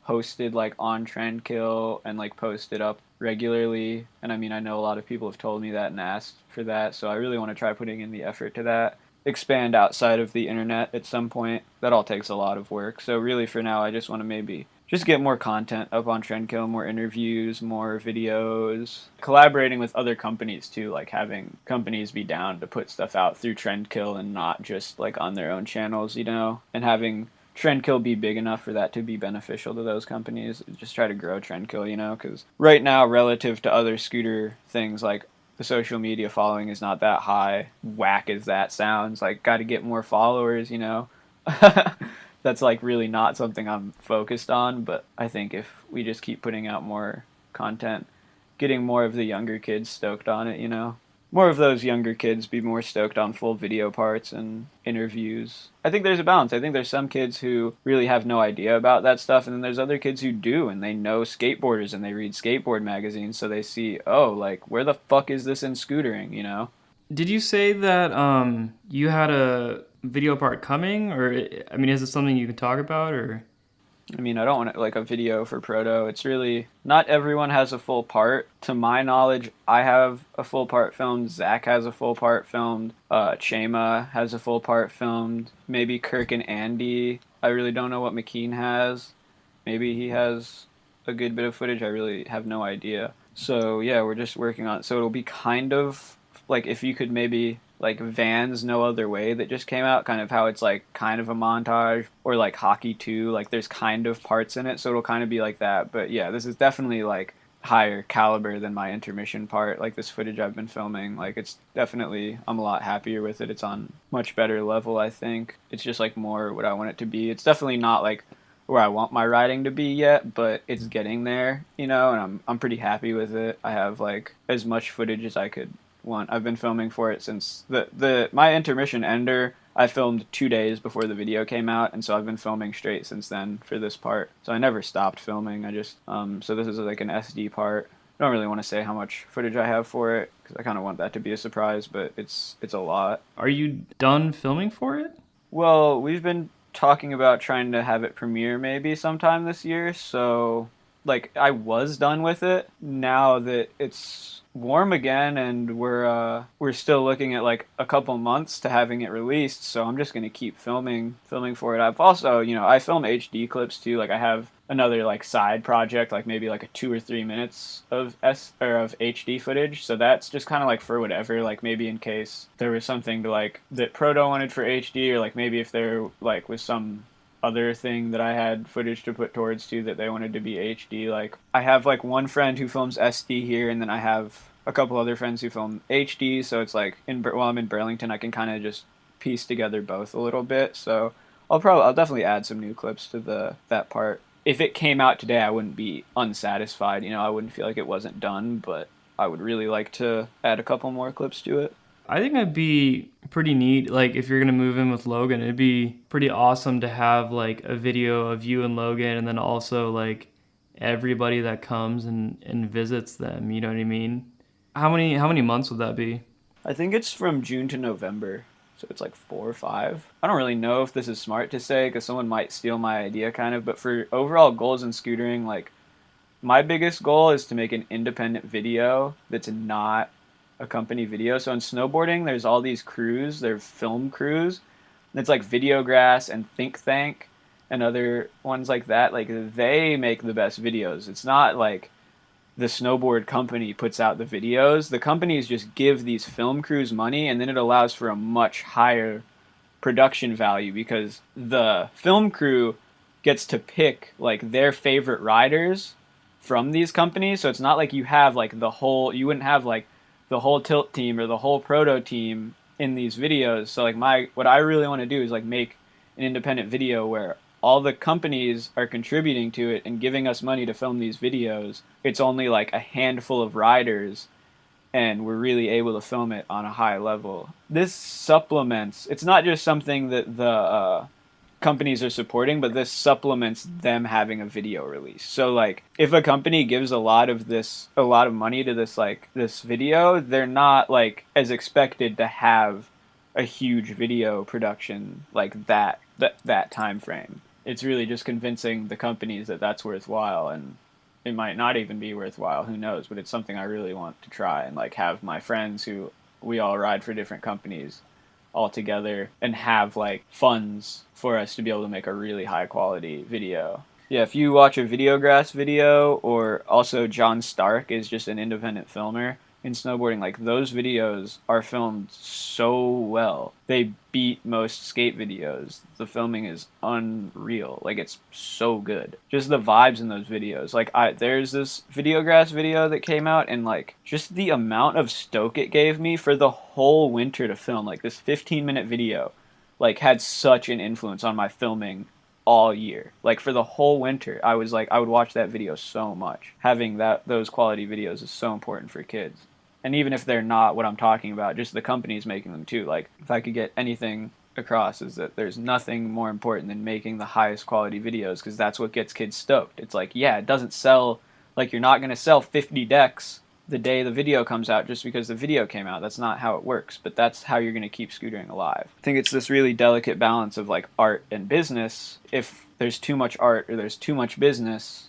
hosted like on Trendkill and like posted up regularly. And I mean, I know a lot of people have told me that and asked for that, so I really want to try putting in the effort to that. Expand outside of the internet at some point. That all takes a lot of work. So really for now, I just want to maybe just get more content up on Trendkill, more interviews, more videos, collaborating with other companies too, like having companies be down to put stuff out through Trendkill and not just like on their own channels, you know, and having Trendkill be big enough for that to be beneficial to those companies. Just try to grow Trendkill, you know, because right now, relative to other scooter things, like the social media following is not that high. Whack as that sounds, like got to get more followers, you know. That's like really not something I'm focused on, but I think if we just keep putting out more content, getting more of the younger kids stoked on it, you know. More of those younger kids be more stoked on full video parts and interviews. I think there's a balance. I think there's some kids who really have no idea about that stuff, and then there's other kids who do, and they know skateboarders and they read skateboard magazines, so they see, oh, like, where the fuck is this in scootering, you know? Did you say that you had a video part coming, or I mean, is it something you can talk about, or? I mean, I don't want like a video for Proto. It's really not everyone has a full part. To my knowledge, I have a full part filmed. Zach has a full part filmed. Chema has a full part filmed. Maybe Kirk and Andy. I really don't know what Mckeen has. Maybe he has a good bit of footage. I really have no idea. So yeah, we're just working on it. So it'll be kind of like if you could maybe like Van's No Other Way that just came out, kind of how it's like kind of a montage, or like Hockey 2, like there's kind of parts in it, so it'll kind of be like that. But yeah, this is definitely like higher caliber than my intermission part, like this footage I've been filming. Like it's definitely, I'm a lot happier with it. It's on much better level, I think. It's just like more what I want it to be. It's definitely not like where I want my riding to be yet, but it's getting there, you know, and I'm pretty happy with it. I have like as much footage as I could want. I've been filming for it since my intermission ender. I filmed 2 days before the video came out, and so I've been filming straight since then for this part. So I never stopped filming. I just so this is like an SD part. I don't really want to say how much footage I have for it because I kind of want that to be a surprise, but it's a lot. Are you done filming for it? Well, we've been talking about trying to have it premiere maybe sometime this year, so like I was done with it. Now that it's warm again and we're still looking at like a couple months to having it released, so I'm just gonna keep filming for it. I've also, you know, I film HD clips too. Like I have another like side project, like maybe like a 2 or 3 minutes of HD footage, so that's just kind of like for whatever, like maybe in case there was something to like that Proto wanted for HD, or like maybe if there like was some other thing that I had footage to put towards too that they wanted to be HD. Like I have like one friend who films SD here, and then I have a couple other friends who film HD, so it's like while I'm in Burlington I can kind of just piece together both a little bit. So I'll definitely add some new clips to that part. If it came out today, I wouldn't be unsatisfied, you know, I wouldn't feel like it wasn't done, but I would really like to add a couple more clips to it. I think that'd be pretty neat. Like if you're gonna move in with Logan, it'd be pretty awesome to have like a video of you and Logan, and then also like everybody that comes and visits them. You know what I mean? How many months would that be? I think it's from June to November, so it's like 4 or 5. I don't really know if this is smart to say because someone might steal my idea, kind of. But for overall goals in scootering, like my biggest goal is to make an independent video that's not a company video. So in snowboarding, there's all these crews. They're film crews. And it's like Videograss and Think Tank and other ones like that. Like they make the best videos. It's not like the snowboard company puts out the videos. The companies just give these film crews money, and then it allows for a much higher production value because the film crew gets to pick like their favorite riders from these companies. So it's not like you have like you wouldn't have like the whole Tilt team or the whole Proto team in these videos. So like what I really want to do is like make an independent video where all the companies are contributing to it and giving us money to film these videos. It's only like a handful of riders, and we're really able to film it on a high level. This supplements, it's not just something that the companies are supporting, but this supplements them having a video release. So like if a company gives a lot of money to this video, they're not like as expected to have a huge video production like that time frame. It's really just convincing the companies that that's worthwhile, and it might not even be worthwhile, who knows, but it's something I really want to try and like have my friends who we all ride for different companies all together and have like funds for us to be able to make a really high quality video. Yeah, if you watch a Videograss video, or also John Stark is just an independent filmer in snowboarding, like those videos are filmed so well. They beat most skate videos. The filming is unreal. Like it's so good. Just the vibes in those videos. Like there's this Videograss video that came out, and like just the amount of stoke it gave me for the whole winter to film, like this 15-minute video, like had such an influence on my filming all year. Like for the whole winter, I was like I would watch that video so much. Having those quality videos is so important for kids. And even if they're not what I'm talking about, just the companies making them too. Like if I could get anything across, is that there's nothing more important than making the highest quality videos, because that's what gets kids stoked. It's like, yeah, it doesn't sell, like you're not going to sell 50 decks the day the video comes out just because the video came out. That's not how it works, but that's how you're going to keep scootering alive. I think it's this really delicate balance of like art and business. If there's too much art or there's too much business,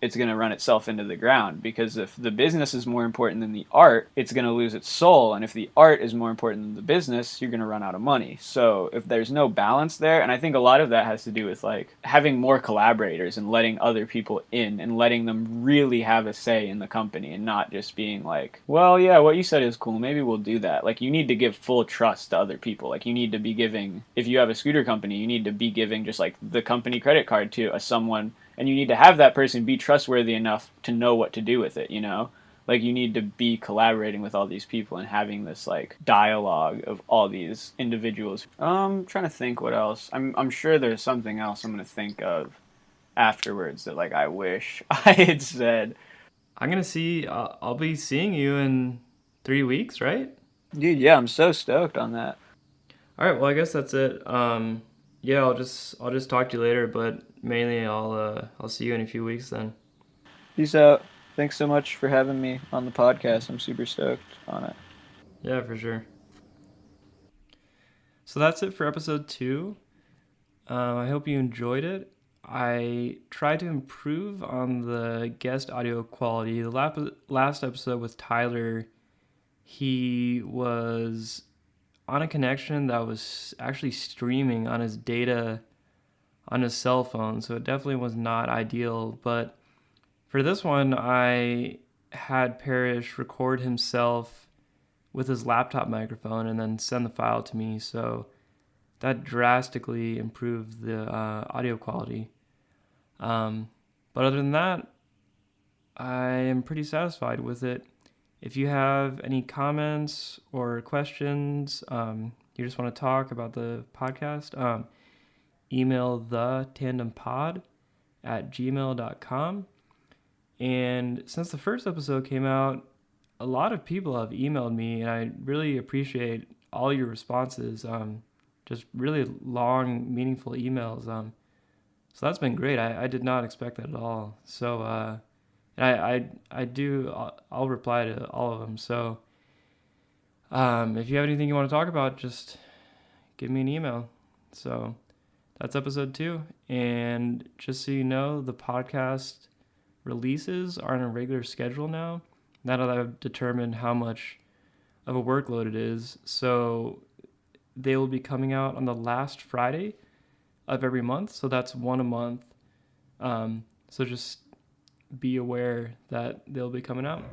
it's going to run itself into the ground, because if the business is more important than the art, it's going to lose its soul. And if the art is more important than the business, you're going to run out of money. So if there's no balance there, and I think a lot of that has to do with like having more collaborators and letting other people in and letting them really have a say in the company, and not just being like, well, yeah, what you said is cool, maybe we'll do that. Like you need to give full trust to other people. Like you need to be giving, if you have a scooter company, you need to be giving just like the company credit card to someone, and you need to have that person be trustworthy enough to know what to do with it, you know? Like you need to be collaborating with all these people and having this like dialogue of all these individuals. I'm trying to think what else. I'm sure there's something else I'm going to think of afterwards that like I wish I had said. I'm gonna see. I'll be seeing you in 3 weeks, right? Dude, yeah, I'm so stoked on that. All right. Well, I guess that's it. Yeah, I'll just talk to you later, but mainly I'll see you in a few weeks then. Peace out. Thanks so much for having me on the podcast. I'm super stoked on it. Yeah, for sure. So that's it for episode 2. I hope you enjoyed it. I tried to improve on the guest audio quality. The last episode with Tyler, he was on a connection that was actually streaming on his data on his cell phone, so it definitely was not ideal. But for this one, I had Parrish record himself with his laptop microphone and then send the file to me, so that drastically improved the audio quality. But other than that, I am pretty satisfied with it. If you have any comments or questions, you just want to talk about the podcast, email thetandempod@gmail.com. And since the first episode came out, a lot of people have emailed me, and I really appreciate all your responses. Just really long, meaningful emails. So that's been great. I did not expect that at all. So I'll reply to all of them. So if you have anything you want to talk about, just give me an email. So that's episode 2. And just so you know, the podcast releases are on a regular schedule now that I've determined how much of a workload it is. So they will be coming out on the last Friday of every month. So that's one a month. So just be aware that they'll be coming out.